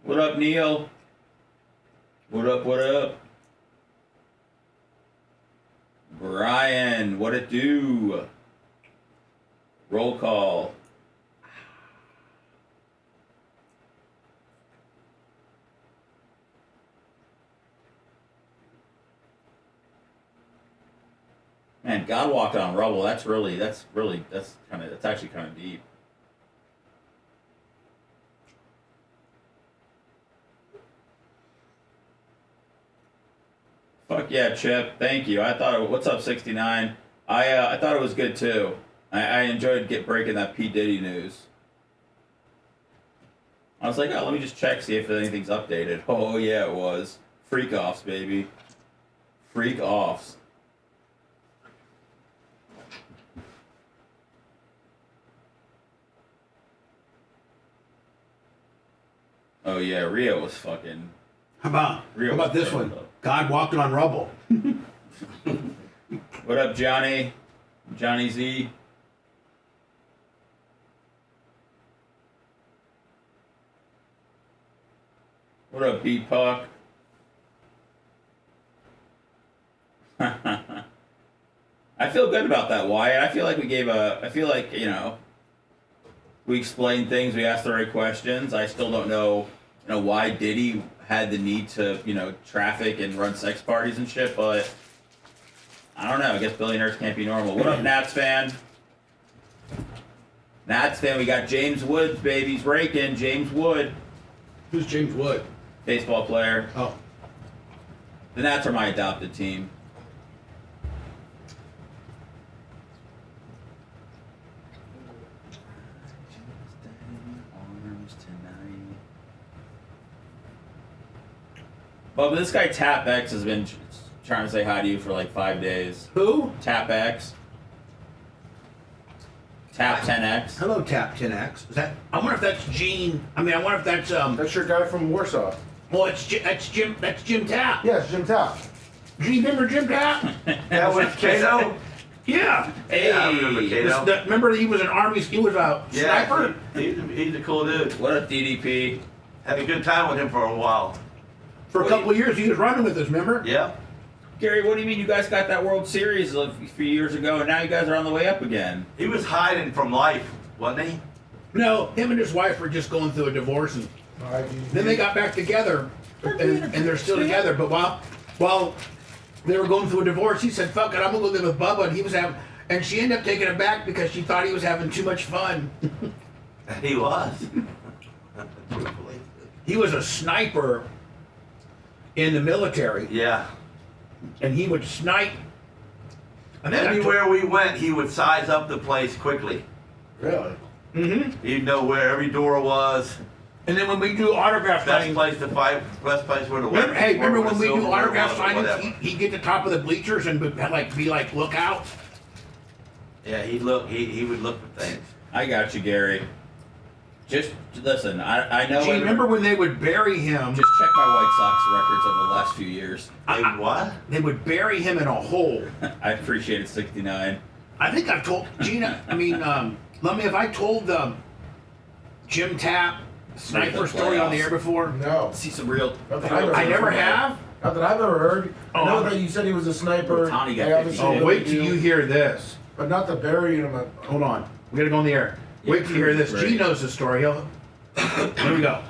What up, Neil? What up? Brian, what it do? Roll call. Man, God walked on rubble. That's actually kind of deep. Fuck yeah, Chip. Thank you. What's up, 69? I thought it was good too. I enjoyed breaking that P. Diddy news. I was like, oh, let me just check, see if anything's updated. Oh yeah, it was. Freak offs, baby. Freak offs. Oh yeah, Rio was fucking.
How about this one? God walking on rubble.
What up, Johnny? Johnny Z. What up, B-Puck? I feel good about that, Wyatt. I feel like we explained things, we asked the right questions. I still don't know, why Diddy had the need to, traffic and run sex parties and shit, but I don't know. I guess billionaires can't be normal. What up, Nats fan? Nats fan, we got James Woods, baby. He's raking. James Wood.
Who's James Wood?
Baseball player.
Oh.
The Nats are my adopted team. But this guy Tap X has been trying to say hi to you for like 5 days.
Who?
Tap X. Tap 10X.
Hello, Tap 10X. Is that? I wonder if that's Gene. I wonder if that's
That's your guy from Warsaw.
Well, that's Jim. That's Jim Tap.
Yeah, it's Jim Tap.
Do you remember Jim Tap?
That was Kato?
Yeah.
Hey.
Yeah, I remember Kato.
Remember he was an army. He was a sniper.
He's a cool dude.
What up, DDP?
Had a good time with him for a while.
For a couple of years, he was running with us. Remember?
Yeah.
Gary, what do you mean you guys got that World Series a few years ago, and now you guys are on the way up again?
He was hiding from life, wasn't he?
No, him and his wife were just going through a divorce, and then they got back together, and they're still together. But while they were going through a divorce, he said, "Fuck it, I'm gonna go live with Bubba," and she ended up taking it back because she thought he was having too much fun.
He was.
He was a sniper in the military.
Yeah.
And he would snipe.
And everywhere we went, he would size up the place quickly.
Really? Mm-hmm.
He'd know where every door was.
And then when we do autograph
best
signings,
place to fight, best place where the
remember when we do autograph signings, he'd get to the top of the bleachers and be like, look out.
Yeah, he would look for things.
I got you, Gary. Just listen. I know.
Do you remember when they would bury him?
Just check my White Sox records over the last few years.
What?
They would bury him in a hole.
I appreciate it, 69.
I think I've told Gina. Lummy, have I told the Jim Tap sniper story on the air before?
No.
See some real.
I never have.
Not that I've ever heard. I know that you said he was a sniper.
Wait till you hear this.
But not the burying him.
Hold on. We gotta go on the air. Wait till you hear this. Gene knows the story. Here we go.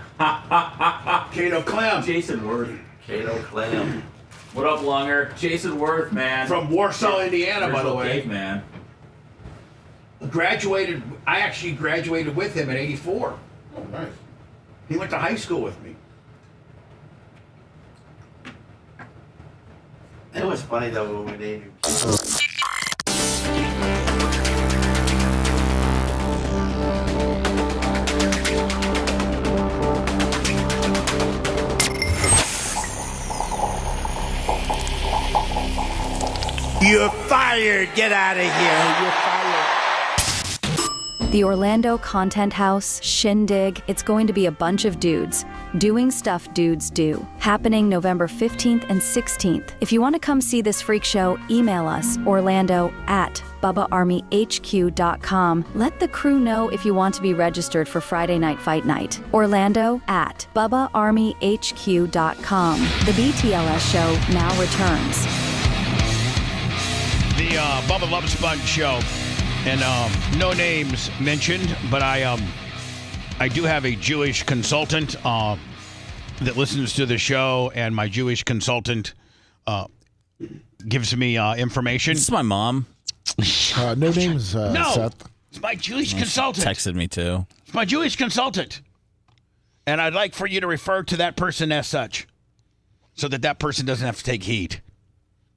Kato Clem.
Jason Worth.
Kato Clem.
What up, Lunger? Jason Worth, man.
From Warsaw, Indiana, by the way.
Man.
Graduated. I actually graduated with him in '84.
Oh, nice.
He went to high school with me.
It was funny though when we named him.
You're fired. Get out of here. You're fired.
The Orlando Content House Shindig. It's going to be a bunch of dudes doing stuff dudes do. Happening November 15th and 16th. If you want to come see this freak show, email us orlando@BubbaArmyHQ.com. Let the crew know if you want to be registered for Friday Night Fight Night. Orlando@BubbaArmyHQ.com. The BTLS show now returns.
The Bubba the Love Sponge show. And no names mentioned, but I do have a Jewish consultant that listens to the show, and my Jewish consultant gives me information.
This is my mom.
No names,
No,
Seth.
it's my Jewish
She
consultant.
texted me too.
It's my Jewish consultant. And I'd like for you to refer to that person as such, so that person doesn't have to take heat.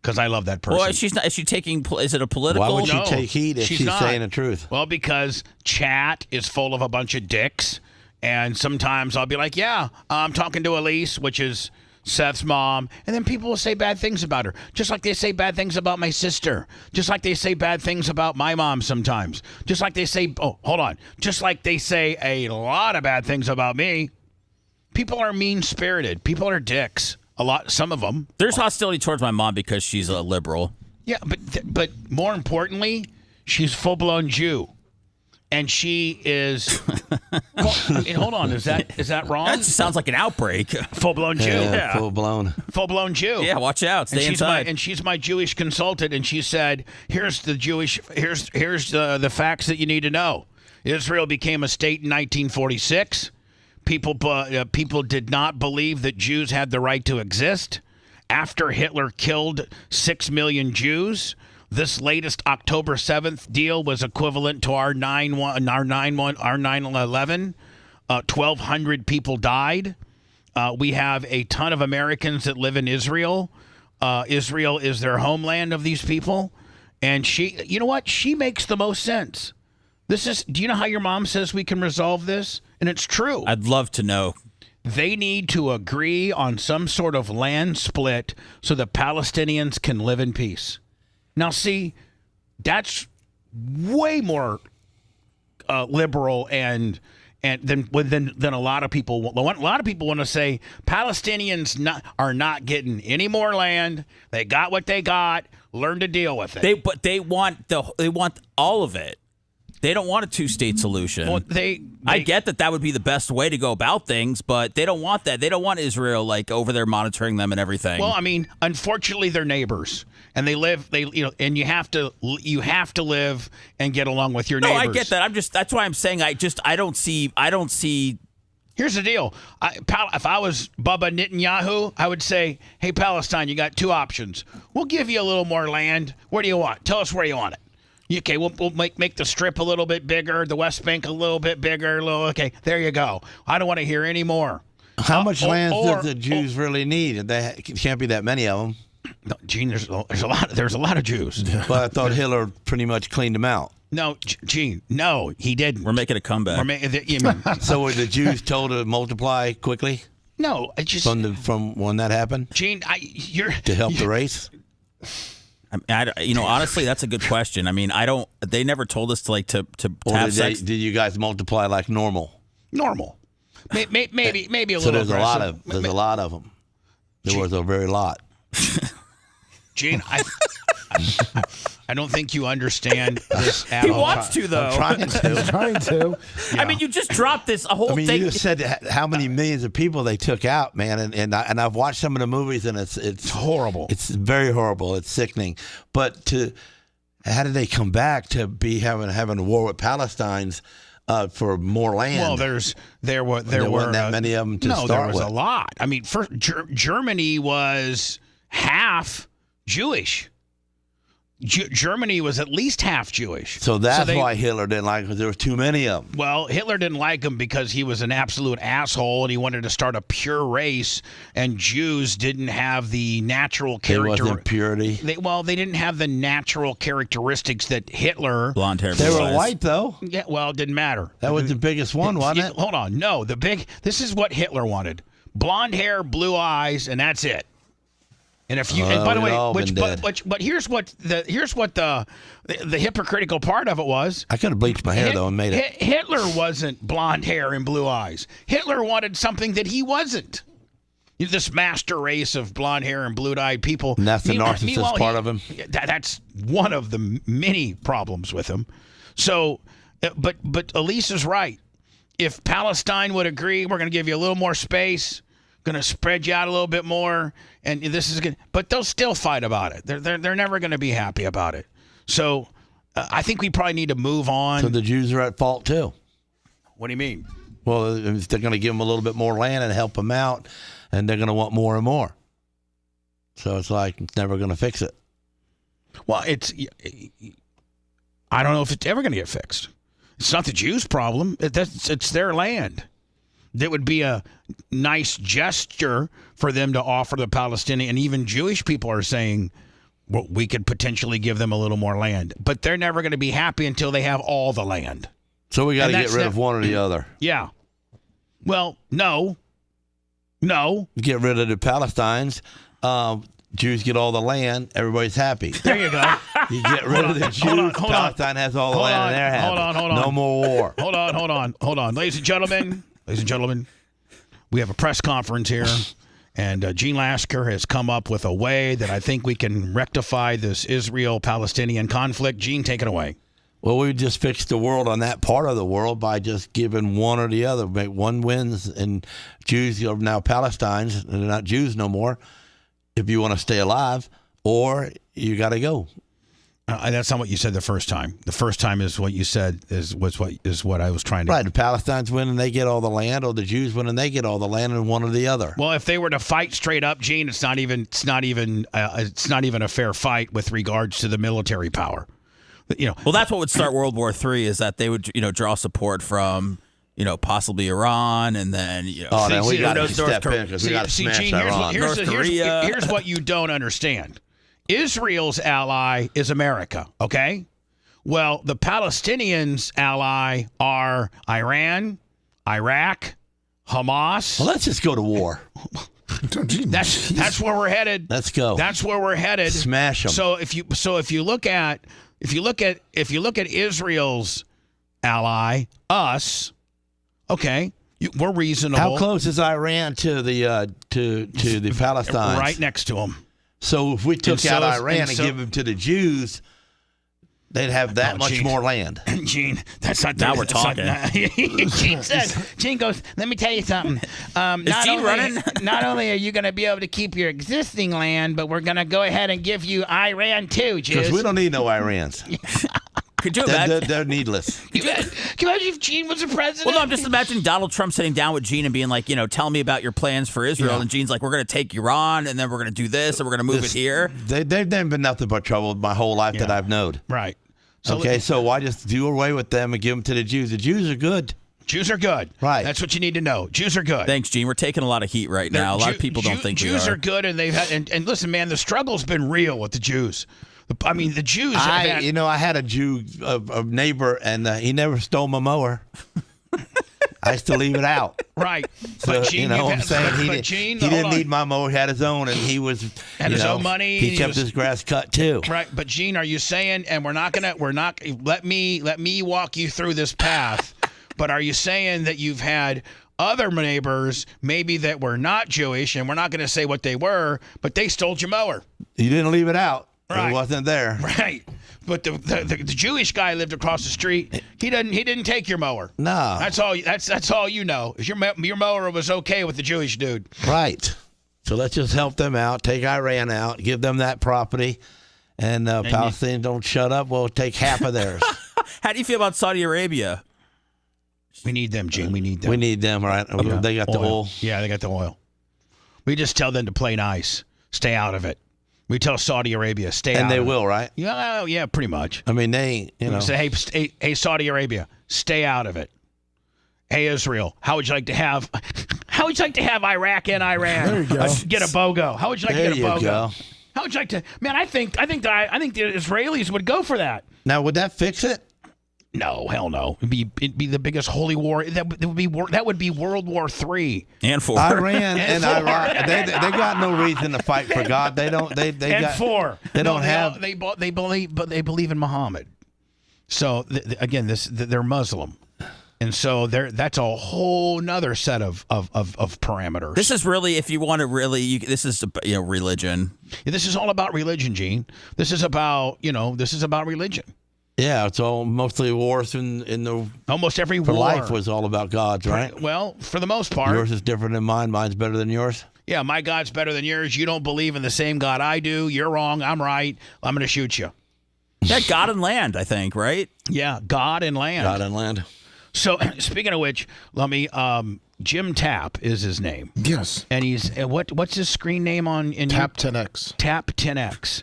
Because I love that person.
Well, she's not. Is she taking? Is it a political?
Why would she take heat if she's
not.
saying the truth?
Well, because chat is full of a bunch of dicks, and sometimes I'll be like, "Yeah, I'm talking to Elise," which is Seth's mom, and then people will say bad things about her, just like they say bad things about my sister, just like they say bad things about my mom sometimes, just like they say, just like they say a lot of bad things about me. People are mean-spirited. People are dicks. Some of them.
There's hostility towards my mom because she's a liberal.
Yeah, but more importantly, she's full-blown Jew, and she is. Hold on, is that wrong?
That just sounds like an outbreak.
Full-blown Jew.
Yeah,
full-blown Jew.
Yeah, watch out. Stay inside.
She's my Jewish consultant, and she said, "Here's the the facts that you need to know. Israel became a state in 1946." People did not believe that Jews had the right to exist. After Hitler killed 6 million Jews, this latest October 7th deal was equivalent to our 9/11. 1,200 people died. We have a ton of Americans that live in Israel. Israel is their homeland of these people. And you know what? She makes the most sense. Do you know how your mom says we can resolve this? And it's true.
I'd love to know.
They need to agree on some sort of land split so the Palestinians can live in peace. Now, see, that's way more liberal and than a lot of people. A lot of people want to say Palestinians are not getting any more land. They got what they got. Learn to deal with it.
But they want all of it. They don't want a two-state solution.
Well,
I get that would be the best way to go about things, but they don't want that. They don't want Israel over there monitoring them and everything.
Well, I mean, unfortunately, they're neighbors, and and you have to live and get along with your neighbors.
No, I get that. That's why I'm saying I don't see.
Here's the deal. If I was Bubba Netanyahu, I would say, "Hey, Palestine, you got two options. We'll give you a little more land. Where do you want? Tell us where you want it." Okay, we'll make the Strip a little bit bigger, the West Bank a little bit bigger. Okay, there you go. I don't want to hear any more.
How much land does the Jews really need? There can't be that many of them.
No, Gene, there's a lot of Jews.
But I thought Hitler pretty much cleaned them out.
No, Gene, no, he didn't.
We're making a comeback.
So were the Jews told to multiply quickly?
No, I just
from when that happened.
Gene,
to help the race.
Honestly, that's a good question. I mean, they never told us to have sex.
Did you guys multiply like normal?
Normal. Maybe a little.
So there's
aggressive.
there's a lot of them. There was a very lot.
Gene, I don't think you understand this at
He
all.
wants to, though.
I'm
trying to.
I mean, you just dropped this whole thing.
You just said how many millions of people they took out, man, and I've watched some of the movies, and it's
horrible.
It's very horrible. It's sickening. But how did they come back to be having a war with Palestine's for more land?
Well, there weren't
that many of them to start with.
No, there was a lot. I mean, first Germany was half Jewish. Germany was at least half Jewish.
So that's why Hitler didn't like it, because there were too many of them.
Well, Hitler didn't like him because he was an absolute asshole and he wanted to start a pure race, and Jews didn't have the natural character.
There wasn't purity.
They didn't have the natural characteristics that Hitler.
Blonde hair.
They were white, though.
Yeah, well, it didn't matter.
That was the biggest one, wasn't it?
Hold on. No, this is what Hitler wanted. Blonde hair, blue eyes, and that's it. And if you, and by the way, but here's what the hypocritical part of it was.
I could have bleached my hair though and made it.
Hitler wasn't blonde hair and blue eyes. Hitler wanted something that he wasn't. This master race of blonde hair and blue-eyed people.
And that's the narcissist part of him.
That's one of the many problems with him. So, but Elise is right. If Palestine would agree, we're going to give you a little more space. Going to spread you out a little bit more, and this is good. But they'll still fight about it. They're never going to be happy about it. So I think we probably need to move on.
So the Jews are at fault too.
What do you mean?
Well, if they're going to give them a little bit more land and help them out, and they're going to want more and more. So it's like it's never going to fix it.
Well, I don't know if it's ever going to get fixed. It's not the Jews' problem. It's their land. That would be a nice gesture for them to offer the Palestinian, and even Jewish people are saying, well, we could potentially give them a little more land. But they're never going to be happy until they have all the land.
So we got to get rid of one or the other.
Yeah. Well, no.
Get rid of the Palestinians. Jews get all the land. Everybody's happy.
There you go.
You get rid of the Jews. Palestine has all the land, and they're happy.
Hold on.
No more war.
Hold on. Ladies and gentlemen, we have a press conference here, and Gene Lasker has come up with a way that I think we can rectify this Israel-Palestinian conflict. Gene, take it away.
Well, we just fixed the world on that part of the world by just giving one or the other. Make one wins, and Jews are now Palestinians, and they're not Jews no more. If you want to stay alive, or you got to go.
That's not what you said the first time. The first time is what you said is what I was trying to.
Right, the Palestinians win and they get all the land, or the Jews win and they get all the land, and one or the other.
Well, if they were to fight straight up, Gene, it's not even a fair fight with regards to the military power.
Well, that's what would start World War III, is that they would, draw support from, possibly Iran, and then,
then we got to step in because we got to smash
Gene,
Iran.
Here's what you don't understand. Israel's ally is America, okay? Well, the Palestinians' ally are Iran, Iraq, Hamas.
Well, let's just go to war.
That's where we're headed.
Let's go.
That's where we're headed.
Smash them.
So if you look at Israel's ally, us, okay, we're reasonable.
How close is Iran to the Palestinians?
Right next to them.
So if we took out Iran and give them to the Jews, they'd have that much more land.
Gene, that's not.
Now we're talking.
Gene goes, let me tell you something.
Is Gene running?
Not only are you going to be able to keep your existing land, but we're going to go ahead and give you Iran too, Jews.
Because we don't need no Irans.
Could you imagine?
They're needless.
Can you imagine if Gene was the president?
Well, no, I'm just imagining Donald Trump sitting down with Gene and being like, tell me about your plans for Israel. Yeah. And Gene's like, we're going to take Iran, and then we're going to do this, and we're going to move it here.
They've never been nothing but trouble my whole life that I've known.
Right.
So why just do away with them and give them to the Jews? The Jews are good.
Jews are good.
Right.
That's what you need to know. Jews are good.
Thanks, Gene. We're taking a lot of heat right now. A lot of people don't think
Jews are good, and they've had. And listen, man, the struggle's been real with the Jews. I mean, the Jews.
I had a Jew, a neighbor, and he never stole my mower. I used to leave it out.
Right.
So,
but Gene,
I'm saying he didn't need my mower. He had his own, and he was
had his own money.
He kept his grass cut too.
Right. But Gene, are you saying? And we're not let me walk you through this path. But are you saying that you've had other neighbors, maybe that were not Jewish, and we're not going to say what they were, but they stole your mower?
You didn't leave it out.
Right.
It wasn't there.
Right. But the Jewish guy lived across the street. He didn't take your mower.
No.
That's all you know. Is your mower was okay with the Jewish dude.
Right. So let's just help them out. Take Iran out. Give them that property. And Palestinians don't shut up. We'll take half of theirs.
How do you feel about Saudi Arabia?
We need them, Gene. We need them.
We need them, right? Okay. They got the oil.
Yeah, they got the oil. We just tell them to play nice. Stay out of it. We tell Saudi Arabia, stay out.
And they
of
will,
it.
right?
Yeah, pretty much.
I mean, they,
say, hey, Saudi Arabia, stay out of it. Hey, Israel, how would you like to have Iraq and Iran?
There you go.
Get a BOGO. How would you like to get a BOGO?
Go.
How would you like to? Man, I think the Israelis would go for that.
Now, would that fix it?
No, hell no. It'd be the biggest holy war. That would be World War III
and IV.
Iran and Iraq. They got no reason to fight for God. They don't. They
and
got.
IV.
They don't have.
They believe in Muhammad. So again, they're Muslim, and so that's a whole nother set of parameters.
This is really, if you want to really, this is religion.
Yeah, this is all about religion, Gene. This is about religion.
Yeah, it's all mostly wars in the
almost every
war.
Life
was all about God's, right?
Well, for the most part.
Yours is different than mine. Mine's better than yours.
Yeah, my God's better than yours. You don't believe in the same God I do. You're wrong. I'm right. I'm going to shoot you.
Yeah, God and Land, I think, right?
Yeah, God and Land.
God and Land.
So, speaking of which, let me. Jim Tapp is his name.
Yes.
And he's what's his screen name on?
Tap 10X.
Tap 10X.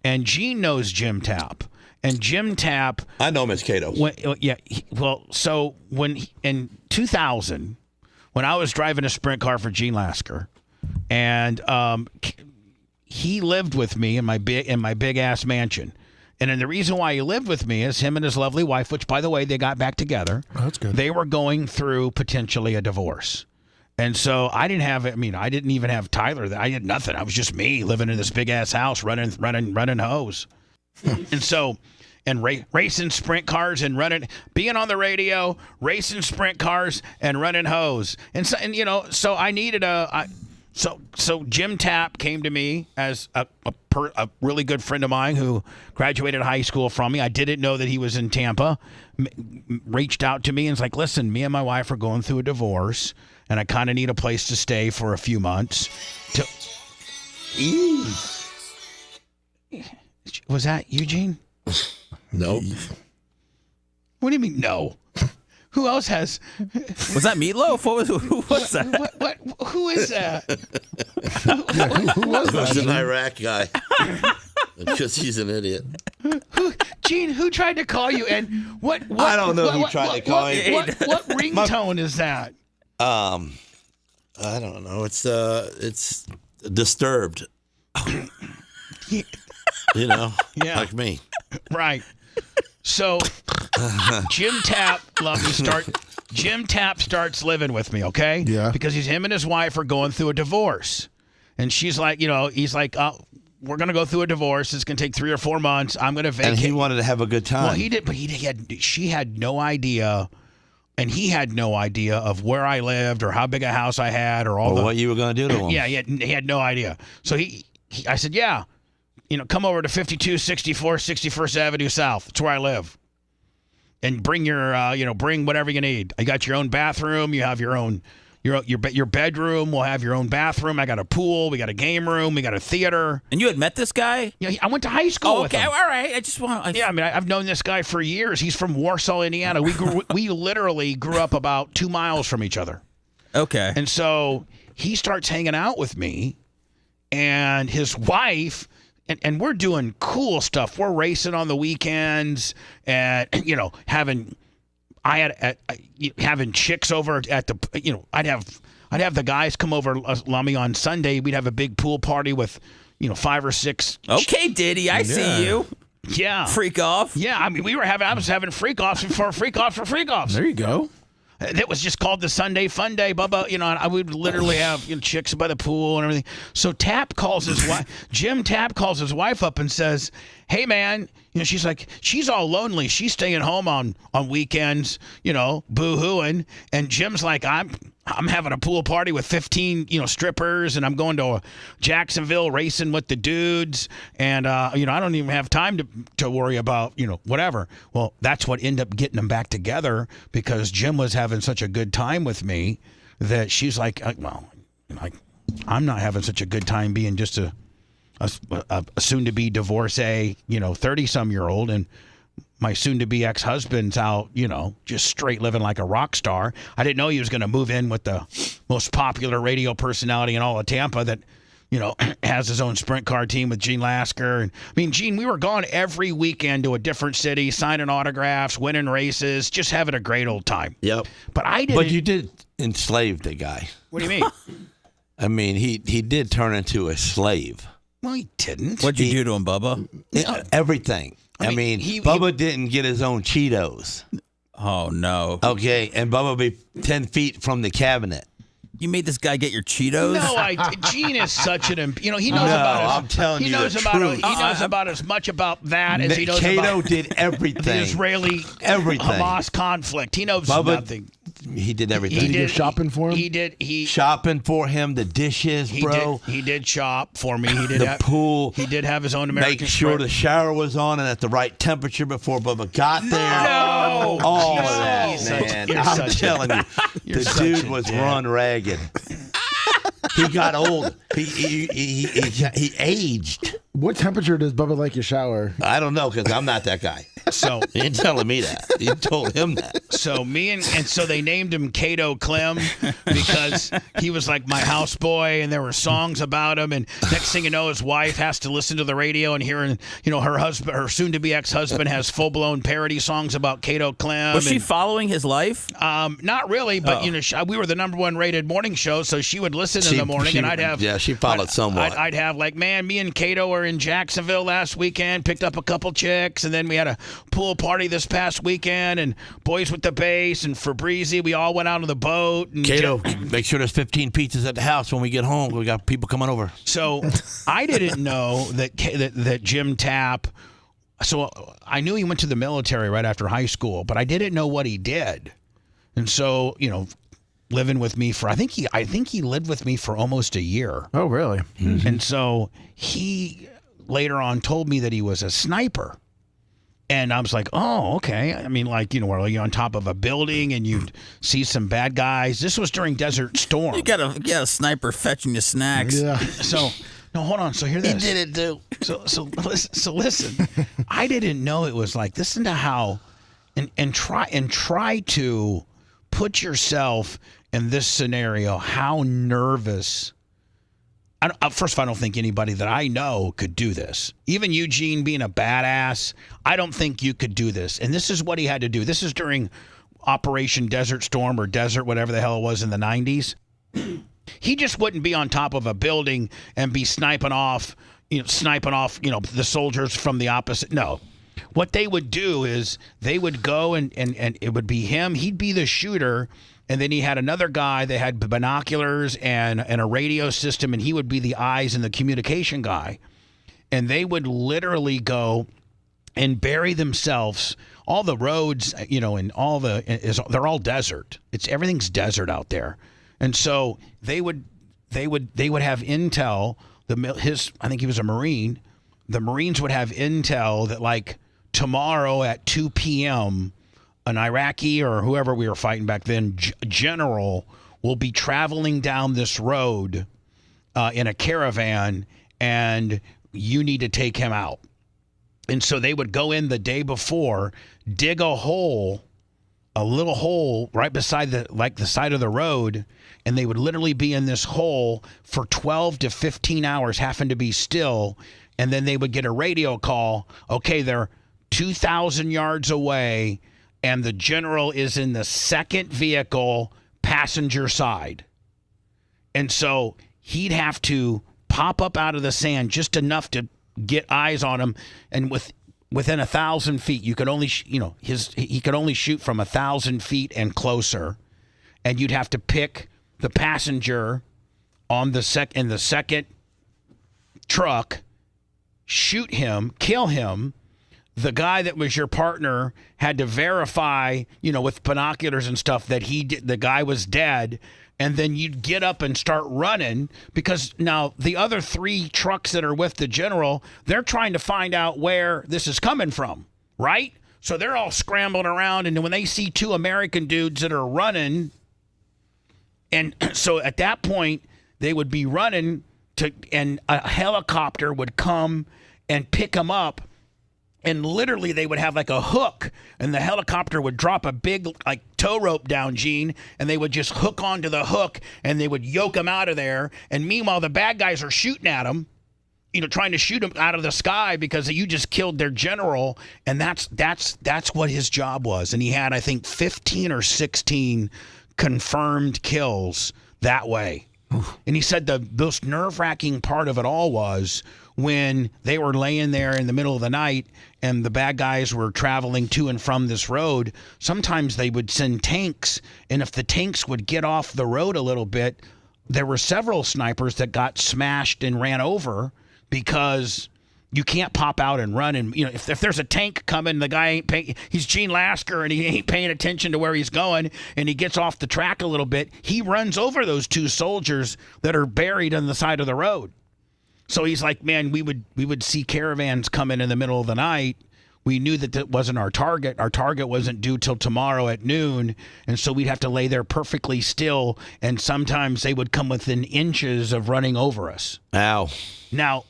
And Gene knows Jim Tapp. And Jim Tapp.
I know Miss Cato.
So in 2000, when I was driving a sprint car for Gene Lasker, and he lived with me in my big ass mansion. And then the reason why he lived with me is him and his lovely wife, which, by the way, they got back together.
Oh, that's good.
They were going through potentially a divorce. And so I didn't even have Tyler. I had nothing. I was just me living in this big ass house, running hose. And racing sprint cars and being on the radio, racing sprint cars and running hose. So I needed So Jim Tapp came to me as a really good friend of mine who graduated high school from me. I didn't know that he was in Tampa. Reached out to me and was like, "Listen, me and my wife are going through a divorce, and I kind of need a place to stay for a few months." Was that Eugene?
Nope.
What do you mean no? Who else has?
Was that Meatloaf? Who was that?
What? Who is that?
Who was
It was
that?
an Iraq guy. Because he's an idiot.
Gene, who tried to call you? And what
I don't know who tried to call you.
What ringtone is that?
I don't know. It's Disturbed. Like me.
Right. So Jim Tapp, Jim Tapp starts living with me, okay?
Yeah.
Because him and his wife are going through a divorce. And she's like, he's like, we're going to go through a divorce. It's going to take 3 or 4 months. I'm going to vacate.
And he wanted to have a good time.
Well, he did, but she had no idea, and he had no idea of where I lived or how big a house I had or
what you were going to do to him.
Yeah, he had no idea. So I said, yeah, come over to 5264 61st Avenue South. That's where I live. And bring bring whatever you need. I got your own bathroom. You have your own, your bedroom will have your own bathroom. I got a pool. We got a game room. We got a theater.
And you had met this guy?
Yeah, I went to high school with him.
All right. I just want.
I've known this guy for years. He's from Warsaw, Indiana. We literally grew up about 2 miles from each other.
Okay.
And so he starts hanging out with me, and his wife. And we're doing cool stuff. We're racing on the weekends, and having chicks over at the I'd have the guys come over, Lummy, on Sunday. We'd have a big pool party with 5 or 6.
Okay, Diddy, I see you.
Yeah,
freak off.
Yeah, I was having freak offs before freak offs for freak offs.
There you go.
It was just called the Sunday Fun Day, Bubba. And I would literally have chicks by the pool and everything. So Tapp calls his wife. Jim Tapp calls his wife up and says, "Hey, man," she's like, she's all lonely. She's staying home on weekends, boo-hooing. And Jim's like, I'm having a pool party with 15, strippers, and I'm going to Jacksonville racing with the dudes, and I don't even have time to worry about whatever. Well, that's what ended up getting them back together, because Jim was having such a good time with me that she's like, I'm not having such a good time being just a soon-to-be divorcee, 30-some-year-old, and my soon-to-be ex-husband's out, just straight living like a rock star. I didn't know he was going to move in with the most popular radio personality in all of Tampa that, has his own sprint car team with Gene Lasker. And Gene, we were gone every weekend to a different city, signing autographs, winning races, just having a great old time.
Yep.
But I didn't.
But you did enslave the guy.
What do you mean?
He did turn into a slave.
Well, he didn't.
What'd you do to him, Bubba?
Everything. Bubba didn't get his own Cheetos.
Oh, no.
Okay, and Bubba be 10 feet from the cabinet.
You made this guy get your Cheetos?
No, Gene is such an he knows
I'm telling you the truth.
He knows about as much about that as he knows
Cato
about
did everything.
the Israeli Hamas conflict. He knows
Bubba,
nothing.
He did everything.
Did he go shopping for him?
He did.
Shopping for him, the dishes, bro.
He did shop for me. He did
the pool.
He did have his own American.
Make sure the shower was on and at the right temperature before Bubba got there.
No,
all of that, man. I'm telling you, the dude was run ragged. He got old. He aged.
What temperature does Bubba like your shower?
I don't know because I'm not that guy.
So
he ain't telling me that. You told him that.
So so they named him Cato Clem because he was like my houseboy, and there were songs about him. And next thing you know, his wife has to listen to the radio and hearing, her husband, her soon-to-be ex-husband, has full-blown parody songs about Cato Clem.
Was she following his life?
Not really, but we were the #1 rated morning show, so she would listen in the morning, and I'd have
she followed somewhat.
I'd have like, man, me and Cato were in Jacksonville last weekend, picked up a couple chicks, and then we had a pool party this past weekend, and Boys with the Bass and Fabrizi, we all went out on the boat. And
Cato, make sure there's 15 pizzas at the house when we get home. We got people coming over.
So I didn't know that Jim Tapp. So I knew he went to the military right after high school, but I didn't know what he did. And so, living with me for I think he lived with me for almost a year.
Oh, really?
Mm-hmm. And so he later on told me that he was a sniper. And I was like, oh, okay. I mean, where you're on top of a building and you'd see some bad guys. This was during Desert Storm.
You got a sniper fetching you snacks.
Yeah.
So, no, hold on. So hear this.
He did it, too.
So listen. I didn't know it was like, listen to how, and try to put yourself in this scenario, how nervous. First of all, I don't think anybody that I know could do this. Even Eugene being a badass, I don't think you could do this. And this is what he had to do. This is during Operation Desert Storm or Desert, whatever the hell it was in the 90s. He just wouldn't be on top of a building and be sniping off the soldiers from the opposite. No. What they would do is they would go and it would be him. He'd be the shooter. And then he had another guy that had binoculars and a radio system, and he would be the eyes and the communication guy. And they would literally go and bury themselves. All the roads, and they're all desert. Everything's desert out there. And so they would have intel. I think he was a Marine. The Marines would have intel that tomorrow at 2 p.m. an Iraqi or whoever we were fighting back then, general, will be traveling down this road in a caravan, and you need to take him out. And so they would go in the day before, dig a little hole right beside the side of the road, and they would literally be in this hole for 12 to 15 hours, having to be still, and then they would get a radio call. Okay, they're 2,000 yards away, and the general is in the second vehicle, passenger side. And so he'd have to pop up out of the sand just enough to get eyes on him. And within 1,000 feet, you could only, he could only shoot from 1,000 feet and closer. And you'd have to pick the passenger on the second truck, shoot him, kill him. The guy that was your partner had to verify, with binoculars and stuff that the guy was dead. And then you'd get up and start running because now the other 3 trucks that are with the general, they're trying to find out where this is coming from, right? So they're all scrambling around. And when they see 2 American dudes that are running, and so at that point, they would be running and a helicopter would come and pick them up. And literally they would have a hook, and the helicopter would drop a big tow rope down, Gene, and they would just hook onto the hook, and they would yoke him out of there. And meanwhile, the bad guys are shooting at him, trying to shoot him out of the sky because you just killed their general. And that's what his job was. And he had, I think, 15 or 16 confirmed kills that way. And he said the most nerve-wracking part of it all was when they were laying there in the middle of the night and the bad guys were traveling to and from this road. Sometimes they would send tanks, and if the tanks would get off the road a little bit, there were several snipers that got smashed and ran over because you can't pop out and run. And, if there's a tank coming, the guy ain't paying, he's Gene Lasker and he ain't paying attention to where he's going, and he gets off the track a little bit. He runs over those 2 soldiers that are buried on the side of the road. So he's like, man, we would see caravans coming in the middle of the night. We knew that wasn't our target. Our target wasn't due till tomorrow at noon. And so we'd have to lay there perfectly still. And sometimes they would come within inches of running over us.
Ow.
Now,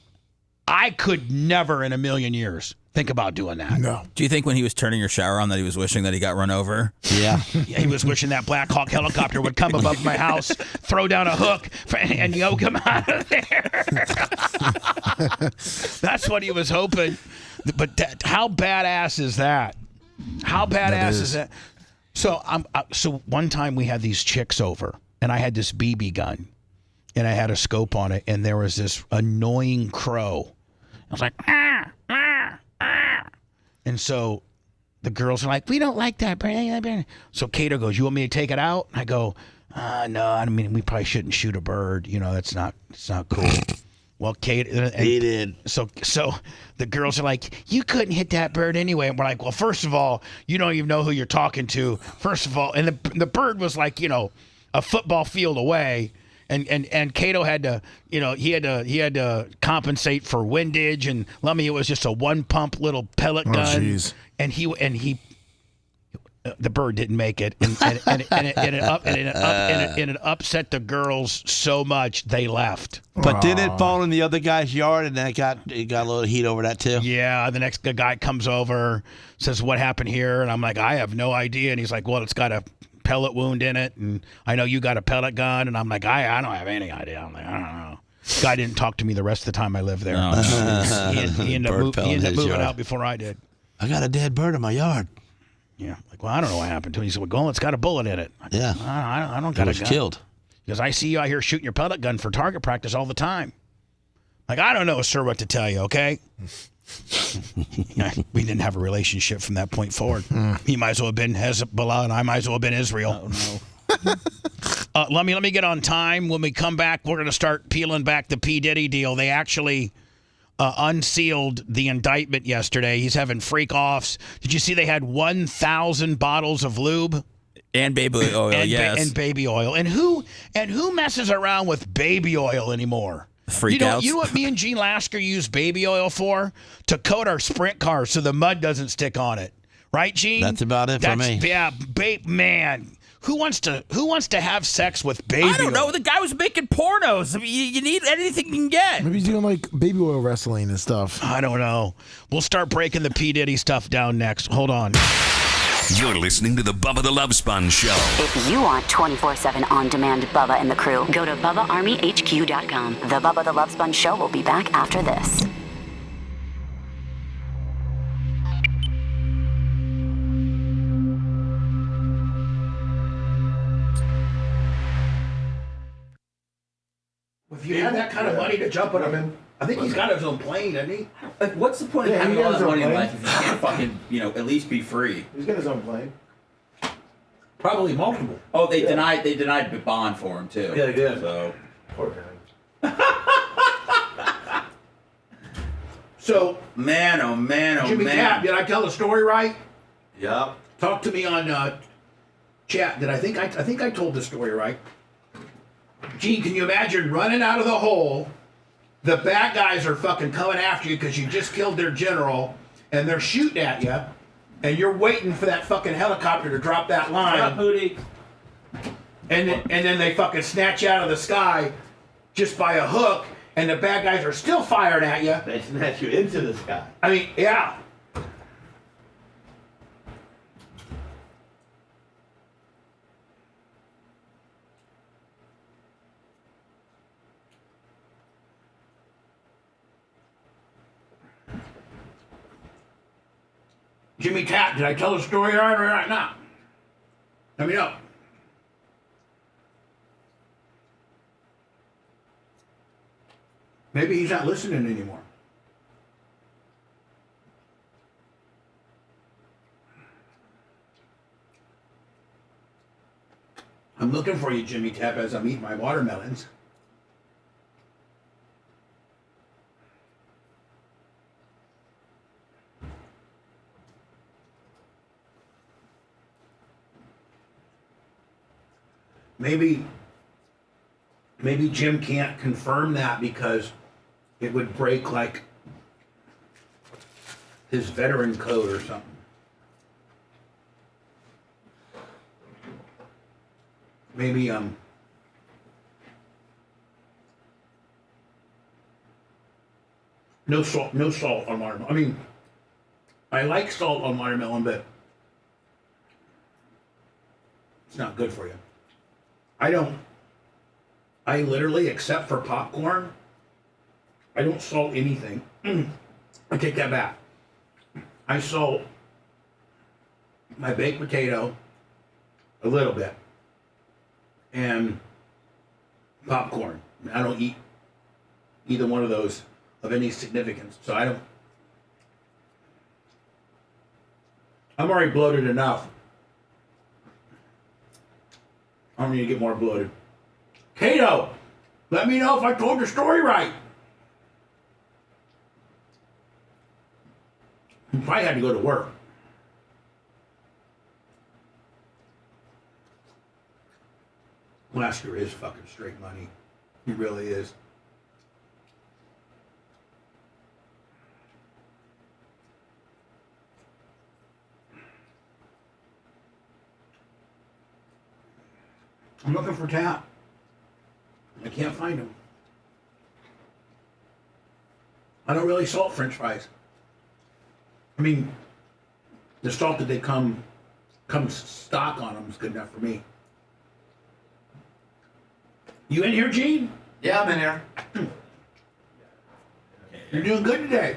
I could never in a million years think about doing that.
No.
Do you think when he was turning your shower on that he was wishing that he got run over?
Yeah.
He was wishing that Black Hawk helicopter would come above my house, throw down a hook, and yoke him out of there. That's what he was hoping. But how badass is that? How badass is that? So so one time we had these chicks over, and I had this BB gun, and I had a scope on it, and there was this annoying crow. I was like, ah, ah, ah. And so the girls are like, we don't like that. So Kato goes, you want me to take it out? I go, no, I mean, we probably shouldn't shoot a bird. You know, it's not cool. Well, Kate,
he did.
So the girls are like, you couldn't hit that bird anyway. And we're like, well, first of all, you don't even know who you're talking to. First of all, and the bird was like, a football field away. And Cato had to, he had to compensate for windage, and it was just a one pump little pellet gun.
Geez.
And he the bird didn't make it, and it upset the girls so much they left.
But didn't it fall in the other guy's yard, and then it got a little heat over that too?
Yeah, the next guy comes over, says, what happened here? And I'm like, I have no idea. And he's like, well, it's got a pellet wound in it, and I know you got a pellet gun. And I'm like, I don't have any idea. I'm like, I don't know. Guy didn't talk to me the rest of the time I lived there. He ended up moving out before I did.
I got a dead bird in my yard.
Yeah, like, well, I don't know what happened to him. He said, well, it's got a bullet in it.
Yeah.
I don't got a gun.
Killed.
Because I see you out here shooting your pellet gun for target practice all the time. Like, I don't know, sir, what to tell you, okay? We didn't have a relationship from that point forward. He might as well have been Hezbollah, and I might as well have been Israel. Oh, no. Let me get on time. When we come back, we're going to start peeling back the P. Diddy deal. They actually unsealed the indictment yesterday. He's having freak-offs. Did you see they had 1,000 bottles of lube?
And baby oil, yes.
And baby oil. And who messes around with baby oil anymore?
Freakouts.
You know what me and Gene Lasker use baby oil for? To coat our sprint cars so the mud doesn't stick on it. Right, Gene?
That's about it for me.
Yeah, man. Who wants to have sex with baby oil?
I don't know. The guy was making pornos. I mean, you need anything you can get.
Maybe he's doing like baby oil wrestling and stuff.
I don't know. We'll start breaking the P. Diddy stuff down next. Hold on.
You're listening to the Bubba the Love Sponge Show.
If you want 24/7 on-demand Bubba and the crew, go to BubbaArmyHQ.com. The Bubba the Love Sponge Show will be back after this.
If you have that kind of money to jump on him, I think he's got his own plane, doesn't he?
Like, what's the point of having all that money in life if you can't fucking, at least be free?
He's got his own plane.
Probably multiple.
Oh, they denied bond for him too.
Yeah, they did.
So
poor guy. So
man, oh man, oh
Jimmy
man.
Cap, did I tell the story right?
Yep.
Talk to me on chat. I think I told the story right. Gene, can you imagine running out of the hole? The bad guys are fucking coming after you because you just killed their general, and they're shooting at you, and you're waiting for that fucking helicopter to drop that line.
Shut up, Hootie.
And then they fucking snatch you out of the sky just by a hook, and the bad guys are still firing at you.
They snatch you into the sky.
I mean, yeah. Jimmy Tap, did I tell the story right now? Let me know. Maybe he's not listening anymore. I'm looking for you, Jimmy Tap, as I'm eating my watermelons. Maybe Jim can't confirm that because it would break like his veteran code or something. Maybe No salt on watermelon. I mean, I like salt on watermelon, but it's not good for you. I literally, except for popcorn, I don't salt anything. I take that back. I salt my baked potato a little bit and popcorn. I don't eat either one of those of any significance. So I'm already bloated enough. I don't need to get more bloated. Kato, let me know if I told the story right. You probably had to go to work. Lasker is fucking straight money. He really is. I'm looking for Tap. I can't find him. I don't really salt French fries. I mean, the salt that they come stock on them is good enough for me. You in here, Gene?
Yeah, I'm in here.
You're doing good today.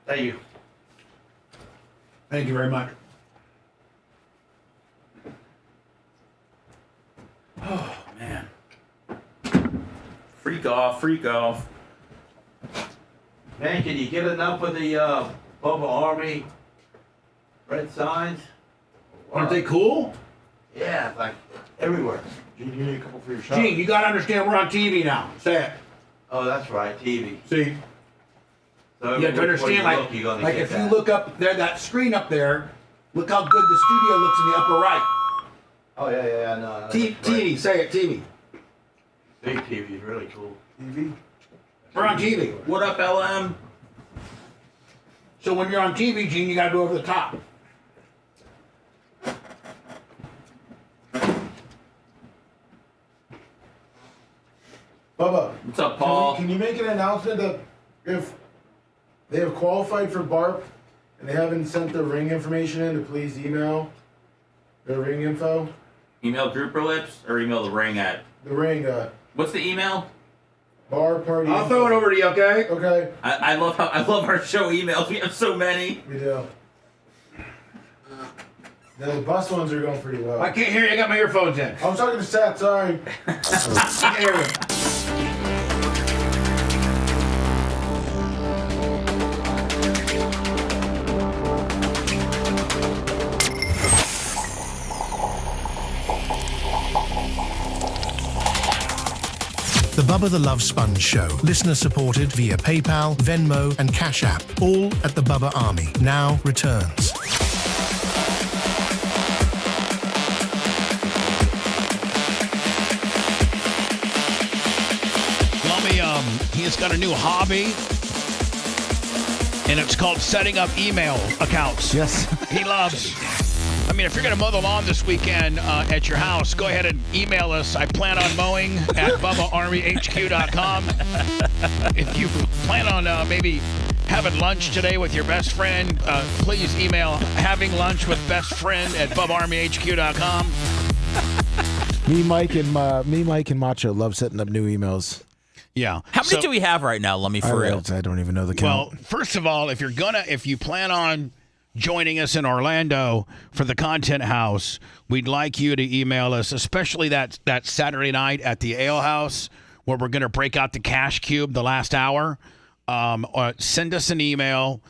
Thank you.
Thank you very much.
Oh, man. Freak off.
Man, can you get enough of the Bubba Army red signs?
Aren't they cool?
Yeah, it's like everywhere.
Gene, you need a couple for your shop.
Gene, you gotta understand we're on TV now. Say it.
Oh, that's right, TV.
See?
So
You have to understand, like if you look up there, that screen up there, look how good the studio looks in the upper right.
Oh, yeah, no.
TV, say it, TV.
Big TV is really cool.
TV? We're on TV. What up, LM? So when you're on TV, Gene, you gotta go over the top.
Bubba.
What's up, Paul?
Can you make an announcement that if they have qualified for BARP and they haven't sent their ring information in, to please email their ring info?
Email Grouper Lips or email the ring at?
The ring,
What's the email?
Bar party.
I'll throw it over to you, okay?
Okay.
I love our show emails. We have so many.
We do. Now the bus ones are going pretty well.
I can't hear you. I got my earphones in.
I'm talking to Seth, sorry.
Here we go.
The Bubba the Love Sponge Show. Listener supported via PayPal, Venmo, and Cash App. All at the Bubba Army. Now returns.
He has got a new hobby, and it's called setting up email accounts.
Yes.
He loves. I mean, if you're going to mow the lawn this weekend at your house, go ahead and email us. I plan on mowing at BubbaArmyHQ.com. If you plan on maybe having lunch today with your best friend, please email having lunch with best friend at BubbaArmyHQ.com.
Me, Mike, and Macho love setting up new emails.
Yeah.
How many do we have right now, Lummy, for real?
I don't even know the count.
Well, first of all, if you plan on joining us in Orlando for the Content House, we'd like you to email us, especially that Saturday night at the Ale House, where we're going to break out the cash cube the last hour. Or send us an email.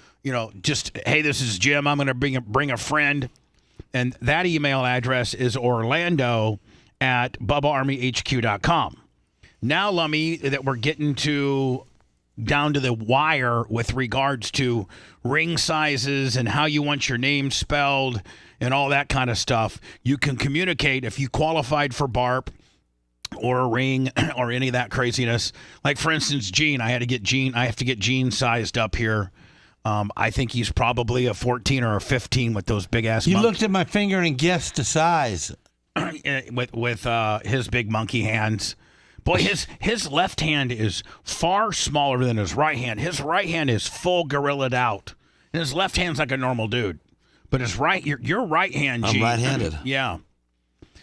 Just, hey, this is Jim. I'm going to bring a friend, and that email address is Orlando@BubbaArmyHQ.com. Now, Lummy, that we're getting down to the wire with regards to ring sizes and how you want your name spelled and all that kind of stuff, you can communicate if you qualified for BARP or a ring or any of that craziness. Like, for instance, Gene, I have to get Gene sized up here. I think he's probably a 14 or a 15 with those big ass.
You looked at my finger and guessed the size
with his big monkey hands. Boy, his left hand is far smaller than his right hand. His right hand is full gorillaed out. And his left hand's like a normal dude. But his your right hand, Gene.
I'm right-handed.
Yeah.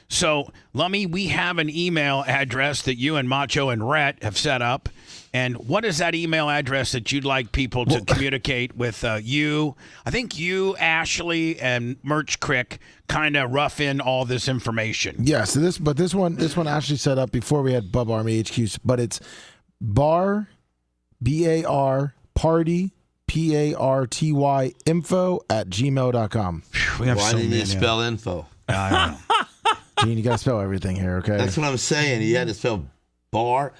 So, Lummy, we have an email address that you and Macho and Rhett have set up. And what is that email address that you'd like people to communicate with you? I think you, Ashley, and Merch Crick kind of rough in all this information.
Yeah, so this one Ashley set up before we had Bubba Army HQ, but it's bar, BAR, party, PARTY, info@gmail.com.
Why didn't you spell info?
I don't know.
Gene, you got to spell everything here, okay?
That's what I'm saying. You had to spell bar.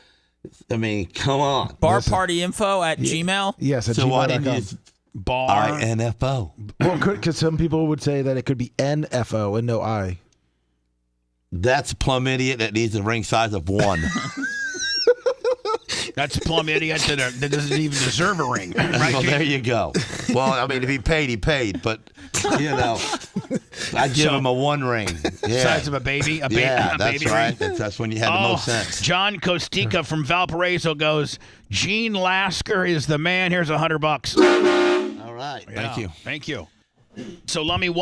I mean, come on.
Barpartyinfo@gmail?
Yes, at
so why
gmail.com.
didn't you just
Bar.
INFO?
Well, because some people would say that it could be NFO and no I.
That's a plum idiot that needs a ring size of 1.
That's a plum idiot that doesn't even deserve a ring. Right?
Well, there you go. Well, I mean, if he paid, he paid. But, you know, I'd give him a 1 ring. Yeah.
Size of a baby? A
that's
baby
right.
ring?
That's when you had the most sense.
John Costica from Valparaiso goes, Gene Lasker is the man. Here's $100.
All right.
Yeah,
Thank you.
Thank you. So, Lummy,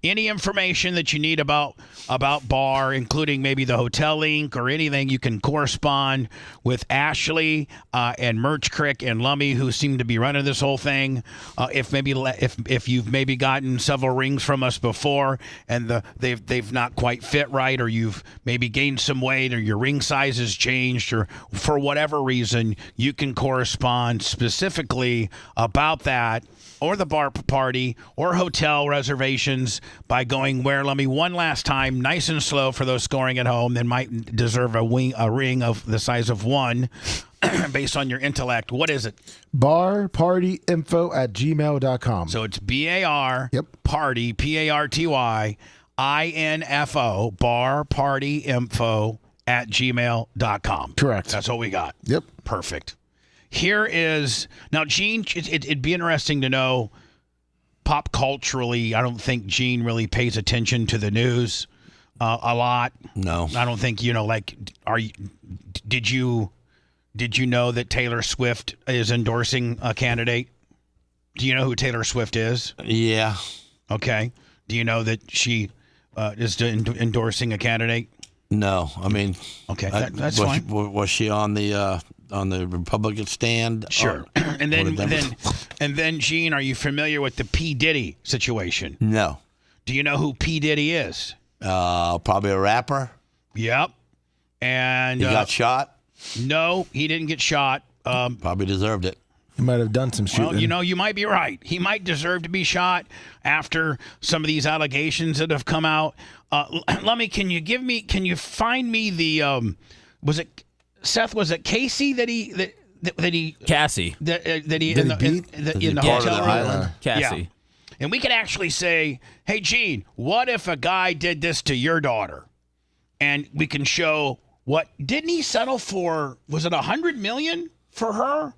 any information that you need about Bar, including maybe the hotel link or anything, you can correspond with Ashley and Merch Crick and Lummy, who seem to be running this whole thing. If you've maybe gotten several rings from us before and they've not quite fit right, or you've maybe gained some weight, or your ring size has changed, or for whatever reason, you can correspond specifically about that, or the bar party, or hotel reservations by going where, Lummy, one last time, nice and slow for those scoring at home that might deserve a ring of the size of 1 based on your intellect. What is it?
Barpartyinfo@gmail.com.
So it's BAR,
yep.
Party, PARTY, INFO, barpartyinfo@gmail.com.
Correct.
That's what we got.
Yep.
Perfect. Here is, now, Gene, it'd be interesting to know, pop culturally, I don't think Gene really pays attention to the news a lot.
No.
I don't think, did you know that Taylor Swift is endorsing a candidate? Do you know who Taylor Swift is?
Yeah.
Okay. Do you know that she is endorsing a candidate?
No. I mean,
okay, that's fine.
Was she on the Republican stand?
Sure. And then, Gene, are you familiar with the P. Diddy situation?
No.
Do you know who P. Diddy is?
Probably a rapper.
Yep. And
he got shot?
No, he didn't get shot.
Probably deserved it.
He might have done some shooting.
Well, you might be right. He might deserve to be shot after some of these allegations that have come out. Lummy, can you find me the was it Casey that he
Cassie
that he in the hotel room?
Cassie.
Yeah. And we could actually say, hey, Gene, what if a guy did this to your daughter? And we can show didn't he settle for, was it $100 million for her?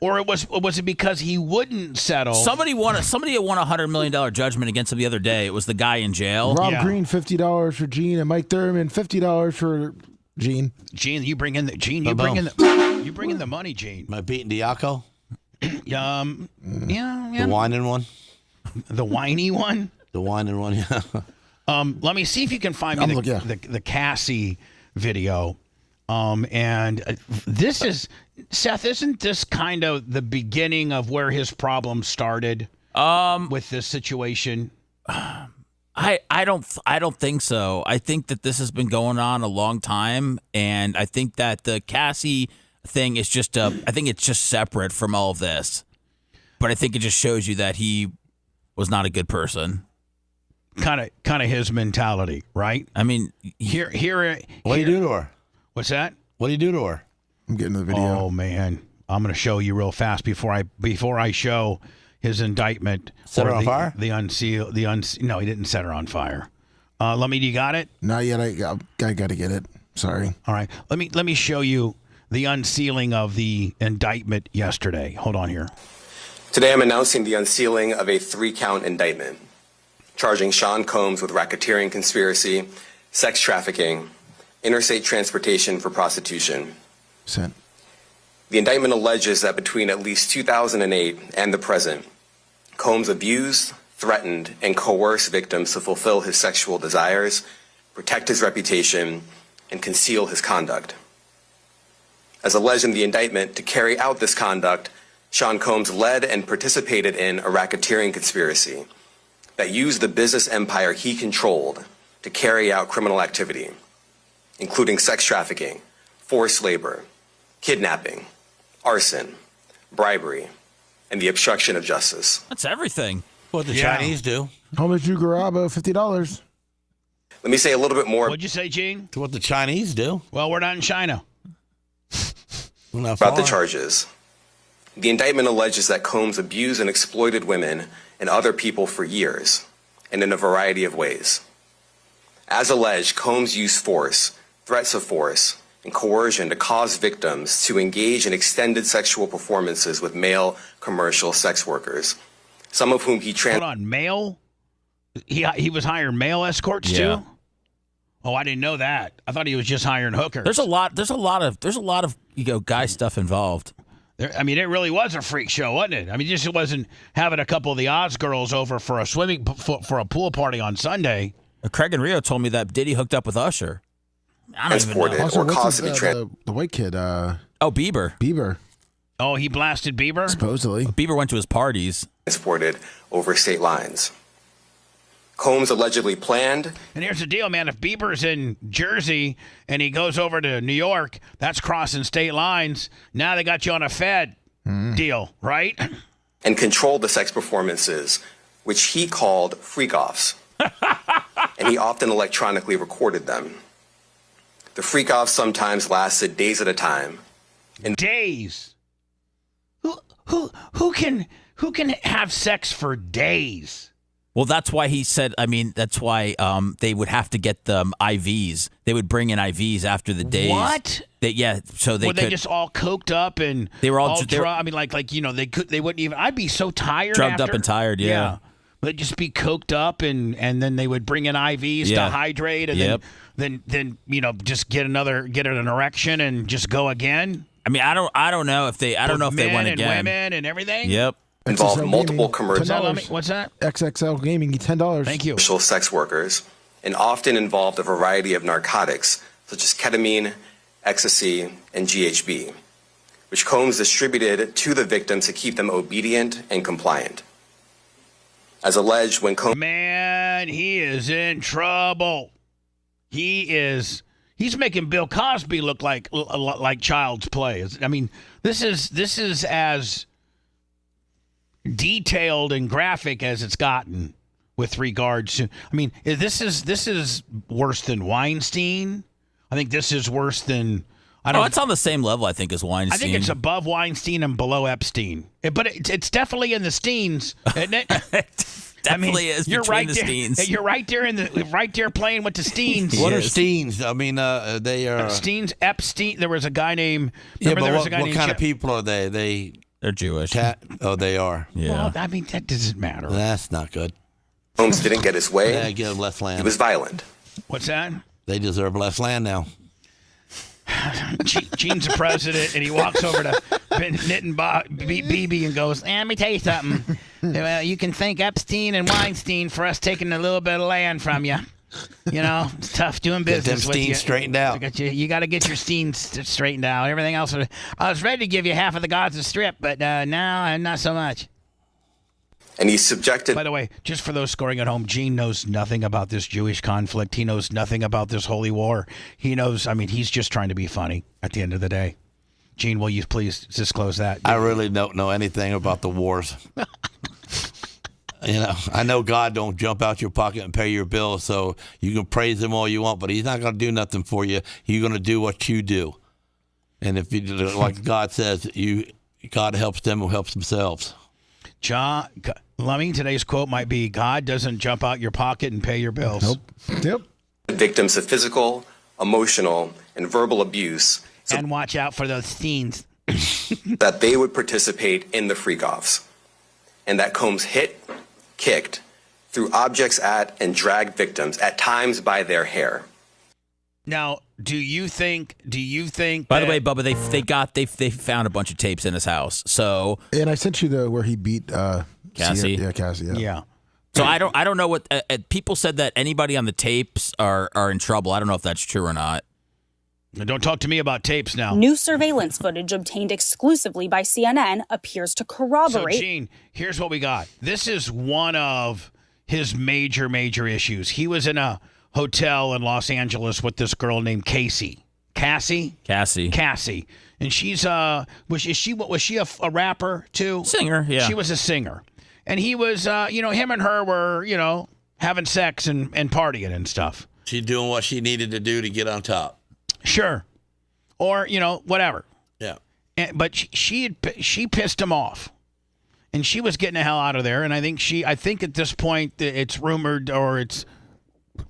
Or was it because he wouldn't settle?
Somebody had won $100 million judgment against him the other day. It was the guy in jail.
Rob Green, $50 for Gene, and Mike Thurman, $50 for Gene.
Gene, you bring in the money, Gene.
Am I beating Diaco?
Yeah.
The whining one?
The whiny one?
The whining one, yeah.
Let me see if you can find me the Cassie video. And this is, Seth, isn't this kind of the beginning of where his problem started with this situation?
I don't think so. I think that this has been going on a long time, and I think that the Cassie thing is just I think it's just separate from all of this. But I think it just shows you that he was not a good person.
Kind of his mentality, right?
I mean,
here.
What do you do to her?
What's that?
What do you do to her?
I'm getting the video.
Oh man, I'm going to show you real fast before I show his indictment.
Set her on fire?
No, he didn't set her on fire. Do you got it?
Not yet. I got to get it. Sorry.
All right. Let me show you the unsealing of the indictment yesterday. Hold on here.
Today I'm announcing the unsealing of a 3-count indictment, charging Sean Combs with racketeering conspiracy, sex trafficking, interstate transportation for prostitution.
Sent.
The indictment alleges that between at least 2008 and the present, Combs abused, threatened, and coerced victims to fulfill his sexual desires, protect his reputation, and conceal his conduct. As alleged in the indictment, to carry out this conduct, Sean Combs led and participated in a racketeering conspiracy that used the business empire he controlled to carry out criminal activity, including sex trafficking, forced labor, kidnapping, arson, bribery, and the obstruction of justice.
That's everything.
What the Chinese do.
How much you Garabo? $50.
Let me say a little bit more
What'd you say, Gene?
It's what the Chinese do.
Well, we're not in China.
about the charges. The indictment alleges that Combs abused and exploited women and other people for years, and in a variety of ways. As alleged, Combs used force, threats of force, and coercion to cause victims to engage in extended sexual performances with male commercial sex workers, some of whom he
Hold on, male? He was hiring male escorts too? Oh, I didn't know that. I thought he was just hiring hookers.
There's a lot of guy stuff involved.
I mean, it really was a freak show, wasn't it? I mean, just it wasn't having a couple of the Oz girls over for a pool party on Sunday.
Craig and Rio told me that Diddy hooked up with Usher. I don't even know.
Also, what's the white kid?
Bieber.
Bieber.
Oh, he blasted Bieber?
Supposedly.
Bieber went to his parties.
Transported over state lines. Combs allegedly planned.
And here's the deal, man. If Bieber's in Jersey and he goes over to New York, that's crossing state lines. Now they got you on a Fed deal, right?
And controlled the sex performances, which he called freak-offs. And he often electronically recorded them. The freak-offs sometimes lasted days at a time.
And days? Who can have sex for days?
Well, that's why he said, that's why they would have to get the IVs. They would bring in IVs after the days.
What?
So they
were they just all coked up and
they were all
they wouldn't even. I'd be so tired.
Drugged
after.
up and tired, yeah.
They'd just be coked up and then they would bring in IVs to hydrate and then just get an erection and just go again.
I mean, I don't know if they went again.
And women and everything.
Yep.
Involved
XXL
multiple
Gaming,
commercial.
What's that?
XXL Gaming, $10.
Thank you.
Commercial sex workers, and often involved a variety of narcotics such as ketamine, ecstasy, and GHB, which Combs distributed to the victims to keep them obedient and compliant. As alleged, when Combs...
Man, he is in trouble. He's making Bill Cosby look like child's play. I mean, this is as detailed and graphic as it's gotten with regards to. I mean, this is worse than Weinstein. I think this is worse than.
It's on the same level, I think, as Weinstein.
I think it's above Weinstein and below Epstein. But it's definitely in the Steens, isn't it?
Definitely is.
You're
between
right
the
there.
Steens.
You're right there playing with the Steens.
What are Steens? I mean, they are
Steens. Epstein. There was a guy named.
But
there was
what
a guy named
kind of people are they?
They're Jewish.
They are.
Yeah.
Well, I mean, that doesn't matter.
That's not good.
Combs didn't get his way.
Yeah, give them less land.
He was violent.
What's that?
They deserve less land now.
Gene's the president, and he walks over to Nitin Bibi and goes, let me tell you something. Well, you can thank Epstein and Weinstein for us taking a little bit of land from you. You know, it's tough doing business with you.
Get them Steens straightened out.
You got to get your Steens straightened out. Everything else, I was ready to give you half of the Gaza Strip, but now not so much.
And he's subjected.
By the way, just for those scoring at home, Gene knows nothing about this Jewish conflict. He knows nothing about this holy war. He knows, he's just trying to be funny at the end of the day. Gene, will you please disclose that?
I really don't know anything about the wars. I know God don't jump out your pocket and pay your bills, so you can praise him all you want, but he's not going to do nothing for you. You're going to do what you do. And if you, like God says, God helps them who helps themselves.
John, today's quote might be, God doesn't jump out your pocket and pay your bills.
Nope. Yep.
Victims of physical, emotional, and verbal abuse.
And watch out for those Steens.
That they would participate in the freak-offs. And that Combs hit, kicked, threw objects at, and dragged victims, at times by their hair.
Now, do you think?
By the way, Bubba, they found a bunch of tapes in his house. So,
and I sent you where he beat
Cassie.
Cassie.
Yeah.
So I don't know what people said that anybody on the tapes are in trouble. I don't know if that's true or not.
Don't talk to me about tapes now.
New surveillance footage obtained exclusively by CNN appears to corroborate.
So, Gene, here's what we got. This is one of his major issues. He was in a hotel in Los Angeles with this girl named Cassie. Cassie. And she's was she a rapper too?
Singer, yeah.
She was a singer. And he was him and her were, having sex and partying and stuff.
She's doing what she needed to do to get on top.
Sure. Or, whatever.
Yeah.
But she pissed him off. And she was getting the hell out of there. And I think at this point it's rumored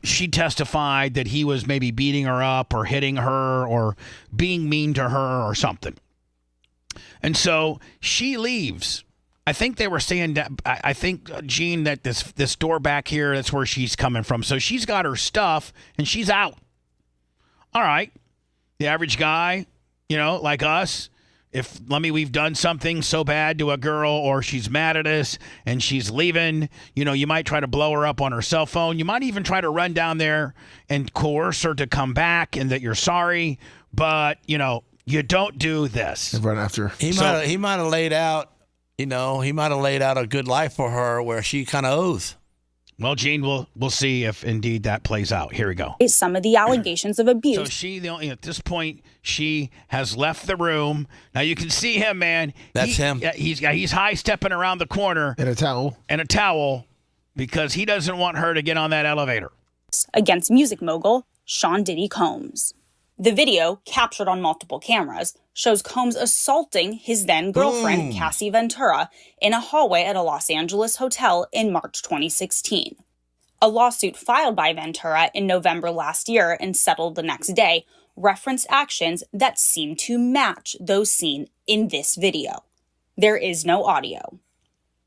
she testified that he was maybe beating her up or hitting her or being mean to her or something. And so she leaves. I think they were saying that, I think, Gene, that this door back here, that's where she's coming from. So she's got her stuff and she's out. All right. The average guy, like us, we've done something so bad to a girl or she's mad at us and she's leaving, you might try to blow her up on her cell phone. You might even try to run down there and coerce her to come back and that you're sorry. But, you don't do this.
Run after her.
He might have laid out, he might have laid out a good life for her where she kind of owes.
Well, Gene, we'll see if indeed that plays out. Here we go.
Is some of the allegations of abuse.
So at this point, she has left the room. Now you can see him, man.
That's him.
He's high stepping around the corner
in a towel
because he doesn't want her to get on that elevator.
Against music mogul Sean Diddy Combs. The video, captured on multiple cameras, shows Combs assaulting his then-girlfriend, Cassie Ventura, in a hallway at a Los Angeles hotel in March 2016. A lawsuit filed by Ventura in November last year and settled the next day referenced actions that seem to match those seen in this video. There is no audio.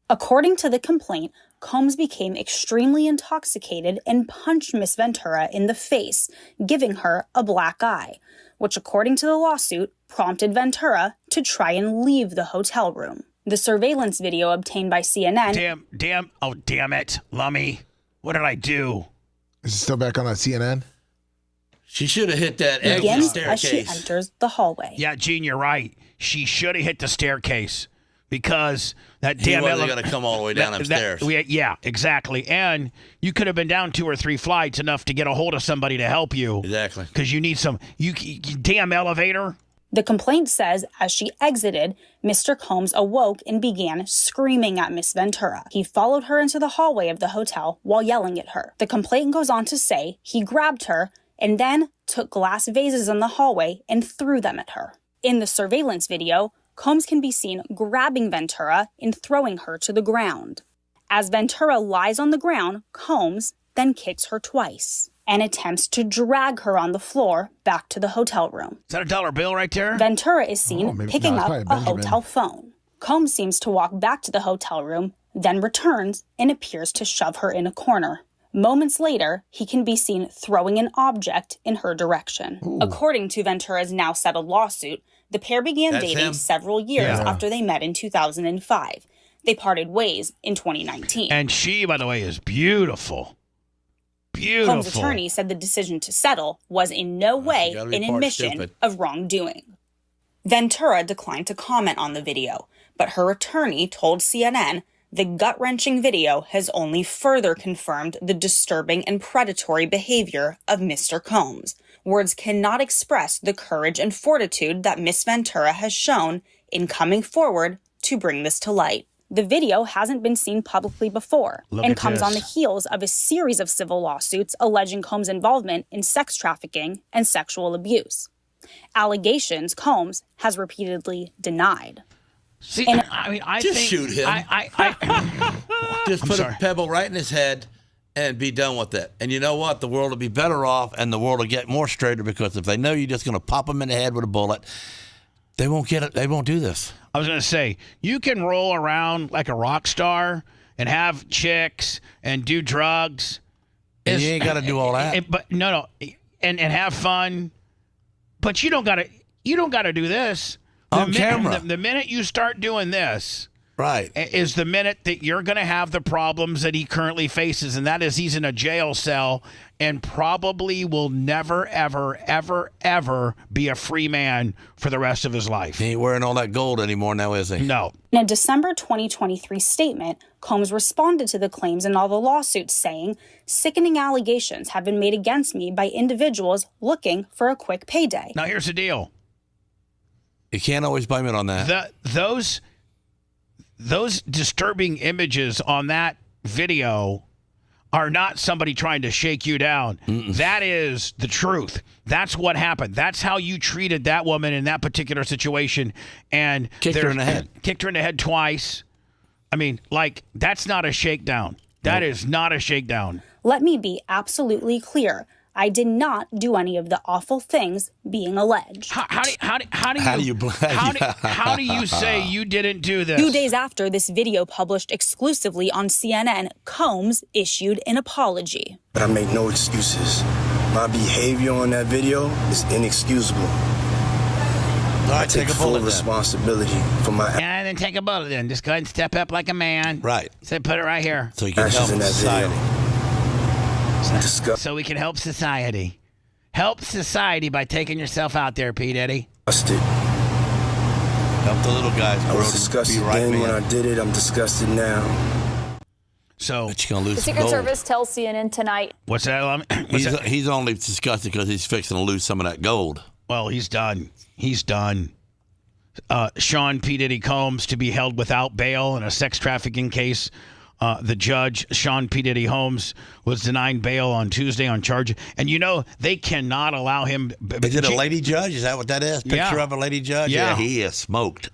According to the complaint, Combs became extremely intoxicated and punched Miss Ventura in the face, giving her a black eye, which, according to the lawsuit, prompted Ventura to try and leave the hotel room. The surveillance video obtained by CNN...
Damn it, Lummy. What did I do?
Is it still back on CNN?
She should have hit that exit
begins
staircase.
as she enters the hallway.
Yeah, Gene, you're right. She should have hit the staircase. Because that
He
damn
wasn't going to come all the way down them stairs.
Yeah, exactly. And you could have been down 2 or 3 flights enough to get a hold of somebody to help you.
Exactly.
Because you need you damn elevator.
The complaint says as she exited, Mr. Combs awoke and began screaming at Miss Ventura. He followed her into the hallway of the hotel while yelling at her. The complaint goes on to say he grabbed her and then took glass vases in the hallway and threw them at her. In the surveillance video, Combs can be seen grabbing Ventura and throwing her to the ground. As Ventura lies on the ground, Combs then kicks her twice and attempts to drag her on the floor back to the hotel room.
Is that a dollar bill right there?
Ventura is seen picking up a hotel phone. Combs seems to walk back to the hotel room, then returns and appears to shove her in a corner. Moments later, he can be seen throwing an object in her direction. Ooh. According to Ventura's now settled lawsuit, the pair began dating several years after they met in 2005. They parted ways in 2019.
And she, by the way, is beautiful. Beautiful.
Combs' attorney said the decision to settle was in no way an admission of wrongdoing. Ventura declined to comment on the video, but her attorney told CNN the gut-wrenching video has only further confirmed the disturbing and predatory behavior of Mr. Combs. Words cannot express the courage and fortitude that Miss Ventura has shown in coming forward to bring this to light. The video hasn't been seen publicly before and comes on the heels of a series of civil lawsuits alleging Combs' involvement in sex trafficking and sexual abuse. Allegations Combs has repeatedly denied.
See, I
just
think,
shoot him. Just put a pebble right in his head and be done with it. And you know what? The world will be better off and the world will get more straighter because if they know you're just going to pop them in the head with a bullet, they won't get it. They won't do this.
I was going to say, you can roll around like a rock star and have chicks and do drugs.
And you ain't got to do all that.
But no. and have fun, but you don't gotta do this
on camera.
The minute you start doing this,
right,
is the minute that you're going to have the problems that he currently faces, and that is he's in a jail cell and probably will never, ever, ever, ever be a free man for the rest of his life.
He ain't wearing all that gold anymore now, is he?
No.
In a December 2023 statement, Combs responded to the claims in all the lawsuits, saying, "Sickening allegations have been made against me by individuals looking for a quick payday."
Now, here's the deal.
You can't always blame it on that.
Those disturbing images on that video are not somebody trying to shake you down. That is the truth. That's what happened. That's how you treated that woman in that particular situation. And
kicked her in the head.
Kicked her in the head twice. I mean, like, that's not a shakedown. That is not a shakedown.
Let me be absolutely clear. I did not do any of the awful things being alleged.
How do you say you didn't do this?
2 days after this video published exclusively on CNN, Combs issued an apology.
But I make no excuses. My behavior on that video is inexcusable. I take full responsibility for my
and then take a bullet then. Just go ahead and step up like a man.
Right.
So put it right here.
So you can help society.
So we can help society. Help society by taking yourself out there, P. Diddy.
Help the little guys.
I was disgusted then when I did it. I'm disgusted now.
So
but you're gonna lose
the Secret Service tells CNN tonight.
What's that?
He's only disgusted because he's fixing to lose some of that gold.
Well, he's done. He's done. Sean P. Diddy Combs to be held without bail in a sex trafficking case. The judge, Sean P. Diddy Holmes, was denied bail on Tuesday on charges. And, you know, they cannot allow him.
Is it a lady judge? Is that what that is? Picture of a lady judge?
Yeah.
He is smoked.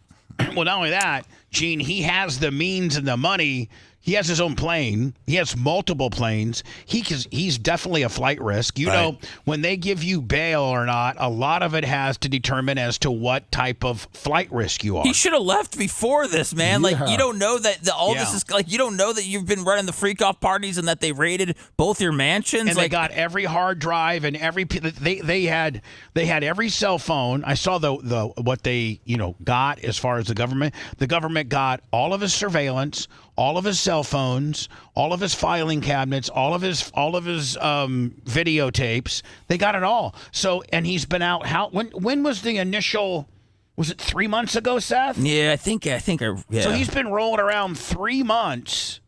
Well, not only that, Gene, he has the means and the money. He has his own plane. He has multiple planes. He's definitely a flight risk. You know, when they give you bail or not, a lot of it has to determine as to what type of flight risk you are.
He should have left before this, man.
Yeah.
Like, you don't know that this is like, you don't know that you've been running the freak off parties and that they raided both your mansions.
And they got every hard drive and every they had every cell phone. I saw the what they got as far as the government. The government got all of his surveillance, all of his cell phones, all of his filing cabinets, all of his videotapes. They got it all. So, and he's been out. When was the initial? Was it 3 months ago, Seth?
Yeah, I think. Yeah.
So he's been rolling around 3 months.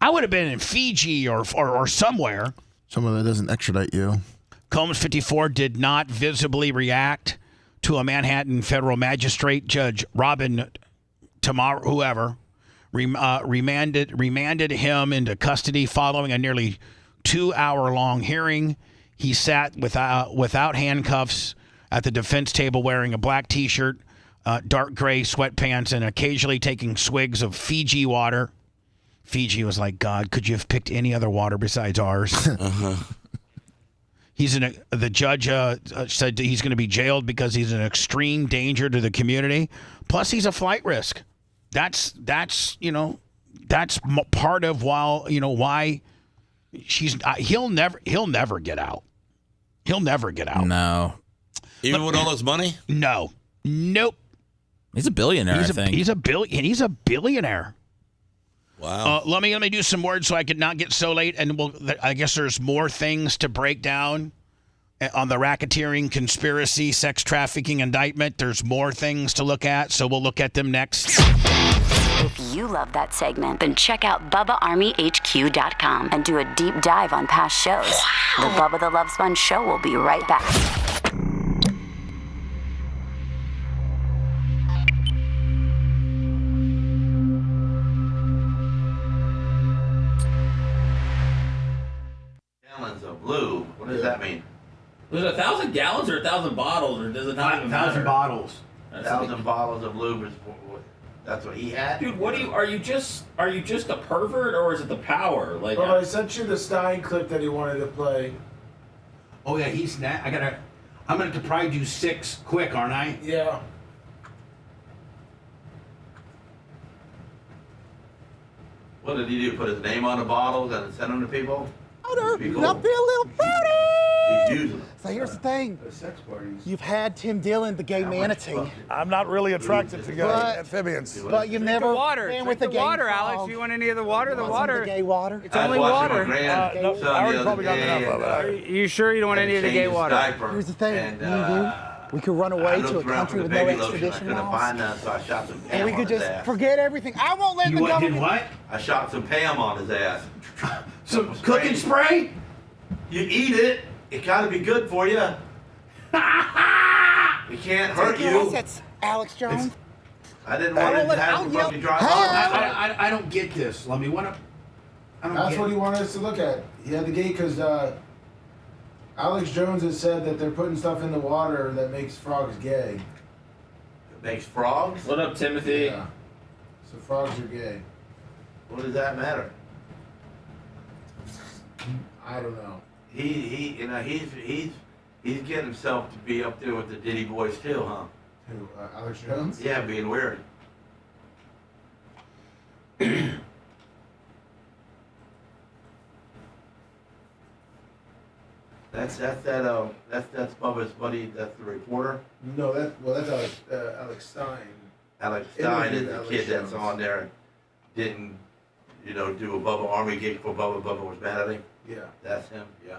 I would have been in Fiji or somewhere.
Someone that doesn't extradite you.
Combs, 54, did not visibly react to a Manhattan federal magistrate, Judge Robin Tomorrow, whoever. Remanded him into custody following a nearly 2-hour-long hearing. He sat without handcuffs at the defense table wearing a black T-shirt, dark gray sweatpants, and occasionally taking swigs of Fiji water. Fiji was like, God, could you have picked any other water besides ours? The judge said he's going to be jailed because he's an extreme danger to the community. Plus, he's a flight risk. That's part of why he'll never get out. He'll never get out.
No.
Even with all his money?
No. Nope.
He's a billionaire, I think.
He's a billionaire.
Wow.
Let me do some words so I could not get so late, and I guess there's more things to break down on the racketeering, conspiracy, sex trafficking indictment. There's more things to look at, so we'll look at them next.
If you love that segment, then check out BubbaArmyHQ.com and do a deep dive on past shows. The Bubba the Love Sponge Show will be right back.
Gallons of blue. What does that mean?
Was it 1,000 gallons or 1,000 bottles, or does it not even matter?
1,000 bottles.
1,000 bottles of lube is that's what he had.
Dude, are you just a pervert, or is it the power? Like,
I sent you the Stein clip that he wanted to play.
Oh yeah, I'm gonna have to probably do 6 quick, aren't I?
Yeah.
What did he do? Put his name on the bottles and send them to people?
Not be a little fruity.
He's using them.
So here's the thing.
Sex parties.
You've had Tim Dillon, the gay manatee.
I'm not really attracted to gay
But-
amphibians.
But you've
Drink
never
the water.
been
Drink
with
the
a gay
water,
frog.
Alex. You want any of the water? The
Want some of
water.
the gay water?
It's only water.
No, I already probably got enough of
Are
it.
you sure you don't want any of the gay water?
Here's the thing. Me and you, we could run away to a country with no extradition laws.
So I shot some
And
Pam
we
on
could
his
just
ass.
forget everything. I won't let the government.
I shot some Pam on his ass.
Some cooking spray?
You eat it. It gotta be good for you. It can't hurt
Take your
you.
assets, Alex Jones.
I didn't want to have to fucking drive off.
I don't get this. Let me want to.
That's what he wanted us to look at. He had the gate because Alex Jones has said that they're putting stuff in the water that makes frogs gay.
It makes frogs?
What up, Timothy?
Yeah. So frogs are gay.
What does that matter?
I don't know.
He's getting himself to be up there with the Diddy boys too, huh?
Who? Alex Jones?
Yeah, being weird. That's Bubba's buddy. That's the reporter.
No, that's Alex Stein.
Alex Stein is
Interviewed
the
Alex
kid that's
Jones.
on there and didn't, do a Bubba Army gig for Bubba. Bubba was mad at him.
Yeah.
That's him. Yeah.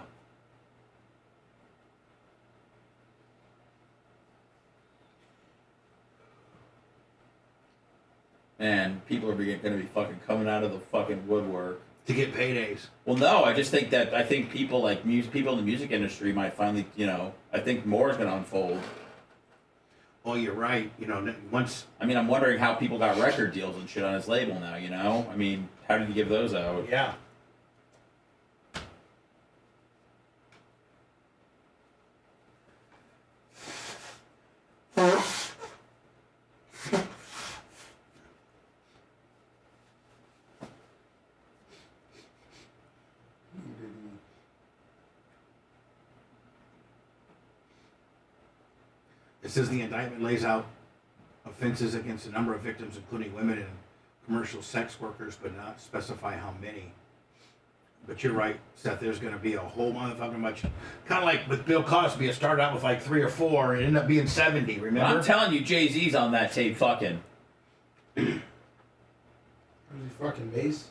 Man, people are going to be fucking coming out of the fucking woodwork
to get paydays.
Well, no, I think people like people in the music industry might finally, I think more is going to unfold.
Well, you're right. Once.
I mean, I'm wondering how people got record deals and shit on his label now. I mean, how did he give those out?
Yeah. It says the indictment lays out offenses against a number of victims, including women and commercial sex workers, but not specify how many. But you're right, Seth, there's going to be a whole motherfucking bunch. Kind of like with Bill Cosby, it started out with like 3 or 4 and ended up being 70, remember?
I'm telling you, Jay-Z's on that tape fucking.
Was he fucking Mace?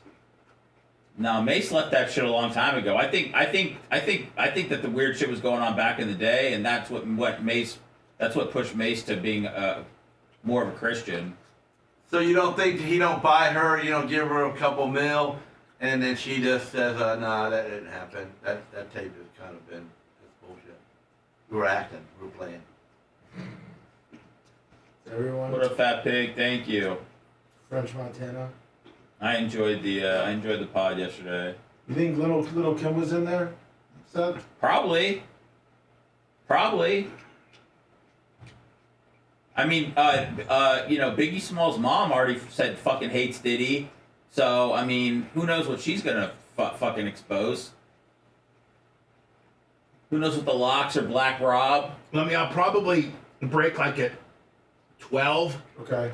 No, Mace left that shit a long time ago. I think that the weird shit was going on back in the day, and that's what pushed Mace to being more of a Christian.
So you don't think he don't buy her, give her a couple mil, and then she just says, nah, that didn't happen. That tape has kind of been, it's bullshit. We were acting, we were playing.
Everyone.
What a fat pig! Thank you.
French Montana.
I enjoyed the pod yesterday.
You think little Kim was in there, Seth?
Probably. I mean, Biggie Small's mom already said fucking hates Diddy. So, I mean, who knows what she's gonna fucking expose? Who knows what the locks or Black Rob?
I'll probably break like at 12.
Okay.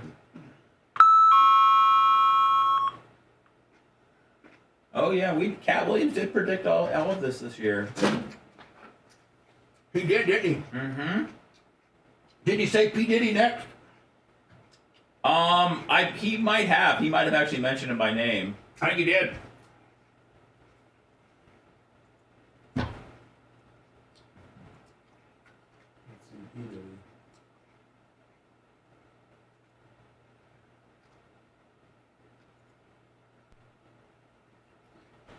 Oh yeah, Cat Williams did predict all of this year.
He did, didn't he?
Mm-hmm.
Did he say P. Diddy next?
He might have. He might have actually mentioned him by name.
I think he did.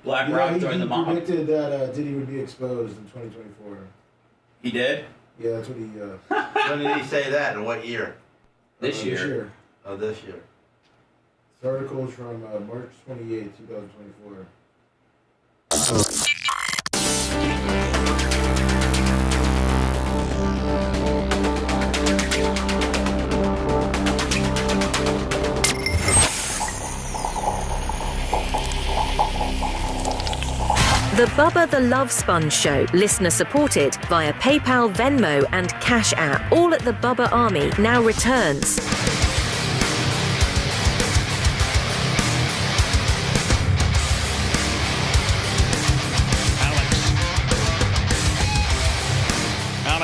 Black Rob joined the mob.
He predicted that Diddy would be exposed in 2024.
He did?
Yeah, that's what he...
When did he say that, and what year?
This year.
This year.
Oh, this year.
This article is from March 28, 2024.
The Bubba the Love Sponge Show, listener supported via PayPal, Venmo, and Cash App, all at the Bubba Army, now returns.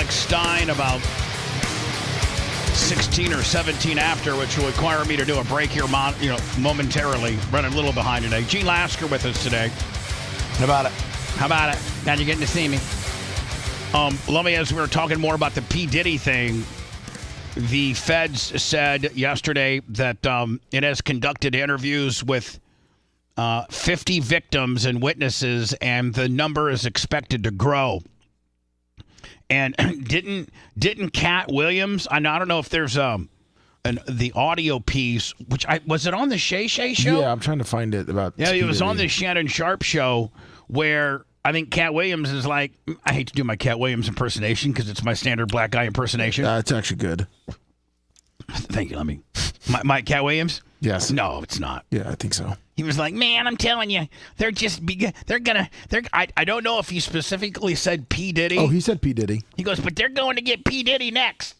Alex Stein about 16 or 17 after, which will require me to do a break here momentarily. Running a little behind today. Gene Lasker with us today.
How about it?
How about it? Glad you're getting to see me. Let me, as we were talking more about the P. Diddy thing, the feds said yesterday that it has conducted interviews with 50 victims and witnesses, and the number is expected to grow. And didn't Cat Williams? I don't know if there's the audio piece, which was it on the Shay Shay show?
Yeah, I'm trying to find it about.
Yeah, it was on the Shannon Sharp show where I think Cat Williams is like, I hate to do my Cat Williams impersonation because it's my standard black guy impersonation.
It's actually good.
Thank you. Let me. My Cat Williams?
Yes.
No, it's not.
Yeah, I think so.
He was like, man, I'm telling you, I don't know if he specifically said P. Diddy.
Oh, he said P. Diddy.
He goes, but they're going to get P. Diddy next.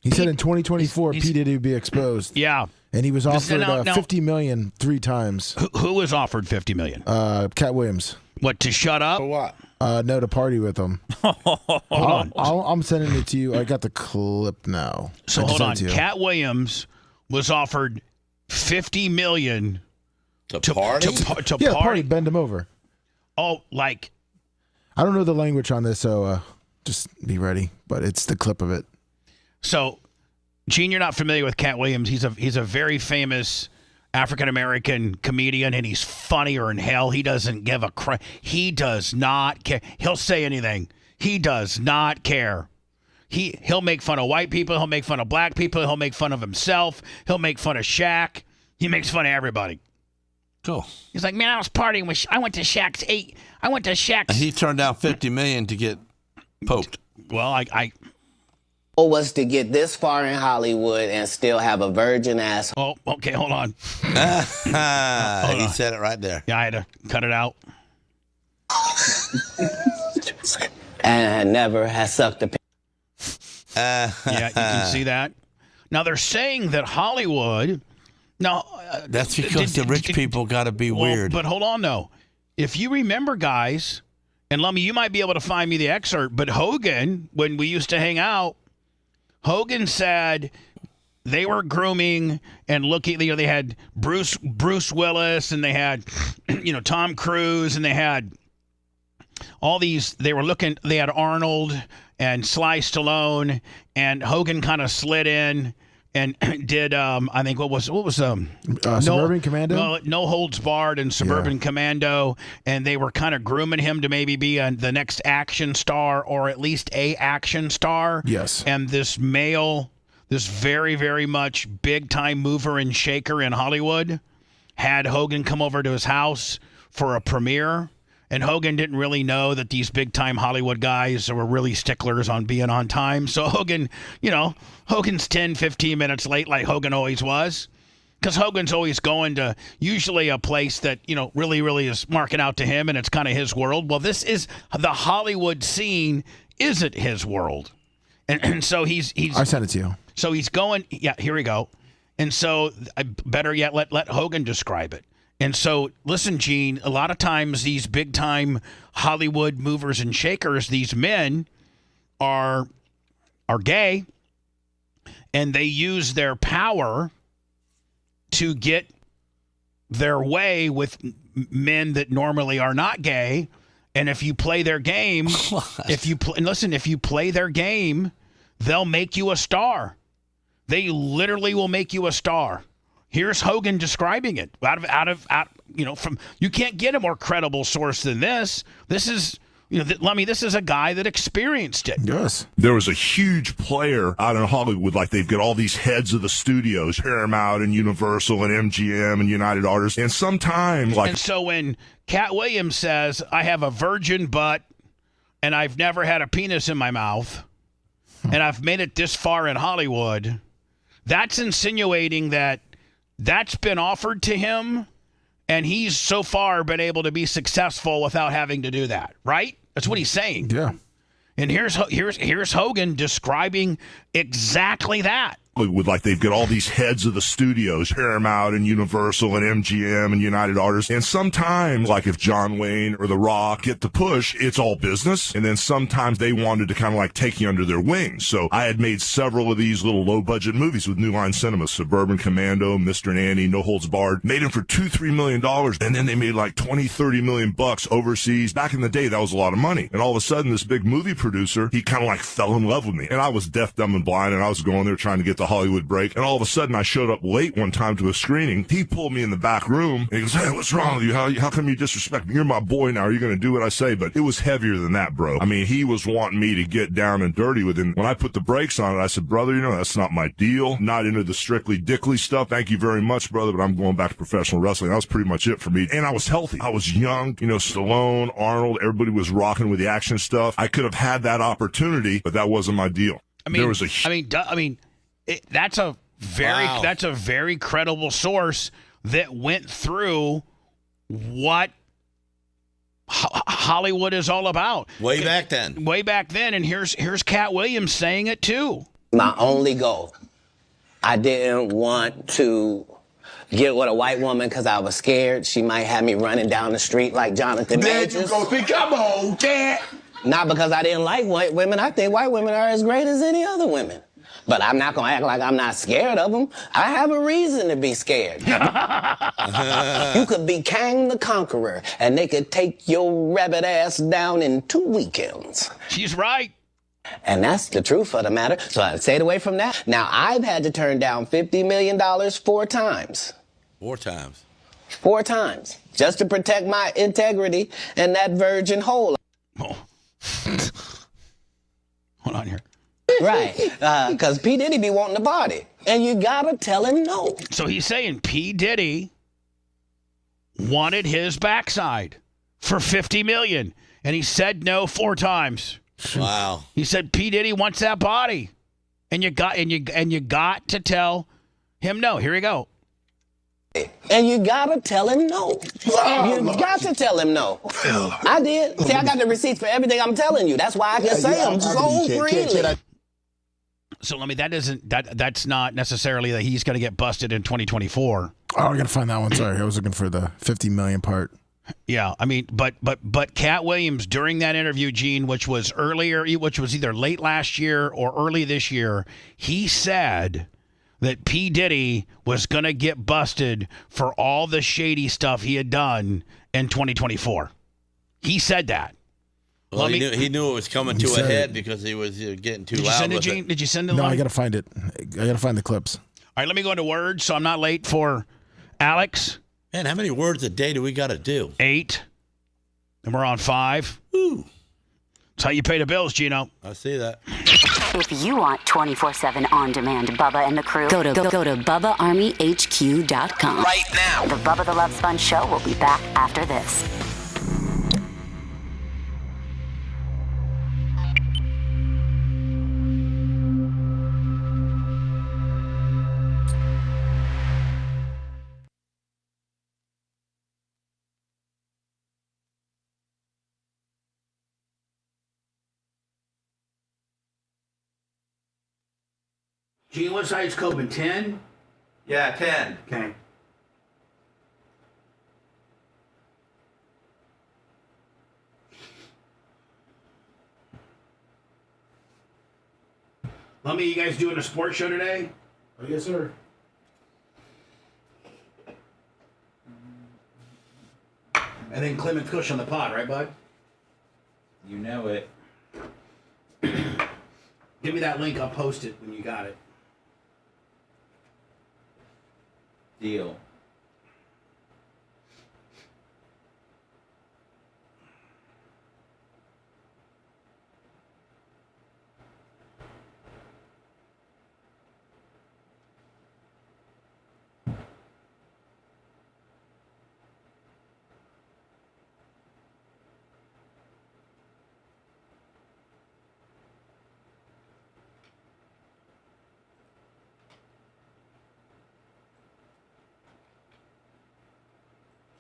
He said in 2024, P. Diddy would be exposed.
Yeah.
And he was offered $50 million 3 times.
Who was offered $50 million?
Cat Williams.
What, to shut up?
For what? No, to party with him.
Hold on.
I'm sending it to you. I got the clip now.
So hold on. Cat Williams was offered $50 million
to party.
Party. Bend him over.
Oh, like.
I don't know the language on this, so just be ready. But it's the clip of it.
So, Gene, you're not familiar with Cat Williams. He's a very famous African-American comedian, and he's funnier than hell. He doesn't give a crap. He does not care. He'll say anything. He does not care. He'll make fun of white people. He'll make fun of black people. He'll make fun of himself. He'll make fun of Shaq. He makes fun of everybody.
Cool.
He's like, man, I was partying with. I went to Shaq's.
He turned down $50 million to get poked.
Well, I
was to get this far in Hollywood and still have a virgin ass.
Oh, okay, hold on.
He said it right there.
Yeah, I had to cut it out.
And never has sucked a.
Yeah, you can see that. Now they're saying that Hollywood. Now
that's because the rich people got to be weird.
But hold on, though. If you remember, guys, and Lummy, you might be able to find me the excerpt. But Hogan, when we used to hang out, Hogan said they were grooming and looking. They had Bruce Willis, and they had Tom Cruise, and they had all these. They were looking. They had Arnold and Sly Stallone, and Hogan kind of slid in and did I think what was
Suburban Commando?
No Holds Barred and Suburban Commando, and they were kind of grooming him to maybe be the next action star, or at least a action star.
Yes.
And this very, very much big time mover and shaker in Hollywood had Hogan come over to his house for a premiere. And Hogan didn't really know that these big-time Hollywood guys were really sticklers on being on time. So Hogan, Hogan's 10, 15 minutes late like Hogan always was. Because Hogan's always going to usually a place that, really, really is marking out to him, and it's kind of his world. Well, this is the Hollywood scene isn't his world. And so he's
I sent it to you.
So he's going, yeah, here we go. And so better yet, let Hogan describe it. And so, listen, Gene, a lot of times these big-time Hollywood movers and shakers, these men are gay, and they use their power to get their way with men that normally are not gay. And if you play their game, if you play their game, they'll make you a star. They literally will make you a star. Here's Hogan describing it from you can't get a more credible source than this. This is, Lummy, this is a guy that experienced it.
Yes.
There was a huge player out in Hollywood, like they've got all these heads of the studios, Paramount and Universal and MGM and United Artists. And sometimes
And so when Cat Williams says, I have a virgin butt and I've never had a penis in my mouth and I've made it this far in Hollywood, that's insinuating that that's been offered to him, and he's so far been able to be successful without having to do that, right? That's what he's saying.
Yeah.
And here's Hogan describing exactly that.
With like they've got all these heads of the studios, Paramount and Universal and MGM and United Artists. And sometimes, like if John Wayne or The Rock get the push, it's all business. And then sometimes they wanted to kind of like take you under their wings. So I had made several of these little low budget movies with New Line Cinema, Suburban Commando, Mr. Nanny, No Holds Barred. Made them for $2-3 million. And then they made like 20-30 million bucks overseas. Back in the day, that was a lot of money. And all of a sudden, this big movie producer, he kind of like fell in love with me. And I was deaf, dumb, and blind, and I was going there trying to get the Hollywood break. And all of a sudden, I showed up late one time to a screening. He pulled me in the back room, and he goes, "Hey, what's wrong with you? How come you disrespect me? You're my boy now. Are you going to do what I say?" But it was heavier than that, bro. I mean, he was wanting me to get down and dirty with him. When I put the brakes on it, I said, "Brother, you know, that's not my deal. Not into the strictly dickly stuff. Thank you very much, brother, but I'm going back to professional wrestling." That was pretty much it for me. And I was healthy. I was young. You know, Stallone, Arnold, everybody was rocking with the action stuff. I could have had that opportunity, but that wasn't my deal.
That's a very credible source that went through what Hollywood is all about.
Way back then,
and here's Cat Williams saying it too.
My only goal, I didn't want to get with a white woman because I was scared she might have me running down the street like Jonathan Majors.
There you go. See, come on, Cat.
Not because I didn't like white women. I think white women are as great as any other women. But I'm not going to act like I'm not scared of them. I have a reason to be scared. You could be Kang the Conqueror, and they could take your rabbit ass down in 2 weekends.
She's right.
And that's the truth of the matter. So I stayed away from that. Now, I've had to turn down $50 million 4 times.
4 times.
4 times. Just to protect my integrity and that virgin hole.
Oh. Hold on here.
Right, because P. Diddy be wanting to party, and you gotta tell him no.
So he's saying P. Diddy wanted his backside for $50 million, and he said no 4 times.
Wow.
He said P. Diddy wants that body, and you got to tell him no. Here we go.
And you gotta tell him no. You got to tell him no. I did. See, I got the receipts for everything I'm telling you. That's why I can say them so freely.
So let me. That's not necessarily that he's going to get busted in 2024.
Oh, I gotta find that one. Sorry, I was looking for the 50 million part.
Yeah, I mean, but Cat Williams during that interview, Gene, which was either late last year or early this year, he said that P. Diddy was going to get busted for all the shady stuff he had done in 2024. He said that.
Well, he knew it was coming to a head because he was getting too loud with it.
Did you send it?
No, I got to find it. I got to find the clips.
All right, let me go into words so I'm not late for Alex.
Man, how many words a day do we got to do?
8. And we're on 5.
Ooh.
That's how you pay the bills, Gino.
I see that.
If you want 24/7 on-demand Bubba and the crew, go to BubbaArmyHQ.com.
Right now.
The Bubba the Love Sponge show will be back after this.
Gene, what size Coben? 10?
Yeah, 10.
Okay. Lummy, you guys doing a sports show today?
Oh, yes, sir.
And then Clement Cush on the pod, right, bud?
You know it.
Give me that link. I'll post it when you got it.
Deal.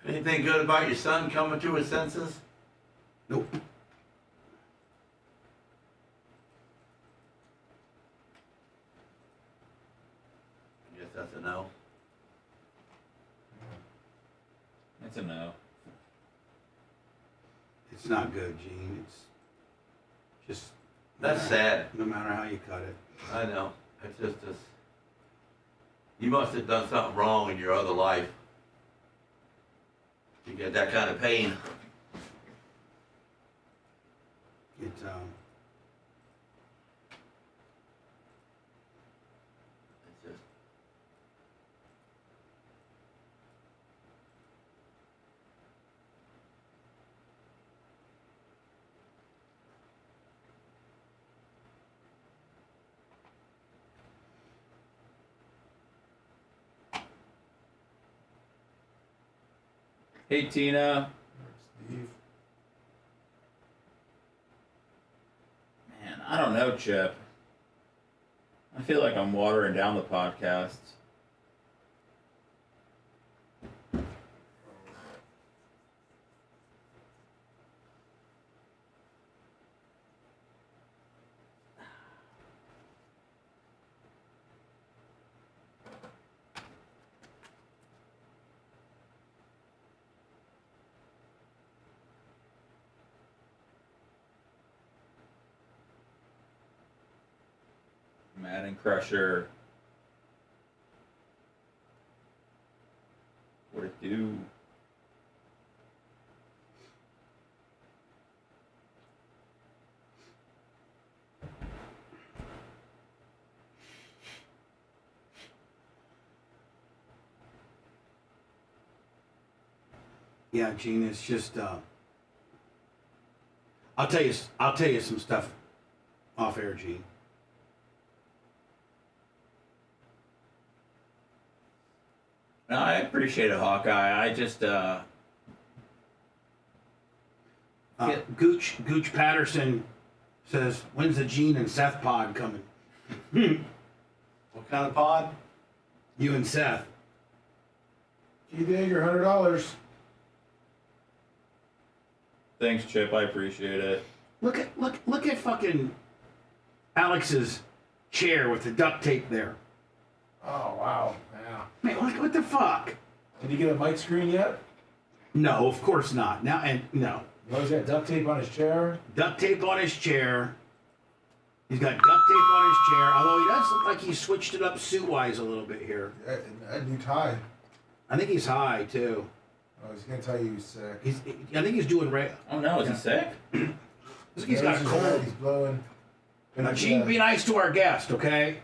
Anything good about your son coming to his senses?
Nope.
That's a no.
It's a no.
It's not good, Gene. It's just.
That's sad.
No matter how you cut it.
I know. It's just this. You must have done something wrong in your other life to get that kind of pain.
It's
just.
Hey, Tina.
Steve.
Man, I don't know, Chip. I feel like I'm watering down the podcast. Madden Crusher. What it do?
Yeah, Gene. It's just. I'll tell you some stuff off air, Gene.
No, I appreciate it, Hawkeye. I just
Gooch Patterson says, "When's the Gene and Seth pod coming?"
What kind of pod?
You and Seth.
You dig your $100.
Thanks, Chip. I appreciate it.
Look at fucking Alex's chair with the duct tape there.
Oh, wow. Yeah.
Man, what the fuck?
Did he get a mic screen yet?
No, of course not. No.
Oh, he's got duct tape on his chair?
Duct tape on his chair. He's got duct tape on his chair, although he does look like he switched it up suit-wise a little bit here.
A new tie.
I think he's high, too.
Oh, he's going to tell you he's sick.
I think he's doing right.
Oh, no. Is he sick?
Looks like he's got a cold.
He's blowing.
Now, Gene, be nice to our guest, okay?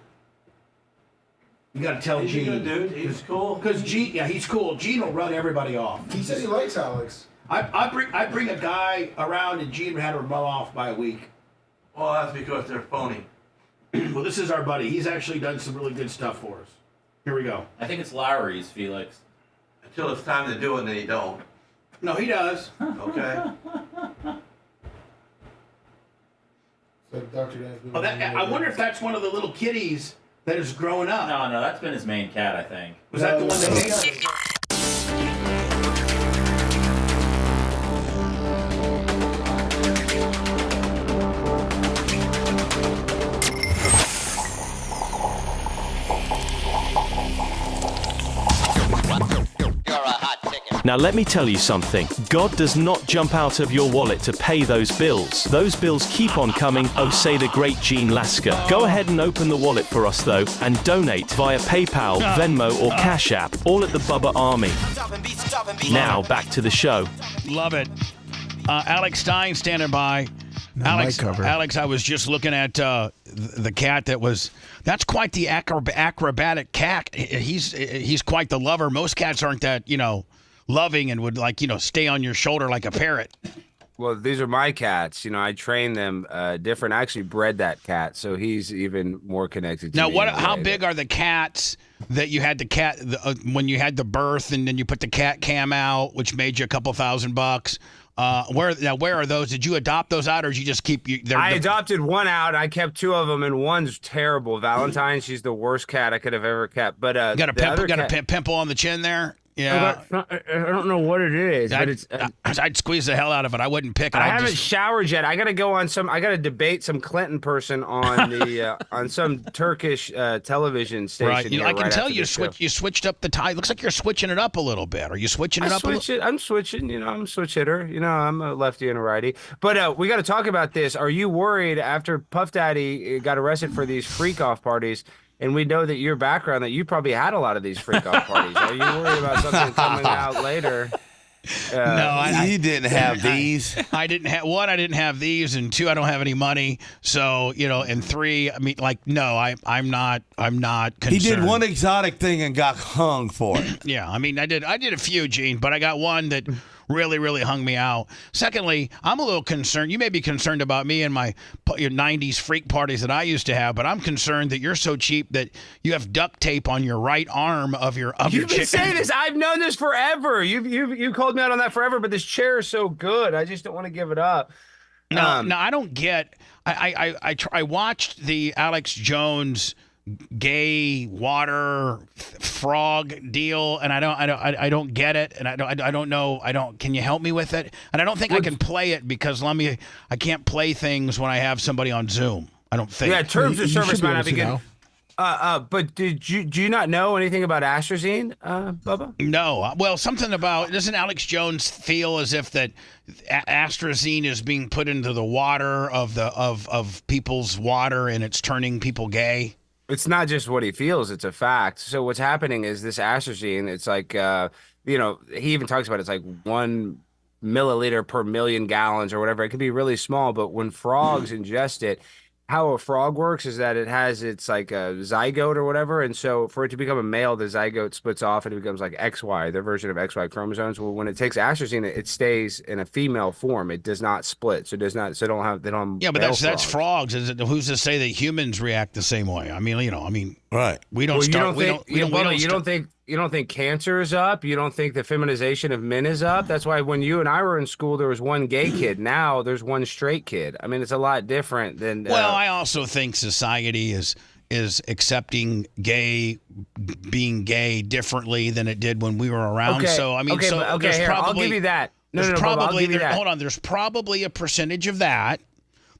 You got to tell
He's a
Gene.
good dude. He's cool.
Because Gene, yeah, he's cool. Gene will run everybody off.
He said he likes Alex.
I bring a guy around and Gene had to run off by a week.
Well, that's because they're phony.
Well, this is our buddy. He's actually done some really good stuff for us. Here we go.
I think it's Lowry's, Felix.
Until it's time to do it, and then you don't.
No, he does.
Okay.
So Dr. Dan's
Oh, I wonder if that's one of the little kitties that is growing up.
No, that's been his main cat, I think.
Was that the one that made
Now let me tell you something. God does not jump out of your wallet to pay those bills. Those bills keep on coming, oh say the great Gene Lasker. Go ahead and open the wallet for us though, and donate via PayPal, Venmo or Cash App, all at the Bubba Army. Now back to the show.
Love it. Alex Stein standing by. Alex, I was just looking at the cat that's quite the acrobatic cat. He's quite the lover. Most cats aren't that, loving and would stay on your shoulder like a parrot.
Well, these are my cats. I train them different. I actually bred that cat, so he's even more connected to
now,
me.
how big are the cats that you had when you had the birth and then you put the cat cam out, which made you a couple $1,000? Where are those? Did you adopt those out, or did you just keep?
I adopted one out. I kept two of them, and one's terrible. Valentine, she's the worst cat I could have ever kept. But
got a pimple on the chin there. Yeah.
I don't know what it is, but it's.
I'd squeeze the hell out of it. I wouldn't pick it.
I haven't showered yet. I got to go on some. I got to debate some Clinton person on the on some Turkish television station.
Right.
here
I can
right
tell
after
you
this show.
you switched up the tie. Looks like you're switching it up a little bit. Are you switching it up?
I'm switching. I'm a switch hitter. I'm a lefty and a righty. But we got to talk about this. Are you worried after Puff Daddy got arrested for these freak off parties? And we know that your background, that you probably had a lot of these freak off parties. Are you worried about something coming out later?
No,
he didn't have these.
I didn't have one. I didn't have these, and two, I don't have any money. So and three, I mean, no, I'm not concerned.
He did one exotic thing and got hung for it.
Yeah, I mean, I did a few, Gene, but I got one that really, really hung me out. Secondly, I'm a little concerned. You may be concerned about me and my 90s freak parties that I used to have, but I'm concerned that you're so cheap that you have duct tape on your right arm of your
You've been
chick.
saying this. I've known this forever. You called me out on that forever, but this chair is so good. I just don't want to give it up.
No, I don't get. I watched the Alex Jones gay water frog deal, and I don't get it, and I don't know. Can you help me with it? And I don't think I can play it because I can't play things when I have somebody on Zoom. I don't think.
Yeah, terms of service might not be good. But do you not know anything about Astrazine, Bubba?
No. Well, something about, doesn't Alex Jones feel as if that Astrazine is being put into the water of people's water and it's turning people gay?
It's not just what he feels; it's a fact. So what's happening is this Astrazine. It's like he even talks about it's like 1 milliliter per million gallons or whatever. It could be really small, but when frogs ingest it, how a frog works is that it's like a zygote or whatever, and so for it to become a male, the zygote splits off and it becomes like XY, their version of XY chromosomes. Well, when it takes Astrazine, it stays in a female form. It does not split, so it does not. So they don't have.
Yeah, but that's frogs. Who's to say that humans react the same way? I mean,
right?
We don't start.
You don't think cancer is up? You don't think the feminization of men is up? That's why when you and I were in school, there was one gay kid. Now there's one straight kid. I mean, it's a lot different than.
Well, I also think society is accepting being gay differently than it did when we were around.
Okay.
So I mean,
okay, here, I'll give you that. I'll give you that.
Hold on. There's probably a percentage of that.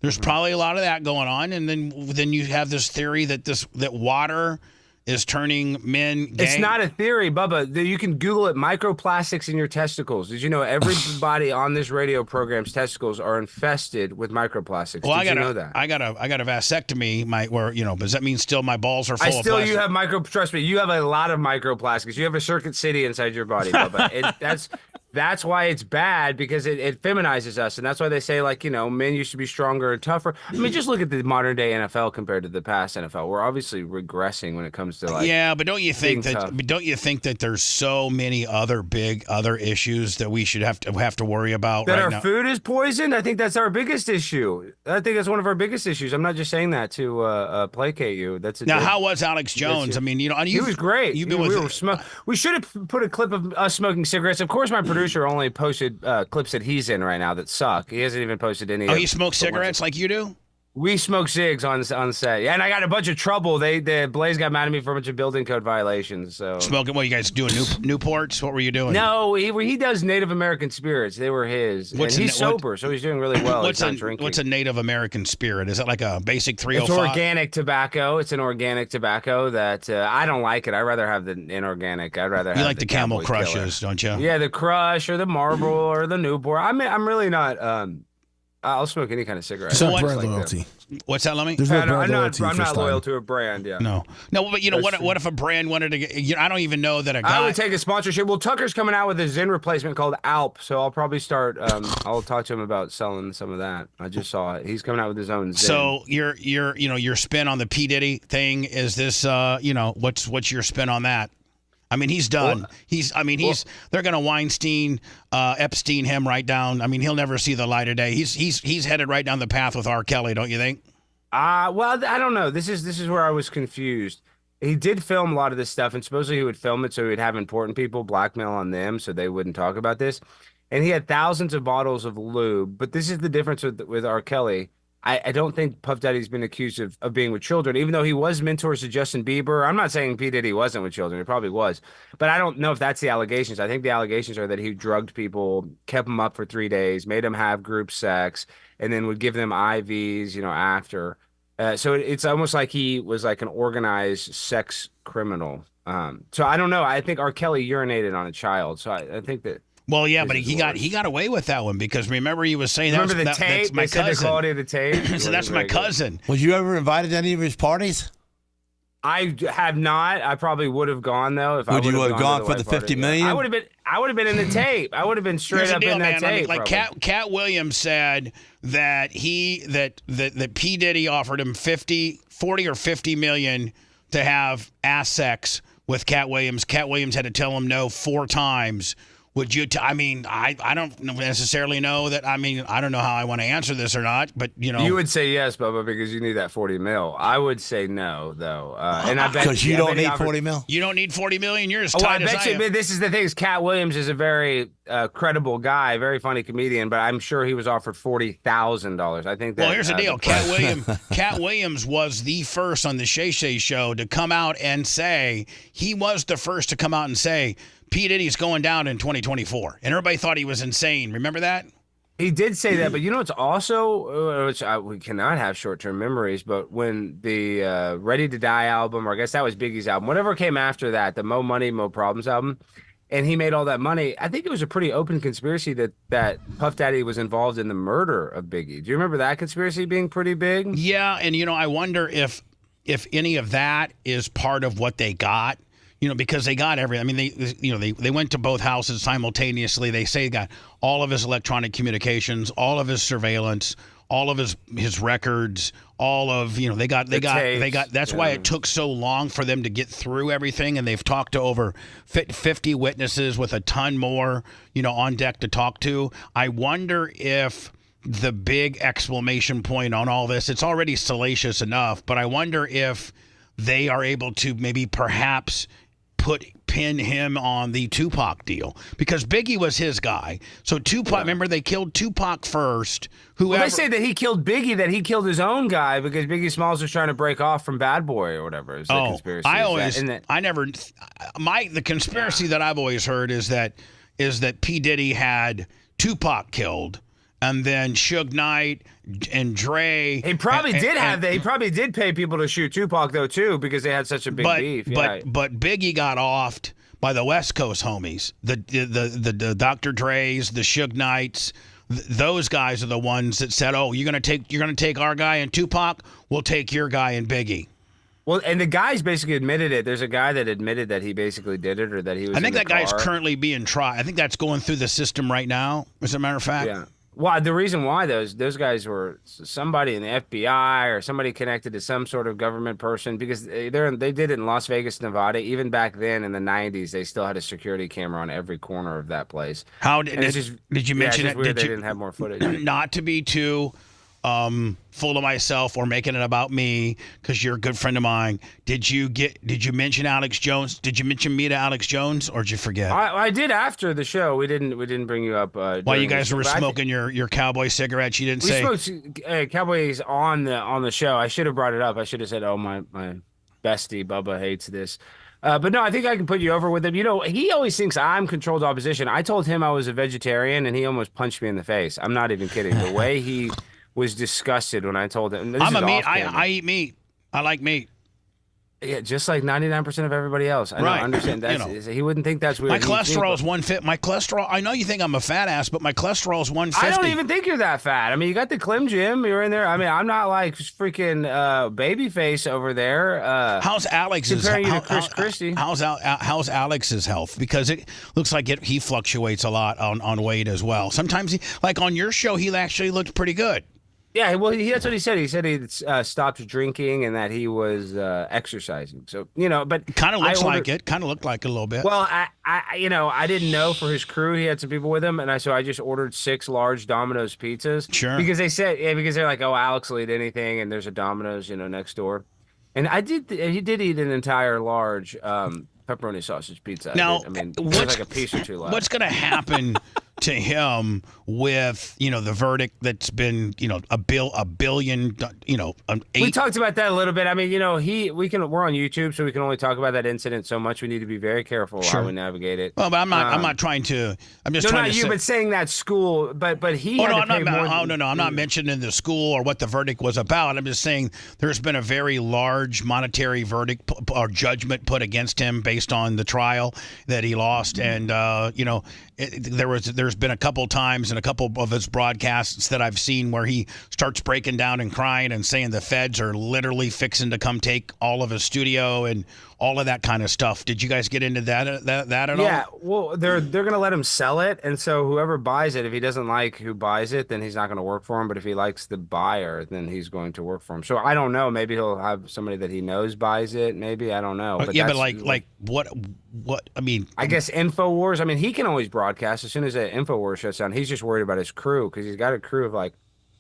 There's probably a lot of that going on, and then you have this theory that water is turning men gay.
It's not a theory, Bubba. You can Google it. Microplastics in your testicles. Did you know everybody on this radio program's testicles are infested with microplastics?
Well,
Did you know that?
I got a vasectomy. Does that mean still my balls are full of plastic?
You have trust me, you have a lot of microplastics. You have a Circuit City inside your body, Bubba. That's why it's bad, because it feminizes us, and that's why they say men used to be stronger and tougher. I mean, just look at the modern day NFL compared to the past NFL. We're obviously regressing when it comes to
but don't you think that there's so many other issues that we should have to worry about
that
right
our
now?
Food is poisoned? I think that's our biggest issue. I think that's one of our biggest issues. I'm not just saying that to placate you.
How was Alex Jones? I mean,
he was great. We should have put a clip of us smoking cigarettes. Of course, my producer only posted clips that he's in right now that suck. He hasn't even posted any.
Oh, he smokes cigarettes like you do?
We smoke cigs on set. Yeah, and I got a bunch of trouble. The Blaze got mad at me for a bunch of building code violations. So
smoking? What, you guys doing? Newports? What were you doing?
No, he does Native American spirits. They were his. He's sober, so he's doing really well. He's not drinking.
What's a Native American spirit? Is it like a basic 305?
It's organic tobacco. It's an organic tobacco that I don't like it. I'd rather have the inorganic. I'd rather have.
You like the Camel Crushes, don't you?
Yeah, the Crush or the Marlboro or the Newport. I'm really not. I'll smoke any kind of cigarette.
So brand loyalty.
What's that, Lummy?
There's no brand loyalty.
I'm not loyal to a brand. Yeah.
No, but what if a brand wanted to get? I don't even know that a guy.
I would take a sponsorship. Well, Tucker's coming out with a Zen replacement called Alp, so I'll probably start. I'll talk to him about selling some of that. I just saw it. He's coming out with his own Zen.
So your spin on the P Diddy thing is this? What's your spin on that? I mean, he's done. They're going to Weinstein, Epstein him right down. I mean, he'll never see the light of day. He's headed right down the path with R. Kelly, don't you think?
Well, I don't know. This is where I was confused. He did film a lot of this stuff, and supposedly he would film it so he would have important people blackmail on them so they wouldn't talk about this. And he had thousands of bottles of lube. But this is the difference with R. Kelly. I don't think Puff Daddy's been accused of being with children, even though he was mentors to Justin Bieber. I'm not saying P. Diddy wasn't with children. He probably was. But I don't know if that's the allegations. I think the allegations are that he drugged people, kept them up for 3 days, made them have group sex, and then would give them IVs, after. So it's almost like he was like an organized sex criminal. So I don't know. I think R. Kelly urinated on a child. So I think that.
Well, yeah, but he got away with that one because remember he was saying
remember
that's my
they said
cousin.
the quality of the tape.
So that's my cousin.
Was you ever invited to any of his parties?
I have not. I probably would have gone though. If
Would
I
you
would
have gone for the 50 million?
I would have been. I would have been in the tape. I would have been straight
Here's the
up
deal,
in that
man.
tape.
Like Cat Williams said that that P. Diddy offered him 40 or 50 million to have ass sex with Cat Williams. Cat Williams had to tell him no 4 times. Would you? I don't necessarily know that. I don't know how I want to answer this or not, but
You would say yes, Bubba, because you need that 40 mil. I would say no, though, and I bet
because you don't need 40 mil.
You don't need 40 million. You're as
I
tight as
bet
I
you.
am.
But this is the thing: is Cat Williams is a very credible guy, very funny comedian, but I'm sure he was offered $40,000. I think that.
Well, here's the deal: Cat Williams was the first on the Shay Shay show to come out and say he was the first to come out and say P. Diddy's going down in 2024, and everybody thought he was insane. Remember that?
He did say that, but it's also, we cannot have short-term memories, but when the Ready to Die album, or I guess that was Biggie's album, whatever came after that, the Mo Money, Mo Problems album, and he made all that money, I think it was a pretty open conspiracy that Puff Daddy was involved in the murder of Biggie. Do you remember that conspiracy being pretty big?
Yeah, and I wonder if any of that is part of what they got. Because they got everything. They went to both houses simultaneously. They say they got all of his electronic communications, all of his surveillance, all of his records, all of they got. That's why it took so long for them to get through everything. And they've talked to over 50 witnesses with a ton more on deck to talk to. I wonder if the big exclamation point on all this, it's already salacious enough, but I wonder if they are able to maybe perhaps pin him on the Tupac deal because Biggie was his guy. So Tupac, remember they killed Tupac first.
Well, they say that he killed Biggie, that he killed his own guy because Biggie Smalls was trying to break off from Bad Boy or whatever. It's the conspiracy.
The conspiracy that I've always heard is that P. Diddy had Tupac killed. And then Suge Knight and Dre.
He probably did have that. He probably did pay people to shoot Tupac though too, because they had such a big beef.
But Biggie got offed by the West Coast homies, the Dr. Dre's, the Suge Knights. Those guys are the ones that said, "Oh, you're gonna take our guy and Tupac. We'll take your guy and Biggie."
Well, and the guys basically admitted it. There's a guy that admitted that he basically did it, or that he was.
I think that
car.
guy's currently being tried. I think that's going through the system right now. As a matter of fact.
Yeah. Well, the reason why those guys were somebody in the FBI or somebody connected to some sort of government person, because they did it in Las Vegas, Nevada. Even back then in the 90s, they still had a security camera on every corner of that place.
How did you mention it?
Weird they didn't have more footage.
Not to be too full of myself or making it about me, because you're a good friend of mine. Did you mention Alex Jones? Did you mention me to Alex Jones, or did you forget?
I did after the show. We didn't bring you up.
While you guys were smoking your cowboy cigarettes, you didn't say.
We smoked Cowboys on the show. I should have brought it up. I should have said, "Oh, my bestie Bubba hates this." But no, I think I can put you over with him. He always thinks I'm controlled opposition. I told him I was a vegetarian, and he almost punched me in the face. I'm not even kidding. The way he was disgusted when I told him.
I'm a meat. I eat meat. I like meat.
Yeah, just like 99% of everybody else. I don't understand that. He wouldn't think that's weird.
My cholesterol is 150. My cholesterol. I know you think I'm a fat ass, but my cholesterol is 150.
I don't even think you're that fat. I mean, you got the Clim Gym. You're in there. I mean, I'm not like freaking babyface over there.
How's Alex's?
Comparing you to Chris Christie.
How's Alex's health? Because it looks like he fluctuates a lot on weight as well. Sometimes like on your show, he actually looked pretty good.
Yeah, well, that's what he said. He said he stopped drinking and that he was exercising. So, but
kind of looks like it. Kind of looked like it a little bit.
Well, I didn't know for his crew. He had some people with him, and I just ordered 6 large Domino's pizzas.
Sure.
Because they said, because they're like, oh, Alex will eat anything, and there's a Domino's, next door. And he did eat an entire large pepperoni sausage pizza.
Now,
there's like a piece or two left.
What's going to happen to him with, the verdict that's been, a billion,
We talked about that a little bit. I mean, we're on YouTube, so we can only talk about that incident so much. We need to be very careful how we navigate it.
Well, but I'm not trying to. I'm just
no,
trying
not
to
you,
say,
but saying that school. But he.
Oh
had
no,
to
I'm
pay
not.
more
Oh no, I'm not mentioning the school or what the verdict was about. I'm just saying there's been a very large monetary verdict or judgment put against him based on the trial that he lost, and there's been a couple times in a couple of his broadcasts that I've seen where he starts breaking down and crying and saying the feds are literally fixing to come take all of his studio and all of that kind of stuff. Did you guys get into that at all?
Yeah, well, they're gonna let him sell it, and so whoever buys it, if he doesn't like who buys it, then he's not gonna work for him. But if he likes the buyer, then he's going to work for him. So I don't know. Maybe he'll have somebody that he knows buys it. Maybe I don't know.
But what? I mean,
I guess InfoWars. I mean, he can always broadcast as soon as that InfoWars shuts down. He's just worried about his crew because he's got a crew of like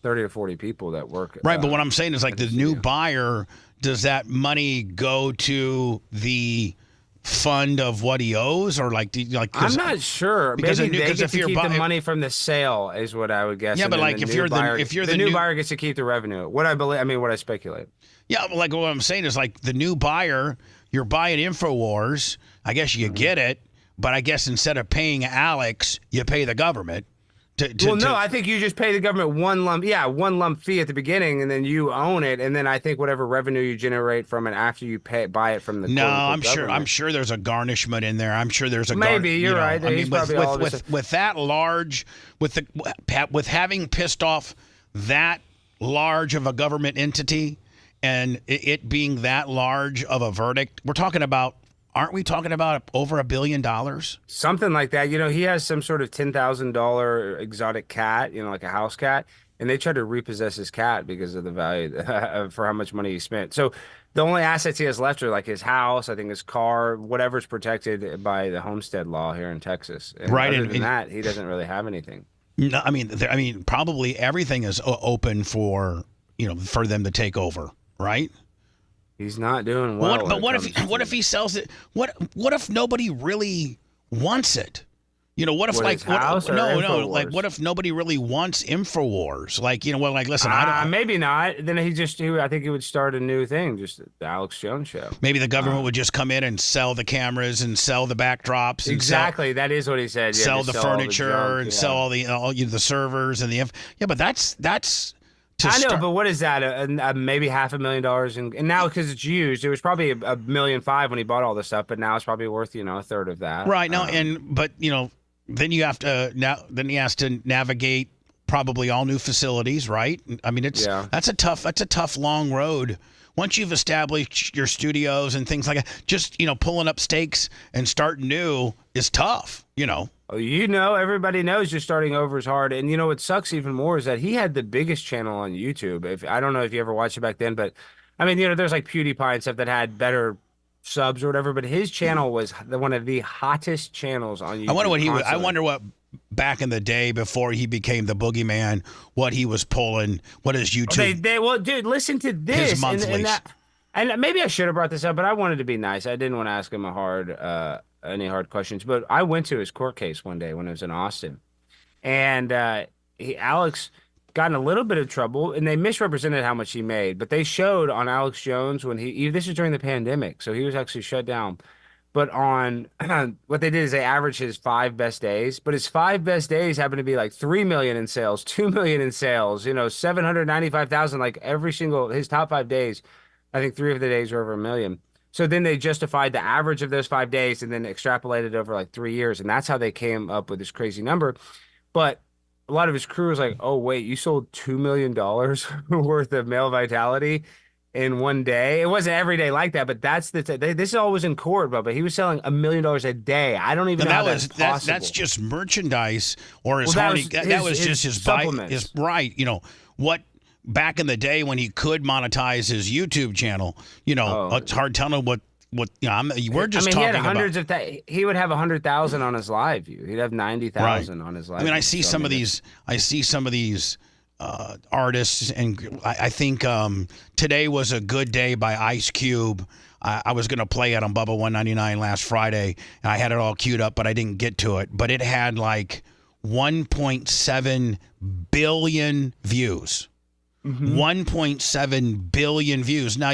30 or 40 people that work.
Right, but what I'm saying is like the new buyer. Does that money go to the fund of what he owes, or
I'm not sure. Maybe they get to keep the money from the sale, is what I would guess.
Yeah, but like if you're the
new buyer gets to keep the revenue. What I speculate.
Yeah, but like what I'm saying is like the new buyer, you're buying InfoWars. I guess you get it, but I guess instead of paying Alex, you pay the government.
I think you just pay the government one lump fee at the beginning, and then you own it, and then I think whatever revenue you generate from it after you buy it from the
I'm sure there's a garnishment in there. I'm sure there's a
maybe you're right.
I mean, with that large, with having pissed off that large of a government entity, and it being that large of a verdict, aren't we talking about over $1 billion?
Something like that. He has some sort of $10,000 exotic cat, like a house cat, and they tried to repossess his cat because of the value for how much money he spent. So the only assets he has left are like his house, I think his car, whatever's protected by the homestead law here in Texas. And
right.
Other than that, he doesn't really have anything.
No, I mean, probably everything is open for for them to take over, right?
He's not doing well.
But what if he sells it? What if nobody really wants it? What if what if nobody really wants InfoWars? Listen, I don't.
Maybe not. Then I think he would start a new ththing, just the Alex Jones show.
Maybe the government would just come in and sell the cameras and sell the backdrops.
Exactly, that is what he said.
Sell the furniture and sell all the servers and the. Yeah, but that's.
I know, but what is that? Maybe $500,000, and now because it's used, it was probably $1.5 million when he bought all this stuff, but now it's probably worth a third of that.
Right now, then you have to he has to navigate probably all new facilities, right? I mean, that's a tough long road. Once you've established your studios and things like that, just pulling up stakes and starting new is tough.
Everybody knows just starting over is hard. And what sucks even more is that he had the biggest channel on YouTube. I don't know if you ever watched it back then, but I mean, there's like PewDiePie and stuff that had better subs or whatever, but his channel was one of the hottest channels on YouTube.
I wonder what back in the day before he became the boogeyman, what he was pulling, what his YouTube.
Well, dude, listen to this.
His monthlies.
And maybe I should have brought this up, but I wanted to be nice. I didn't want to ask him any hard questions. But I went to his court case one day when it was in Austin, and Alex got in a little bit of trouble, and they misrepresented how much he made. But they showed on Alex Jones when this was during the pandemic, so he was actually shut down. But on what they did is they averaged his 5 best days, but his 5 best days happened to be like 3 million in sales, 2 million in sales, 795,000, like every single his top 5 days. I think 3 of the days were over 1 million. So then they justified the average of those 5 days and then extrapolated over like 3 years. And that's how they came up with this crazy number. But a lot of his crew was like, oh, wait, you sold $2 million worth of male vitality in one day. It wasn't every day like that, but that's this is always in court, but he was selling $1 million a day. I don't even know how that's possible.
That's just merchandise or that was just his supplements. Right. What back in the day when he could monetize his YouTube channel, it's hard telling what we're just talking
he had hundreds
about.
He would have 100,000 on his live view. He'd have 90,000 on his live.
I mean,
view.
I see some of these artists, and I think Today Was a Good Day by Ice Cube. I was going to play it on Bubba 199 last Friday, and I had it all queued up, but I didn't get to it. But it had like 1.7 billion views. 1.7 billion views. Now,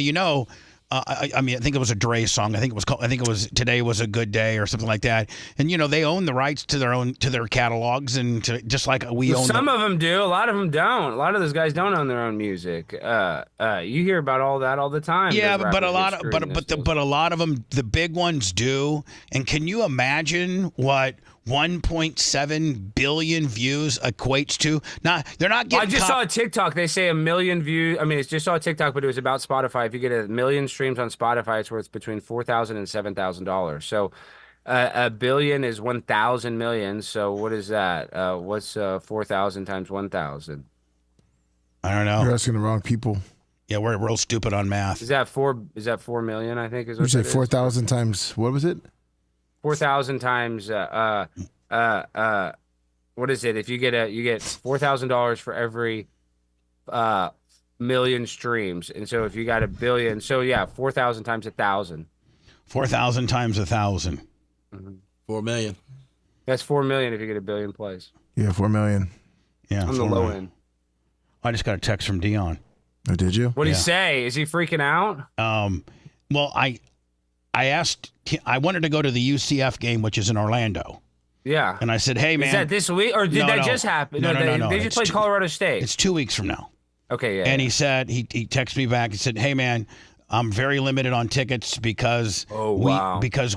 I mean, I think it was a Dre song. I think it was Today Was a Good Day or something like that. And they own the rights to their catalogs, and just like we own.
Some of them do. A lot of them don't. A lot of those guys don't own their own music. You hear about all that all the time.
Yeah, but a lot of them, the big ones do. And can you imagine what 1.7 billion views equates to? Now, they're not getting.
I just saw a TikTok. They say 1 million views. I mean, it's just saw a TikTok, but it was about Spotify. If you get 1 million streams on Spotify, it's worth between $4,000 and $7,000. So, a billion is 1,000 million. So, what is that? What's 4,000 times 1,000?
I don't know.
You're asking the wrong people.
Yeah, we're real stupid on math.
Is that 4 million? I think is what
you say.
that is?
4,000 times what was it?
4,000 times what is it? If you get $4,000 for every million streams, and so if you got 1 billion, so yeah, 4,000 times 1,000.
4,000 times 1,000.
4 million.
That's 4 million if you get 1 billion plays.
Yeah, 4 million.
Yeah,
on the low end.
I just got a text from Dion.
Oh, did you?
What did he say? Is he freaking out?
Well, I asked. I wanted to go to the UCF game, which is in Orlando.
Yeah.
And I said, "Hey, man,
is that this week or did that just happen?
No.
They just played Colorado State.
It's 2 weeks from now."
Okay, yeah.
And he said he texted me back. He said, "Hey, man, I'm very limited on tickets because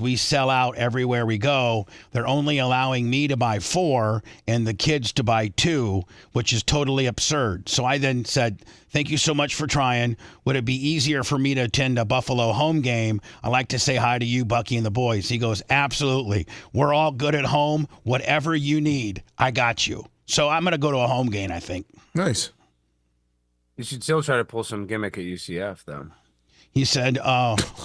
we sell out everywhere we go. They're only allowing me to buy 4 and the kids to buy 2, which is totally absurd." So I then said, "Thank you so much for trying. Would it be easier for me to attend a Buffalo home game? I like to say hi to you, Bucky, and the boys." He goes, "Absolutely. We're all good at home. Whatever you need, I got you." So I'm going to go to a home game, I think.
Nice.
You should still try to pull some gimmick at UCF, though.
He said,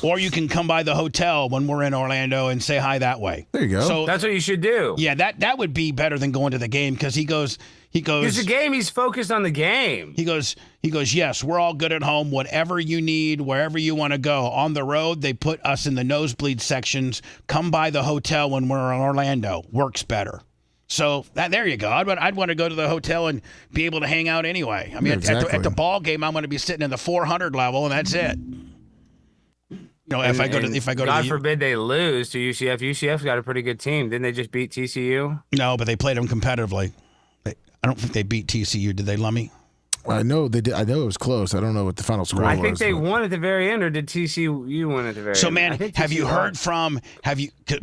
or you can come by the hotel when we're in Orlando and say hi that way.
There you go.
So
that's what you should do.
Yeah, that would be better than going to the game, because he goes.
It's a game. He's focused on the game.
He goes, yes, we're all good at home. Whatever you need, wherever you want to go. On the road, they put us in the nosebleed sections. Come by the hotel when we're in Orlando. Works better. So there you go. I'd want to go to the hotel and be able to hang out anyway. I mean, at the ball game, I'm going to be sitting in the 400 level, and that's it. If I go to
God forbid they lose to UCF. UCF's got a pretty good team. Didn't they just beat TCU?
No, but they played them competitively. I don't think they beat TCU. Did they, Lummy?
I know they did. I know it was close. I don't know what the final score was.
I think they won at the very end, or did TCU win at the very end?
So, man, have you heard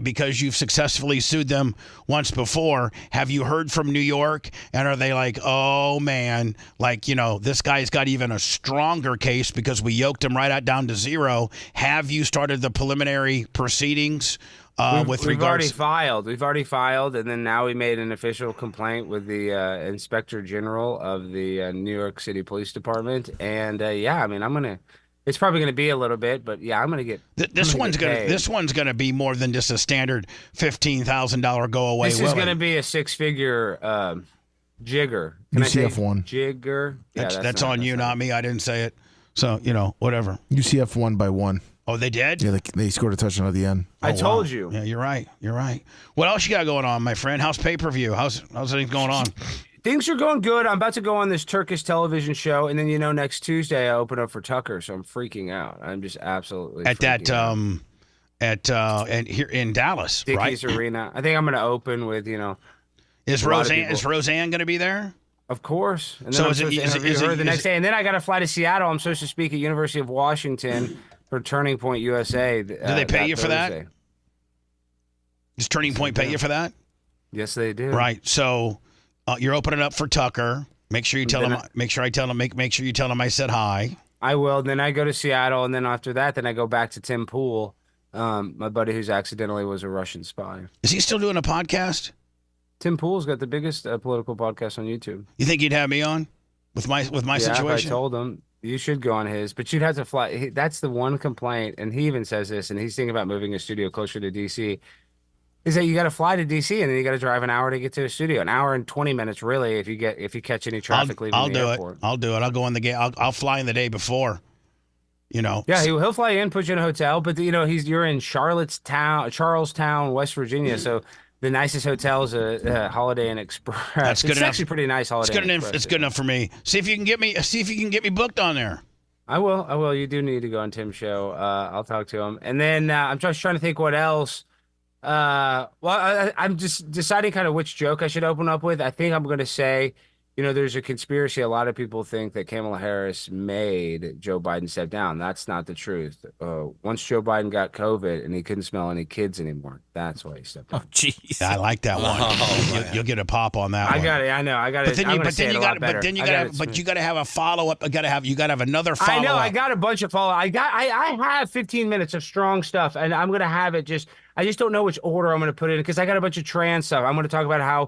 because you've successfully sued them once before, have you heard from New York? And are they like, oh, man, this guy's got even a stronger case because we yoked him right down to 0. Have you started the preliminary proceedings? We've
already filed. We've already filed, and then now we made an official complaint with the Inspector General of the New York City Police Department. And it's probably gonna be a little bit, but yeah, I'm gonna get.
This one's gonna be more than just a standard $15,000 go away.
This is gonna be a 6-figure jigger.
Can UCF won.
Jigger.
Yeah, that's on you, not me. I didn't say it. So whatever.
UCF won by 1.
Oh, they did?
Yeah, they scored a touchdown at the end.
I told you.
Yeah, you're right. What else you got going on, my friend? How's pay-per-view? How's things going on?
Things are going good. I'm about to go on this Turkish television show, and then next Tuesday I open up for Tucker, so I'm freaking out. I'm just absolutely
at here in Dallas,
Dickies
right?
Arena. I think I'm going to open with
Is Roseanne going to be there?
Of course. And then
So
I'm
is it-
supposed to
is it-
interview
is
her
it-
the
is
next
it-
day, and then I got to fly to Seattle. I'm supposed to speak at University of Washington for Turning Point USA.
Do they pay you for that?
Thursday.
Does Turning Point pay you for that?
Yes, they do.
Right. So you're opening up for Tucker. Make sure you tell him. Make sure you tell him I said hi.
I will. Then I go to Seattle, and then after that, then I go back to Tim Pool, my buddy who's accidentally was a Russian spy.
Is he still doing a podcast?
Tim Pool's got the biggest political podcast on YouTube.
You think he'd have me on with my situation?
If I told him you should go on his, but you'd have to fly. That's the one complaint, and he even says this, and he's thinking about moving a studio closer to DC. Is that you got to fly to DC and then you got to drive an hour to get to a studio, an hour and 20 minutes really if you catch any traffic leaving the airport.
I'll do it. I'll go on the game. I'll fly in the day before.
Yeah, he'll fly in, put you in a hotel, but you're in Charlestown, West Virginia, so the nicest hotels, Holiday Inn Express.
That's good
it's
enough.
actually pretty nice. Holiday Inn Express.
It's good enough for me. See if you can get me booked on there.
I will. You do need to go on Tim's show. I'll talk to him. And then I'm just trying to think what else. I'm just deciding kind of which joke I should open up with. I think I'm going to say, there's a conspiracy. A lot of people think that Kamala Harris made Joe Biden step down. That's not the truth. Once Joe Biden got COVID and he couldn't smell any kids anymore, that's why he stepped down.
Oh, jeez.
I like that one. You'll get a pop on that one.
I got it. I know. I got it.
But you got to have a follow up. You got to have another follow up.
I know. I got a bunch of follow. I have 15 minutes of strong stuff, and I'm gonna have it just. I just don't know which order I'm going to put it in because I got a bunch of trans stuff. I'm going to talk about how,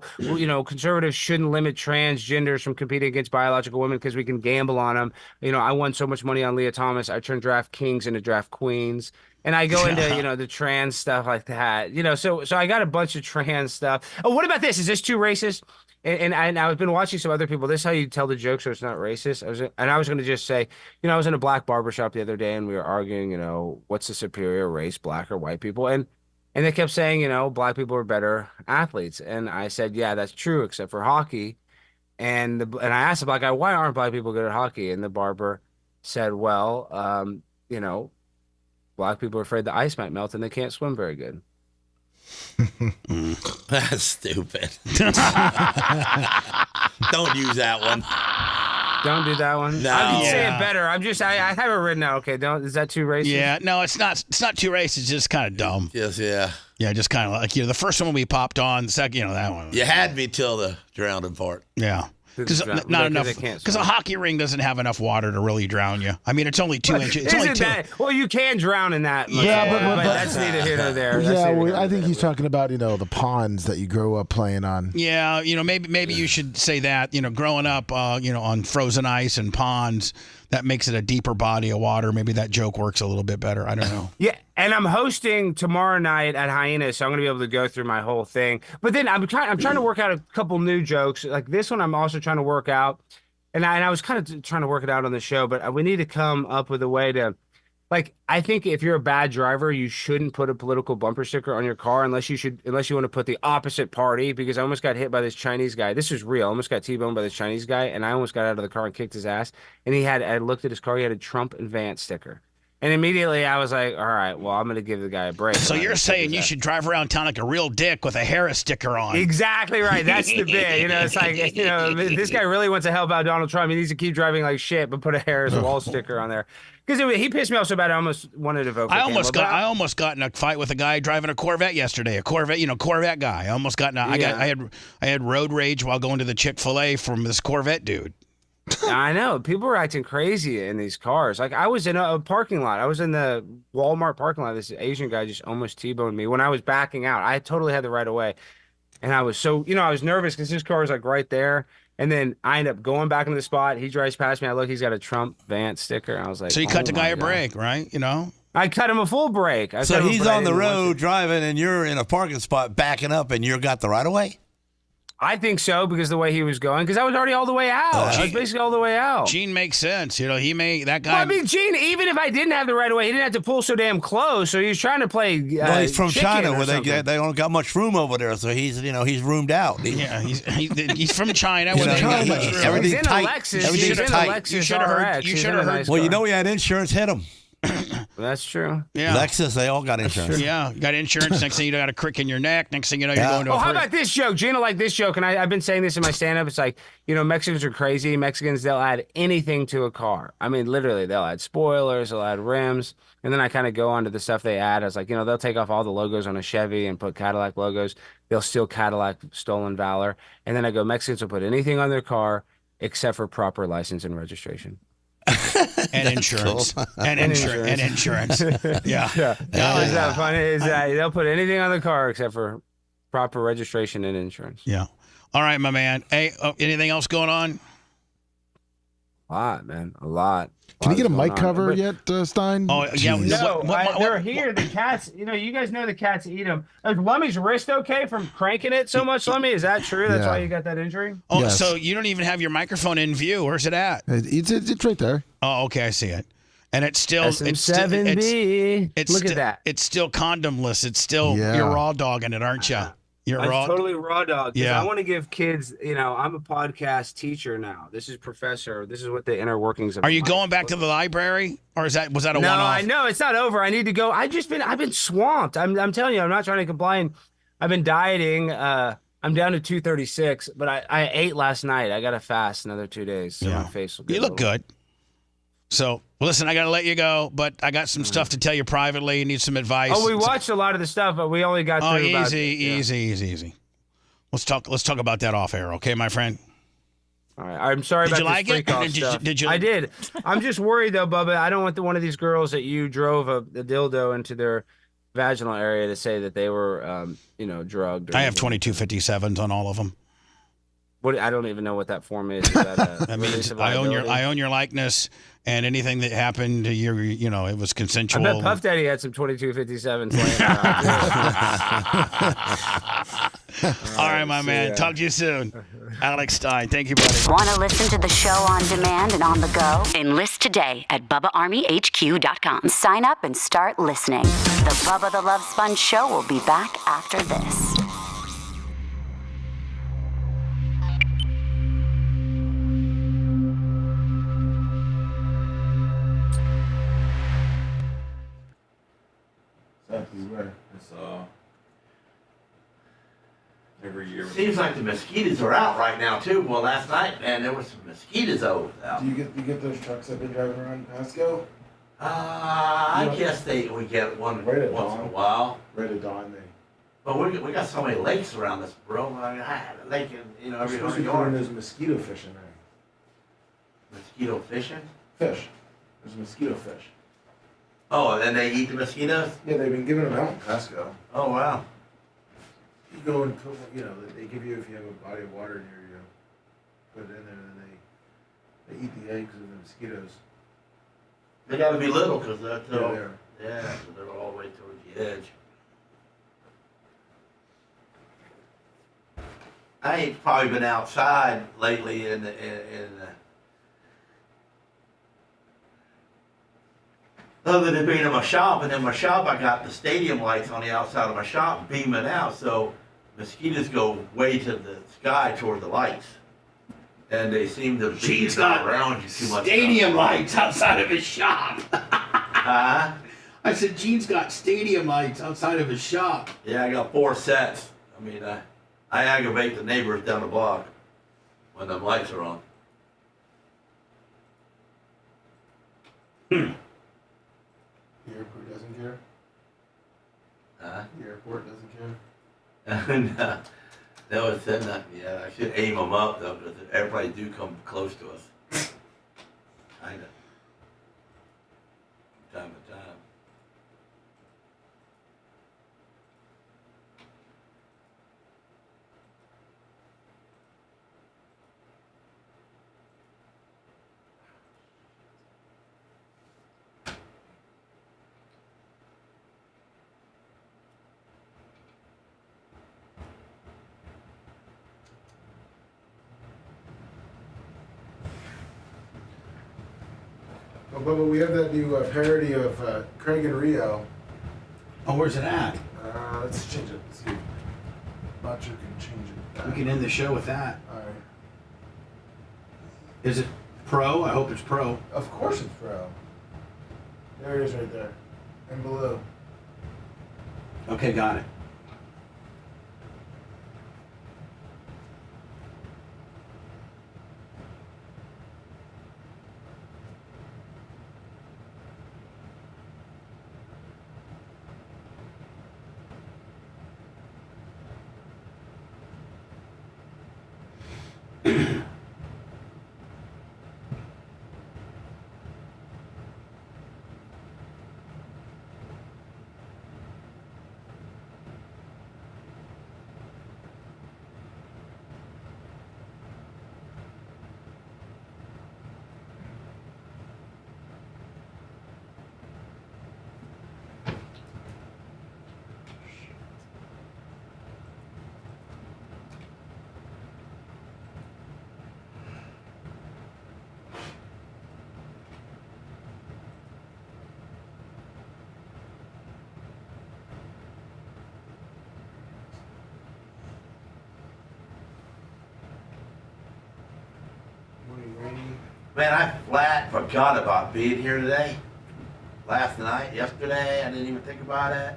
conservatives shouldn't limit transgenders from competing against biological women because we can gamble on them. I won so much money on Leah Thomas. I turned draft kings into draft queens. And I go into, the trans stuff like that. So I got a bunch of trans stuff. Oh, what about this? Is this too racist? And I've been watching some other people. This is how you tell the joke so it's not racist. I was going to just say, I was in a black barbershop the other day and we were arguing, what's the superior race, black or white people? And they kept saying, black people are better athletes. And I said, yeah, that's true, except for hockey. And I asked the black guy, why aren't black people good at hockey? And the barber said, well, black people are afraid the ice might melt and they can't swim very good.
That's stupid. Don't use that one.
Don't do that one.
No.
I can say it better. I have it written out. Okay, is that too racist?
Yeah, no, it's not. It's not too racist. It's just kind of dumb.
Yes, yeah.
Yeah, just kind of like the first one we popped on. The second, that one.
You had me till the drowning part.
Yeah. Because not enough. Because a hockey ring doesn't have enough water to really drown you. I mean, it's only 2 inches. It's only 2.
Well, you can drown in that.
Yeah, but
that's neither here nor there.
I think he's talking about the ponds that you grow up playing on.
Yeah, maybe you should say that. Growing up, on frozen ice and ponds, that makes it a deeper body of water. Maybe that joke works a little bit better. I don't know.
Yeah, and I'm hosting tomorrow night at Hyena, so I'm going to be able to go through my whole thing. But then I'm trying to work out a couple new jokes. Like this one, I'm also trying to work out, and I was kind of trying to work it out on the show. But we need to come up with a way to, I think if you're a bad driver, you shouldn't put a political bumper sticker on your car unless you want to put the opposite party. Because I almost got hit by this Chinese guy. This is real. I almost got T-boned by this Chinese guy, and I almost got out of the car and kicked his ass. And I looked at his car. He had a Trump and Vance sticker. And immediately I was like, all right, well, I'm going to give the guy a break.
So you're saying you should drive around town like a real dick with a Harris sticker on.
Exactly right. That's the bit. It's like, this guy really wants to help out Donald Trump. He needs to keep driving like shit, but put a Harris wall sticker on there. Because he pissed me off so bad, I almost wanted to vote for Campbell.
I almost got in a fight with a guy driving a Corvette yesterday. A Corvette, Corvette guy. I almost got in I had road rage while going to the Chick-fil-A from this Corvette dude.
I know. People were acting crazy in these cars. Like I was in a parking lot. I was in the Walmart parking lot. This Asian guy just almost T-boned me when I was backing out. I totally had the right of way. And I was so, I was nervous because his car was like right there. And then I end up going back into the spot. He drives past me. I look, he's got a Trump Vance sticker. I was like,
so you cut the guy a break, right?
I cut him a full break.
So he's on the road driving and you're in a parking spot backing up and you've got the right of way?
I think so because the way he was going, because I was already all the way out. I was basically all the way out.
Gene makes sense. That guy.
Well, I mean, Gene, even if I didn't have the right of way, he didn't have to pull so damn close. So he was trying to play.
Well, he's from China where they don't got much room over there. So he's roomed out.
He's from China.
Everything's tight.
Everything's tight.
You should have heard.
Well, he had insurance hit him.
That's true.
Yeah.
Lexus, they all got insurance.
Yeah, you got insurance. Next thing you got a crick in your neck. Next thing you know, you're going to
how about this joke? Gina liked this joke, and I've been saying this in my stand-up. It's like, Mexicans are crazy. Mexicans, they'll add anything to a car. I mean, literally, they'll add spoilers, they'll add rims, and then I kind of go on to the stuff they add. I was like, they'll take off all the logos on a Chevy and put Cadillac logos. They'll steal Cadillac stolen valor. And then I go, Mexicans will put anything on their car except for proper license and registration.
And insurance. Cool. And insurance. Yeah.
Is that funny? Is that they'll put anything on the car except for proper registration and insurance.
Yeah. All right, my man. Hey, anything else going on?
A lot, man. A lot.
Can you get a mic cover yet, Stein?
Oh, yeah.
No, they're here. The cats, you guys know the cats eat them. Is Lummy's wrist okay from cranking it so much, Lummy? Is that true? That's why you got that injury?
Oh, yes. So you don't even have your microphone in view. Where's it at?
It's right there.
Oh, okay. I see it. And it's still
SM7B.
Look
at that.
It's still condomless. It's still you're raw dogging it, aren't you? You're
I'm
raw.
totally raw dog. 'Cause
Yeah.
I want to give kids, I'm a podcast teacher now. This is professor. This is what the inner workings of.
Are you going back to the library, or was that a
No,
one-off?
I know it's not over. I need to go. I've been swamped. I'm telling you, I'm not trying to complain. I've been dieting. I'm down to 236, but I ate last night. I got to fast another 2 days, so my face will get
You look good. So, listen, I got to let you go, but I got some stuff to tell you privately. You need some advice.
Oh, we watched a lot of the stuff, but we only got through about.
Easy. Let's talk about that off air, okay, my friend?
All right. I'm sorry
Did
about
you
this
like it?
freak off stuff.
Did you?
I did. I'm just worried though, Bubba. I don't want one of these girls that you drove a dildo into their vaginal area to say that they were, drugged.
I have 2257s on all of them.
What? I don't even know what that form is. Is that a
That means
release of
I
liability?
own your likeness, and anything that happened to your, it was
I
consensual.
bet Puff Daddy had some 2257s laying around.
All right, my man. Talk to you soon. Alex Stein. Thank you, buddy.
Want to listen to the show on demand and on the go? Enlist today at BubbaArmyHQ.com. Sign up and start listening. The Bubba the Love Sponge Show will be back after this.
Every year.
Seems like the mosquitoes are out right now too. Well, last night, man, there was some mosquitoes out.
Do you get those trucks that been driving around Pasco?
I guess we get one
Right at
once
dawn.
in a while.
Right at dawn,
But we got so many lakes around us, bro. I mean, I had a lake in every
supposed to
100
be putting
yards.
those mosquito fish in there.
Mosquito fishing?
Fish. There's mosquito fish.
Oh, and then they eat the mosquitoes?
Yeah, they've been giving them out in Pasco.
Oh, wow.
You go and put, they give you if you have a body of water near you. Put it in there, and then they eat the eggs of the mosquitoes.
They got to be little because they're,
Yeah,
so they're all the way towards the edge. I ain't probably been outside lately other than being in my shop, and in my shop I got the stadium lights on the outside of my shop beaming out, so mosquitoes go way to the sky toward the lights, and they seem to be around you too much.
Stadium lights outside of his shop.
Huh?
I said, Gene's got stadium lights outside of his shop.
Yeah, I got 4 sets. I mean, I aggravate the neighbors down the block when them lights are on.
The airport doesn't care.
Huh?
The airport doesn't care.
No, that was nothing. Yeah, I should aim them up though, because everybody do come close to us. Kinda. From time to time.
Oh, Bubba, we have that new parody of Craig and Rio.
Oh, where's it at?
Let's change it. Let's see. Butcher can change it.
We can end the show with that.
All right.
Is it pro? I hope it's pro.
Of course it's pro. There it is right there. And below.
Okay, got it.
Man, I flat forgot about being here today. Last night, yesterday, I didn't even think about it.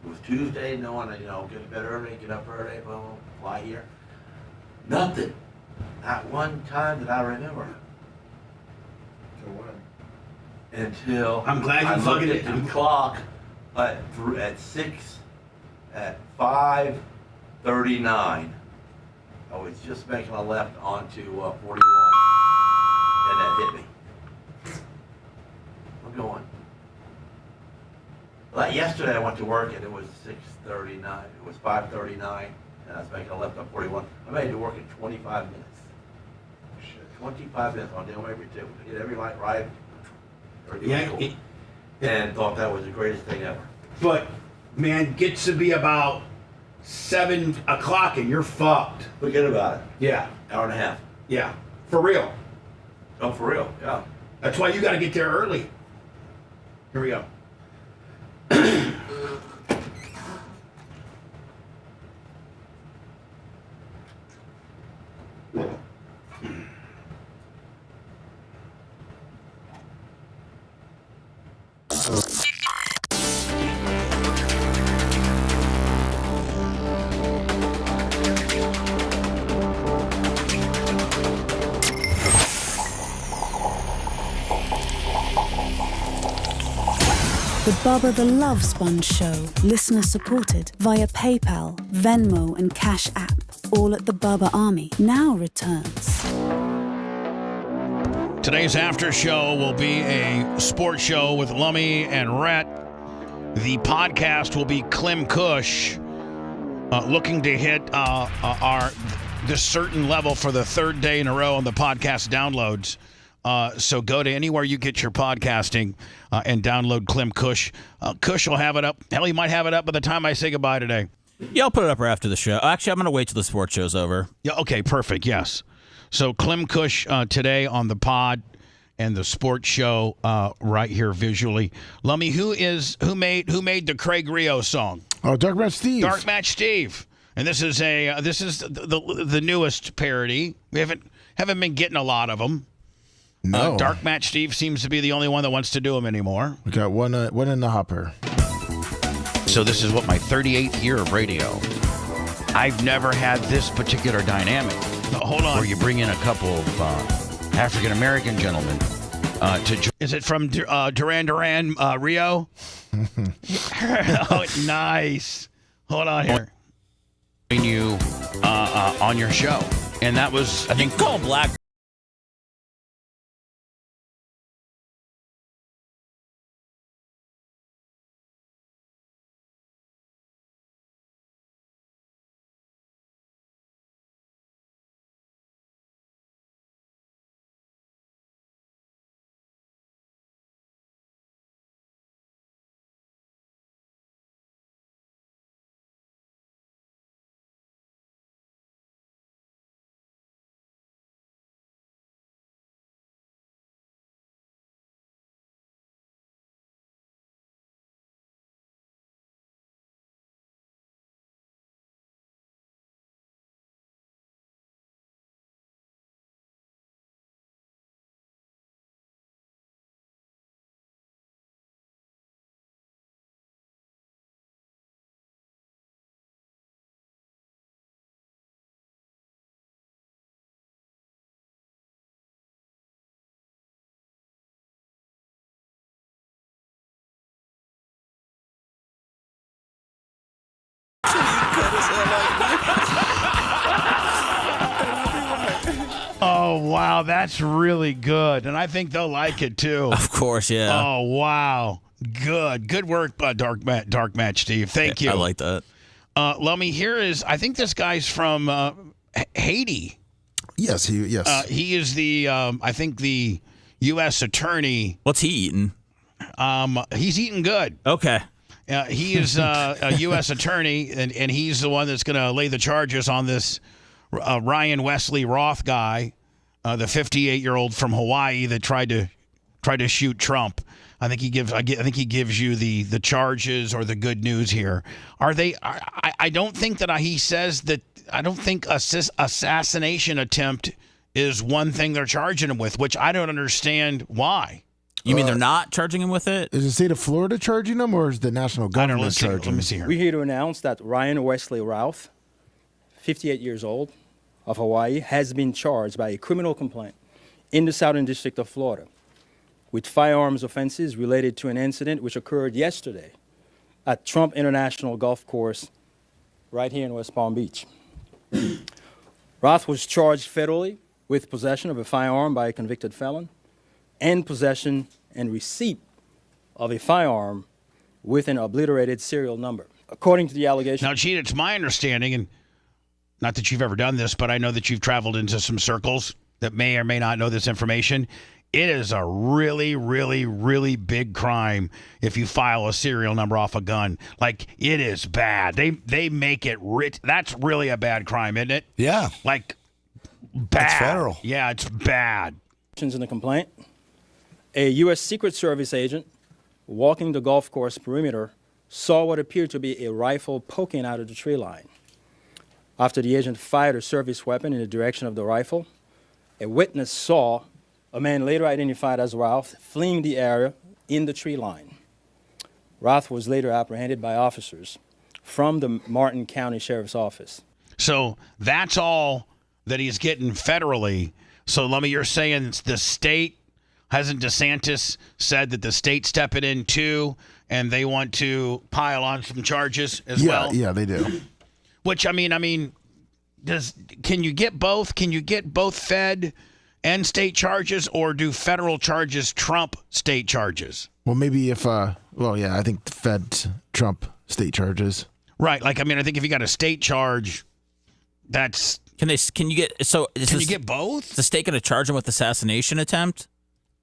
It was Tuesday, knowing that, get to bed early, get up early, boom, fly here. Nothing. Not one time did I remember. Until
I'm glad you
I
fucking
looked at the clock at 5:39. I was just making a left onto 41, and that hit me. I'm going. Like yesterday, I went to work and it was 6:39. It was 5:39, and I was making a left on 41. I made it to work in 25 minutes. 25 minutes on down every two. Hit every light right.
Yeah,
cool. And thought that was the greatest thing ever.
But man, gets to be about 7 o'clock and you're fucked.
Forget about it.
Yeah.
Hour and a half.
Yeah. For real.
Oh, for real. Yeah.
That's why you got to get there early. Here we go.
The Bubba the Love Sponge Show, listener supported via PayPal, Venmo, and Cash App. All at the Bubba Army now returns.
Today's after show will be a sports show with Lummy and Rhett. The podcast will be Clem Kush, looking to hit this certain level for the third day in a row on the podcast downloads. So go to anywhere you get your podcasting and download Clem Kush. Kush will have it up. Hell, he might have it up by the time I say goodbye today.
Yeah, I'll put it up right after the show. Actually, I'm going to wait till the sports show's over.
Yeah, okay, perfect, yes. So Clem Kush today on the pod and the sports show right here visually. Lummy, who made the Craig Rio song?
Oh, Dark Match Steve.
Dark Match Steve. And this is the newest parody. We haven't been getting a lot of them.
No.
Dark Match Steve seems to be the only one that wants to do them anymore.
We got one in the hopper.
So this is my 38th year of radio. I've never had this particular dynamic. Hold on. Where you bring in a couple of African-American gentlemen to... Is it from Duran Duran, Rio? Oh, nice. Hold on here. You on your show. And that was, I think...
Call Black...
Oh, wow, that's really good. And I think they'll like it, too.
Of course, yeah.
Oh, wow. Good work, Dark Match Steve. Thank you.
I like that.
Lummy, I think this guy's from Haiti.
Yes, yes.
He is I think the U.S. attorney.
What's he eating?
He's eating good.
Okay.
He is a U.S. attorney, and he's the one that's going to lay the charges on this Ryan Wesley Roth guy, the 58-year-old from Hawaii that tried to shoot Trump. I think he gives you the charges or the good news here. Are they? I don't think that he says that. I don't think assassination attempt is one thing they're charging him with, which I don't understand why.
You mean they're not charging him with it?
Is the state of Florida charging him, or is the national government charging him?
Let me see here.
We're here to announce that Ryan Wesley Routh, 58 years old, of Hawaii, has been charged by a criminal complaint in the Southern District of Florida with firearms offenses related to an incident which occurred yesterday at Trump International Golf Course right here in West Palm Beach. Roth was charged federally with possession of a firearm by a convicted felon and possession and receipt of a firearm with an obliterated serial number. According to the allegation...
Now, Gene, it's my understanding, and not that you've ever done this, but I know that you've traveled into some circles that may or may not know this information. It is a really, really, really big crime if you file a serial number off a gun. Like, it is bad. They make it rich. That's really a bad crime, isn't it?
Yeah.
Like, bad.
That's federal.
Yeah, it's bad.
In the complaint, a U.S. Secret Service agent walking the golf course perimeter saw what appeared to be a rifle poking out of the tree line. After the agent fired a service weapon in the direction of the rifle, a witness saw a man later identified as Ralph fleeing the area in the tree line. Ralph was later apprehended by officers from the Martin County Sheriff's Office.
So that's all that he's getting federally. So, Lummy, you're saying the state, hasn't DeSantis said that the state's stepping in too, and they want to pile on some charges as well?
Yeah, they do.
Which, I mean, can you get both? Can you get both Fed and state charges, or do federal charges trump state charges?
Well, maybe if, I think the Fed trump state charges.
Right. Like, I think if you got a state charge, that's...
Can you get
both?
Is the state going to charge him with assassination attempt?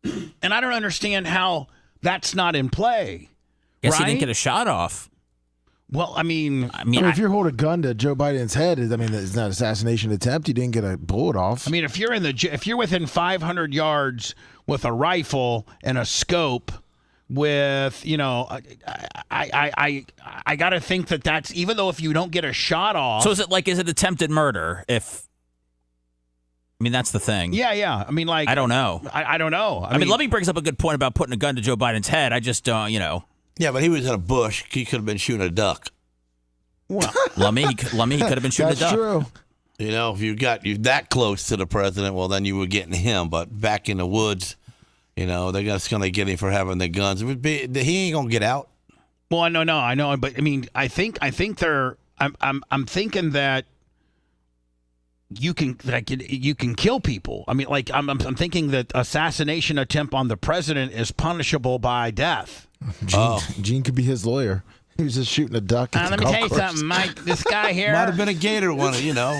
And I don't understand how that's not in play.
Guess
right?
he didn't get a shot off.
Well, I mean,
if you hold a gun to Joe Biden's head, it's not an assassination attempt. You didn't get a bullet off.
I mean, if you're within 500 yards with a rifle and a scope, with I got to think that's, even though if you don't get a shot off.
So is it attempted murder? That's the thing.
Yeah.
I don't know.
I don't know.
I mean, Lummy brings up a good point about putting a gun to Joe Biden's head. I just don't,
Yeah, but he was in a bush. He could have been shooting a duck.
Well, Lummy, he could have been shooting a duck.
That's true.
If you that close to the president, well, then you were getting him. But back in the woods, they're just going to get him for having the guns. He ain't going to get out.
Well, I know. But I think they're. I'm thinking that you can kill people. I'm thinking that assassination attempt on the president is punishable by death.
Gene could be his lawyer. He was just shooting a duck.
Let me tell you something, Mike. This guy here
might have been a gator one.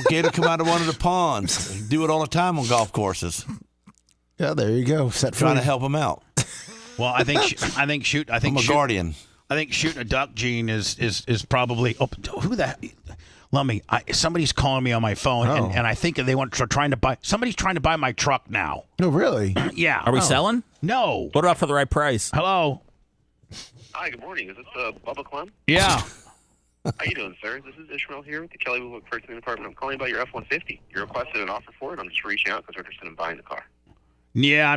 Gator come out of one of the ponds. Do it all the time on golf courses.
Yeah, there you go.
Trying to help him out.
Well, I think I'm
a guardian.
I think shooting a duck, Gene, is probably. Oh, who the? Lummy, somebody's calling me on my phone, and I think somebody's trying to buy my truck now.
No, really?
Yeah.
Are we selling?
No.
What about for the right price?
Hello.
Hi, good morning. Is this Bubba Clem?
Yeah.
How you doing, sir? This is Ishmael here with the Kelly Blue Book Purchasing Department. I'm calling about your F-150. You requested an offer for it. I'm just reaching out because we're interested in buying the car.
Yeah, I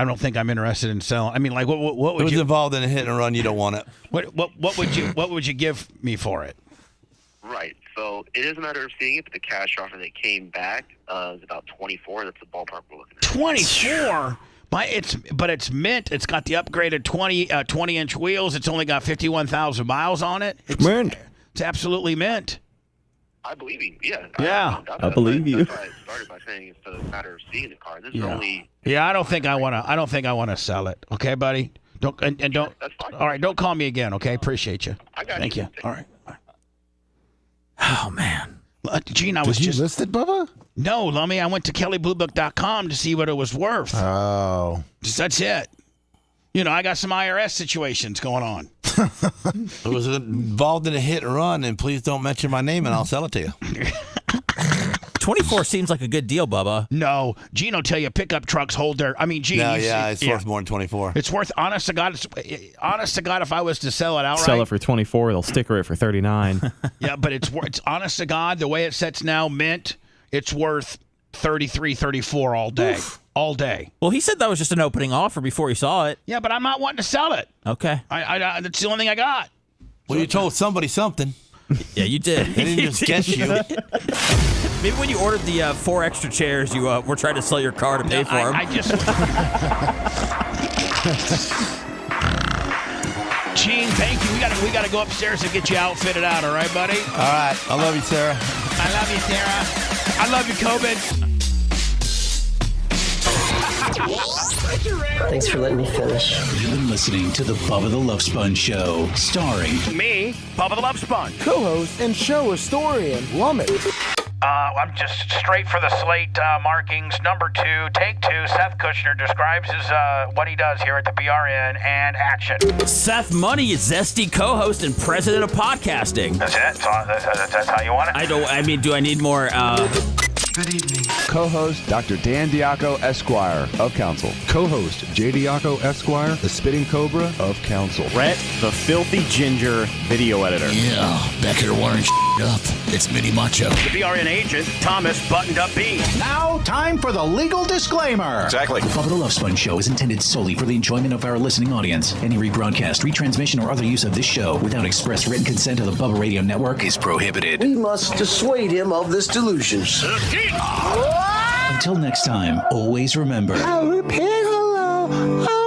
don't think I'm interested in selling. What would
it was
you?
Involved in a hit and run. You don't want it.
What would you give me for it?
Right. So it is a matter of seeing it, but the cash offer that came back is about 24. That's the ballpark we're looking at.
24. But it's mint. It's got the upgraded 20-inch wheels. It's only got 51,000 miles on it. It's
mint.
It's absolutely mint.
I believe you. Yeah.
Yeah.
I believe you.
That's why I started by saying it's a matter of seeing the car. This is only.
Yeah, I don't think I want to sell it. Okay, buddy. Don't.
That's fine.
All right, don't call me again. Okay, appreciate you.
I got
Thank
you.
you. All right.
Oh man.
Gene,
Did you list it, Bubba?
No, Lummy. I went to kellybluebook.com to see what it was worth.
Oh.
That's it. I got some IRS situations going on.
It was involved in a hit and run, and please don't mention my name, and I'll sell it to you.
24 seems like a good deal, Bubba.
No, Gene will tell you pickup trucks hold their. Gene.
It's worth more than 24.
It's worth. Honest to God, if I was to sell it outright,
Sell it for 24. They'll sticker it for 39.
Yeah, but it's honest to God, the way it sets now, mint. It's worth 33, 34 all day.
Oof.
All day.
Well, he said that was just an opening offer before he saw it.
Yeah, but I'm not wanting to sell it.
Okay.
I that's the only thing I got.
Well, you told somebody something.
Yeah, you did.
They didn't just guess you.
Maybe when you ordered the 4 extra chairs, you were trying to sell your car to pay for them.
I just... Gene, thank you. We gotta go upstairs and get you outfitted out, all right, buddy?
All right. I love you, Sarah.
I love you, Sarah. I love you, COVID.
Thanks for letting me finish.
You've been listening to the Bubba the Love Sponge Show, starring
me, Bubba the Love Sponge.
Co-host and show historian, Lummit.
I'm just straight for the slate markings. Number 2, take 2. Seth Kushner describes his what he does here at the BRN, and action.
Seth Money is zesty co-host and president of podcasting.
That's it? That's how you want it?
Do I need more?
Good evening.
Co-host Dr. Dan Diaco Esquire of Council. Co-host J. Diaco Esquire, the Spitting Cobra of Council.
Rhett, the filthy ginger video editor.
Yeah, back here wiring up. It's Mini Macho.
The BRN agent, Thomas Buttoned Up B.
Now, time for the legal disclaimer.
Exactly.
The Bubba the Love Sponge Show is intended solely for the enjoyment of our listening audience. Any rebroadcast, retransmission, or other use of this show without express written consent of the Bubba Radio Network is prohibited.
We must dissuade him of this delusion.
Until next time, always remember.
I'll repay hello.